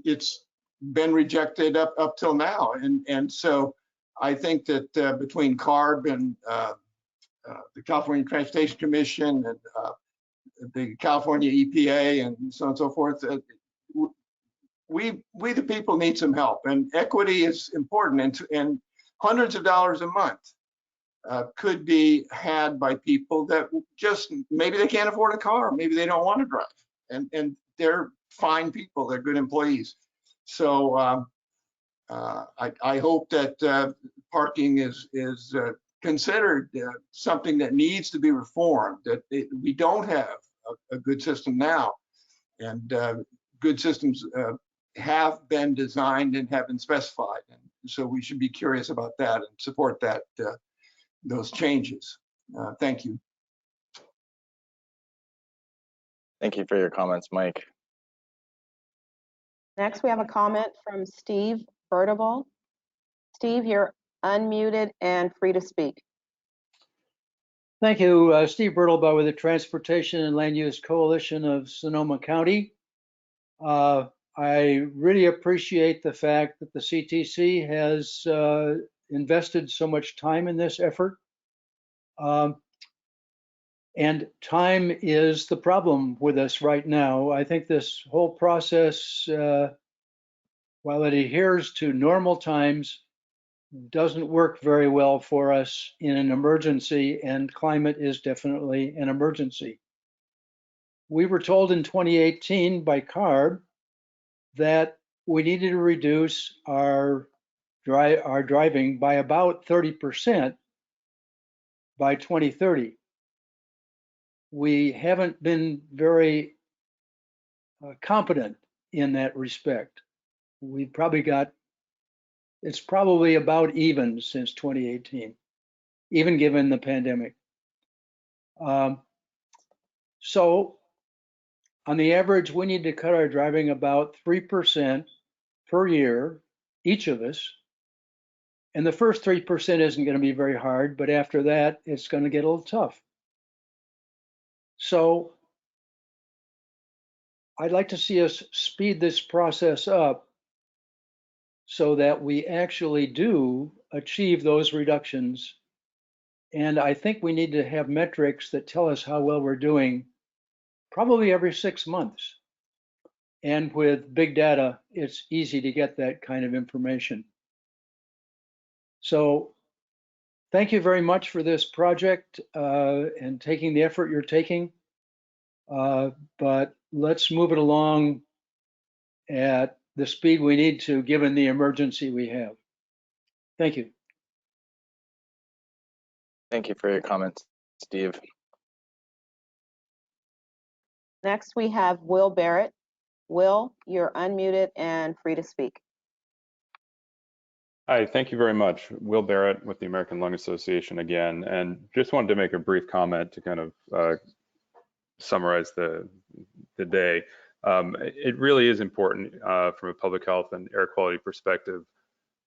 it's been rejected up till now. And so I think that between CARB and the California Transportation Commission and the California EPA and so on and so forth, we the people need some help, and equity is important, and hundreds of dollars a month could be had by people that just, maybe they can't afford a car, maybe they don't want to drive, and they're fine people, they're good employees. So I hope that parking is considered something that needs to be reformed, that we don't have a good system now, and good systems have been designed and have been specified, and so we should be curious about that and support that those changes. Thank you. Thank you for your comments, Mike. Next, we have a comment from Steve Bertable. Steve, you're unmuted and free to speak. Thank you. Steve Bertlebaugh with the Transportation and Land Use Coalition of Sonoma County. I really appreciate the fact that the CTC has invested so much time in this effort. And time is the problem with us right now. I think this whole process, while it adheres to normal times, doesn't work very well for us in an emergency, and climate is definitely an emergency. We were told in 2018 by CARB that we needed to reduce our driving by about 30% by 2030. We haven't been very competent in that respect. We've probably got, it's probably about even since 2018, even given the pandemic. So on the average, we need to cut our driving about 3% per year, each of us. And the first 3% isn't going to be very hard, but after that, it's going to get a little tough. So I'd like to see us speed this process up so that we actually do achieve those reductions. And I think we need to have metrics that tell us how well we're doing, probably every 6 months. And with big data, it's easy to get that kind of information. So thank you very much for this project and taking the effort you're taking. But let's move it along at the speed we need to, given the emergency we have. Thank you. Thank you for your comments, Steve. Next, we have Will Barrett. Will, you're unmuted and free to speak. Hi, thank you very much. Will Barrett with the American Lung Association again, and just wanted to make a brief comment to kind of summarize the day. It really is important from a public health and air quality perspective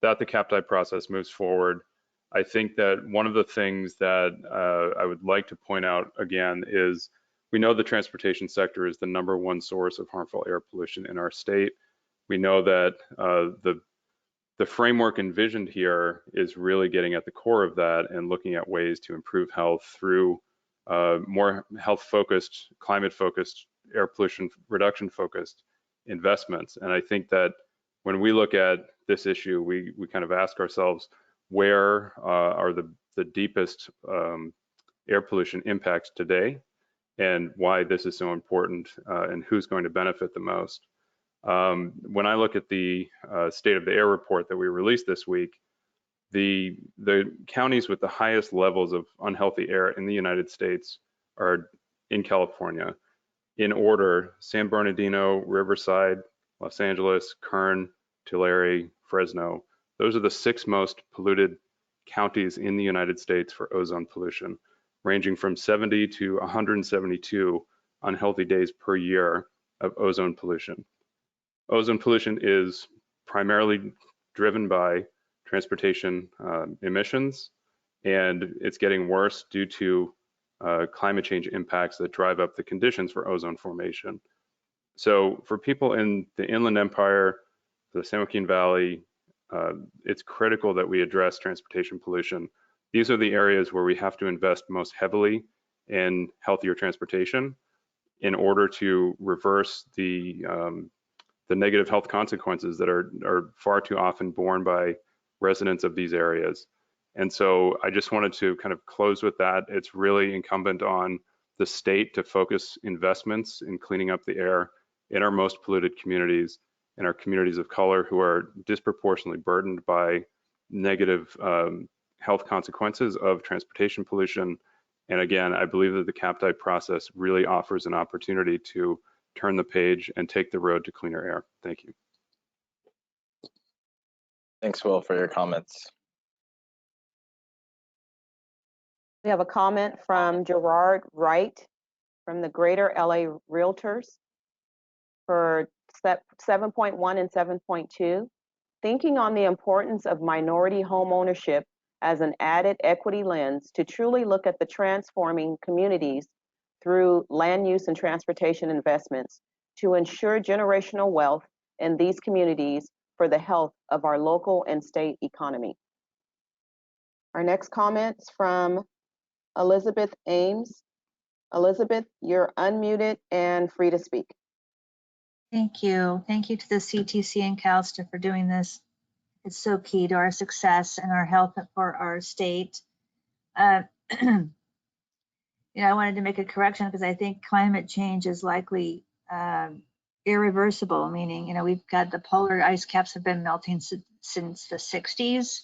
that the CAPTI process moves forward. I think that one of the things that I would like to point out again is we know the transportation sector is the #1 source of harmful air pollution in our state. We know that the framework envisioned here is really getting at the core of that and looking at ways to improve health through more health-focused, climate-focused, air pollution reduction-focused investments. And I think that when we look at this issue, we kind of ask ourselves, where are the deepest air pollution impacts today, and why this is so important, and who's going to benefit the most. When I look at the State of the Air report that we released this week, the counties with the highest levels of unhealthy air in the United States are in California. In order: San Bernardino, Riverside, Los Angeles, Kern, Tulare, Fresno. Those are the 6 most polluted counties in the United States for ozone pollution, ranging from 70 to 172 unhealthy days per year of ozone pollution. Ozone pollution is primarily driven by transportation emissions, and it's getting worse due to climate change impacts that drive up the conditions for ozone formation. So for people in the Inland Empire, the San Joaquin Valley, it's critical that we address transportation pollution. These are the areas where we have to invest most heavily in healthier transportation in order to reverse the negative health consequences that are far too often borne by residents of these areas. And so I just wanted to kind of close with that. It's really incumbent on the state to focus investments in cleaning up the air in our most polluted communities, in our communities of color who are disproportionately burdened by negative health consequences of transportation pollution. And again, I believe that the CAPTI process really offers an opportunity to turn the page and take the road to cleaner air. Thank you. Thanks, Will, for your comments. We have a comment from Gerard Wright from the Greater LA Realtors for 7.1 and 7.2. Thinking on the importance of minority home ownership as an added equity lens to truly look at the transforming communities through land use and transportation investments to ensure generational wealth in these communities for the health of our local and state economy. Our next comment's from Elizabeth Ames. Elizabeth, you're unmuted and free to speak. Thank you. Thank you to the CTC and CalSTA for doing this. It's so key to our success and our health for our state. I wanted to make a correction because I think climate change is likely irreversible, meaning, we've got the polar ice caps have been melting since the 60s,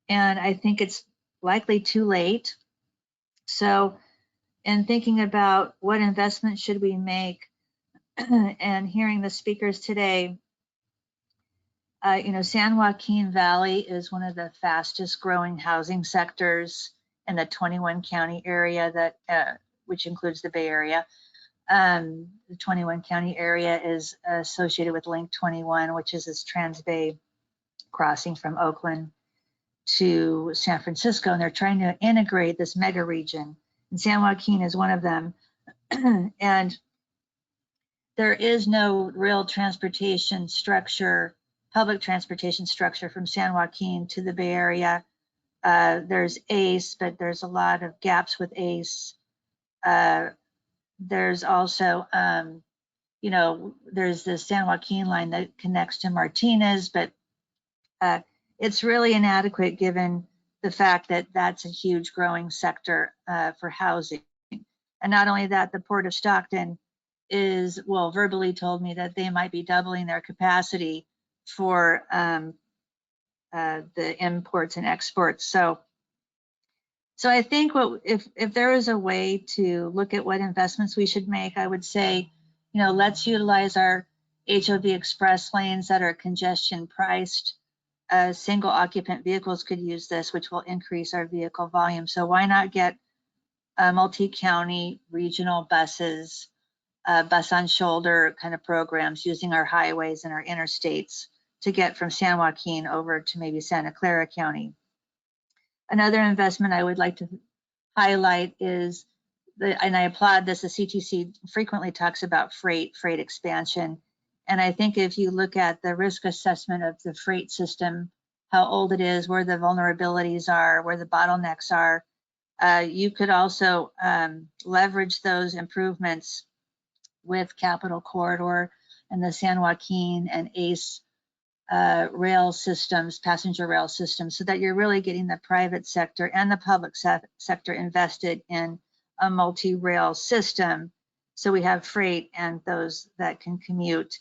and I think it's likely too late. So in thinking about what investment should we make and hearing the speakers today, San Joaquin Valley is one of the fastest growing housing sectors in the 21 county area that which includes the Bay Area. The 21 county area is associated with Link 21, which is this Trans-Bay crossing from Oakland to San Francisco, and they're trying to integrate this mega region. And San Joaquin is one of them. And there is no real transportation structure, public transportation structure from San Joaquin to the Bay Area. There's ACE, but there's a lot of gaps with ACE. There's also, there's the San Joaquin line that connects to Martinez, but it's really inadequate given the fact that that's a huge growing sector for housing. And not only that, the Port of Stockton is, verbally told me that they might be doubling their capacity for the imports and exports. So So I think if there is a way to look at what investments we should make, I would say, let's utilize our HOV express lanes that are congestion priced. Single occupant vehicles could use this, which will increase our vehicle volume. So why not get multi-county regional buses, bus on shoulder kind of programs using our highways and our interstates to get from San Joaquin over to maybe Santa Clara County. Another investment I would like to highlight is, and I applaud this, the CTC frequently talks about freight expansion. And I think if you look at the risk assessment of the freight system, how old it is, where the vulnerabilities are, where the bottlenecks are, you could also leverage those improvements with Capital Corridor and the San Joaquin and ACE rail systems, passenger rail systems, so that you're really getting the private sector and the public sector invested in a multi-rail system. So we have freight and those that can commute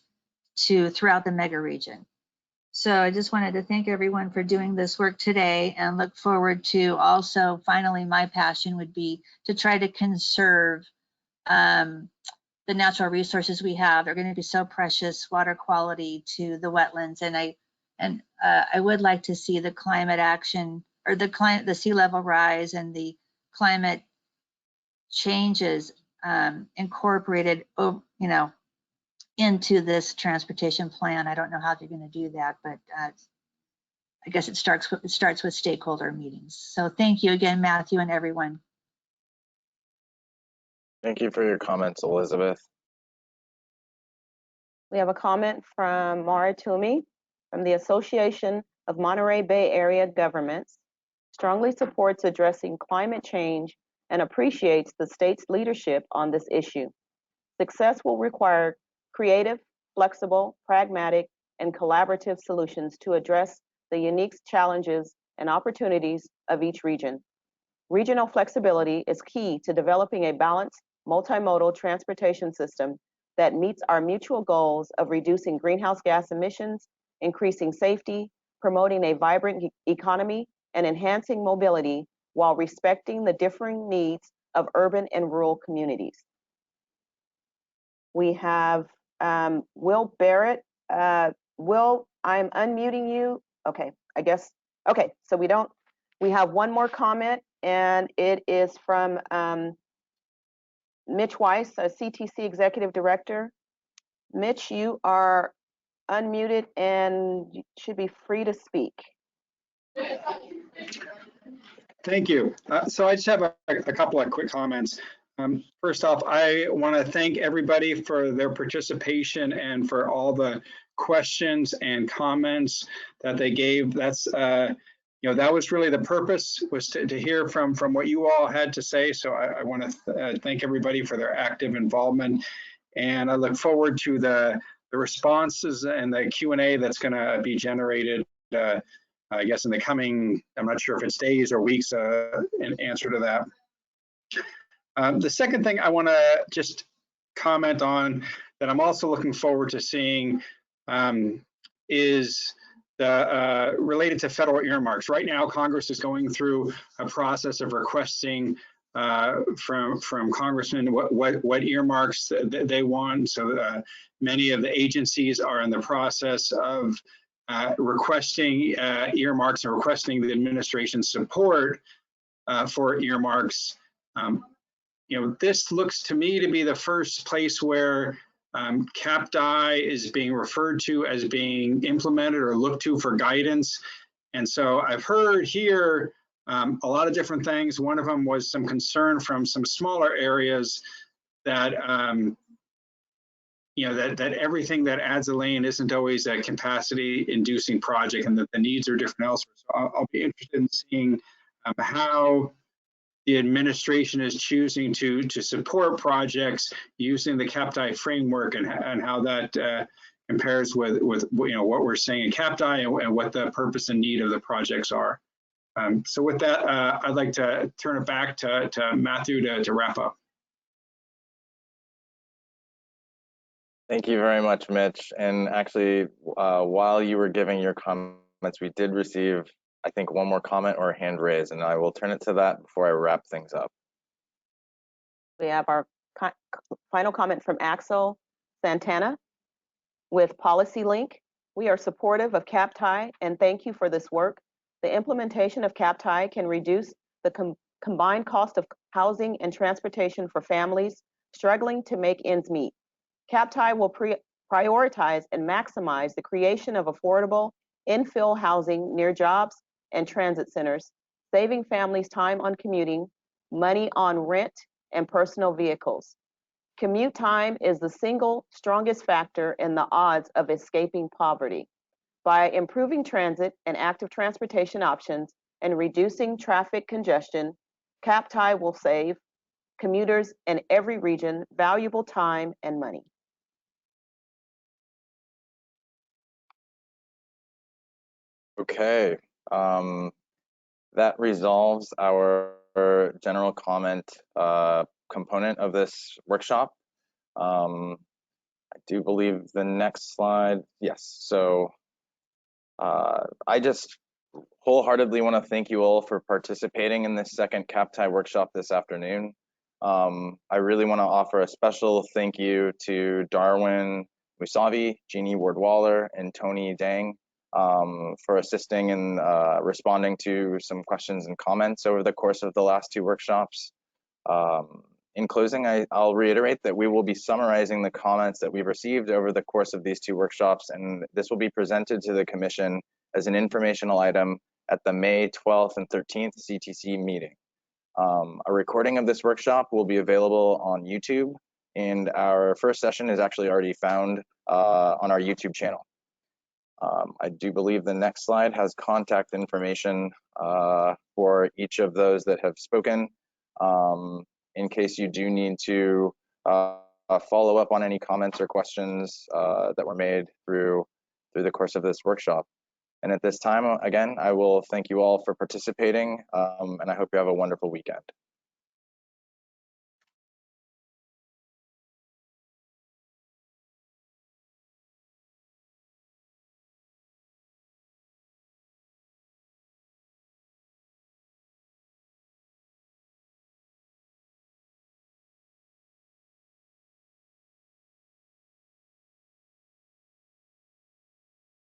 to throughout the mega region. So I just wanted to thank everyone for doing this work today and look forward to also, finally, my passion would be to try to conserve the natural resources we have. They're going to be so precious, water quality to the wetlands. And I would like to see the climate action, or the sea level rise and the climate changes incorporated, into this transportation plan. I don't know how they're going to do that, but I guess it starts with stakeholder meetings. So thank you again, Matthew, and everyone. Thank you for your comments, Elizabeth. We have a comment from Mara Toomey from the Association of Monterey Bay Area Governments. Strongly supports addressing climate change and appreciates the state's leadership on this issue. Success will require creative, flexible, pragmatic, and collaborative solutions to address the unique challenges and opportunities of each region. Regional flexibility is key to developing a balanced, multimodal transportation system that meets our mutual goals of reducing greenhouse gas emissions, increasing safety, promoting a vibrant economy, and enhancing mobility while respecting the differing needs of urban and rural communities. We have Will Barrett. Will, I'm unmuting you. Okay, I guess. Okay, so we have one more comment, and it is from Mitch Weiss, a CTC Executive Director. Mitch, you are unmuted and you should be free to speak. Thank you. So I just have a couple of quick comments. First off, I want to thank everybody for their participation and for all the questions and comments that they gave. That's that was really the purpose, was to hear from what you all had to say. So I want to thank everybody for their active involvement, and I look forward to the responses and the Q&A that's going to be generated. I guess in the coming, I'm not sure if it's days or weeks, in answer to that. The second thing I want to just comment on that I'm also looking forward to seeing is the related to federal earmarks. Right now, Congress is going through a process of requesting from congressmen what earmarks they want. So many of the agencies are in the process of requesting earmarks and requesting the administration's support for earmarks. This looks to me to be the first place where CAPDI is being referred to as being implemented or looked to for guidance. And so I've heard here a lot of different things. One of them was some concern from some smaller areas that that everything that adds a lane isn't always a capacity inducing project, and that the needs are different elsewhere. So I'll be interested in seeing how the administration is choosing to support projects using the CAPDI framework, and how that compares with what we're saying in CAPDI and what the purpose and need of the projects are. So with that, I'd like to turn it back to Matthew to wrap up. Thank you very much, Mitch. And actually, while you were giving your comments, we did receive I think, one more comment or a hand raise, and I will turn it to that before I wrap things up. We have our final comment from Axel Santana with Policy Link. We are supportive of CAPTI and thank you for this work. The implementation of CAPTI can reduce the combined cost of housing and transportation for families struggling to make ends meet. CAPTI will prioritize and maximize the creation of affordable infill housing near jobs and transit centers, saving families time on commuting, money on rent, and personal vehicles. Commute time is the single strongest factor in the odds of escaping poverty. By improving transit and active transportation options and reducing traffic congestion, CAPTI will save commuters in every region valuable time and money. Okay, that resolves our general comment component of this workshop. I do believe the next slide, yes. So I just wholeheartedly want to thank you all for participating in this second CAPTI workshop this afternoon. I really want to offer a special thank you to Darwin Musavi, Jeannie Ward-Waller, and Tony Dang for assisting in responding to some questions and comments over the course of the last two workshops. In closing, I'll reiterate that we will be summarizing the comments that we've received over the course of these two workshops, and this will be presented to the Commission as an informational item at the May 12th and 13th CTC meeting. A recording of this workshop will be available on YouTube, and our first session is actually already found on our YouTube channel. I do believe the next slide has contact information for each of those that have spoken. In case you do need to follow up on any comments or questions that were made through the course of this workshop. And at this time, again, I will thank you all for participating, and I hope you have a wonderful weekend.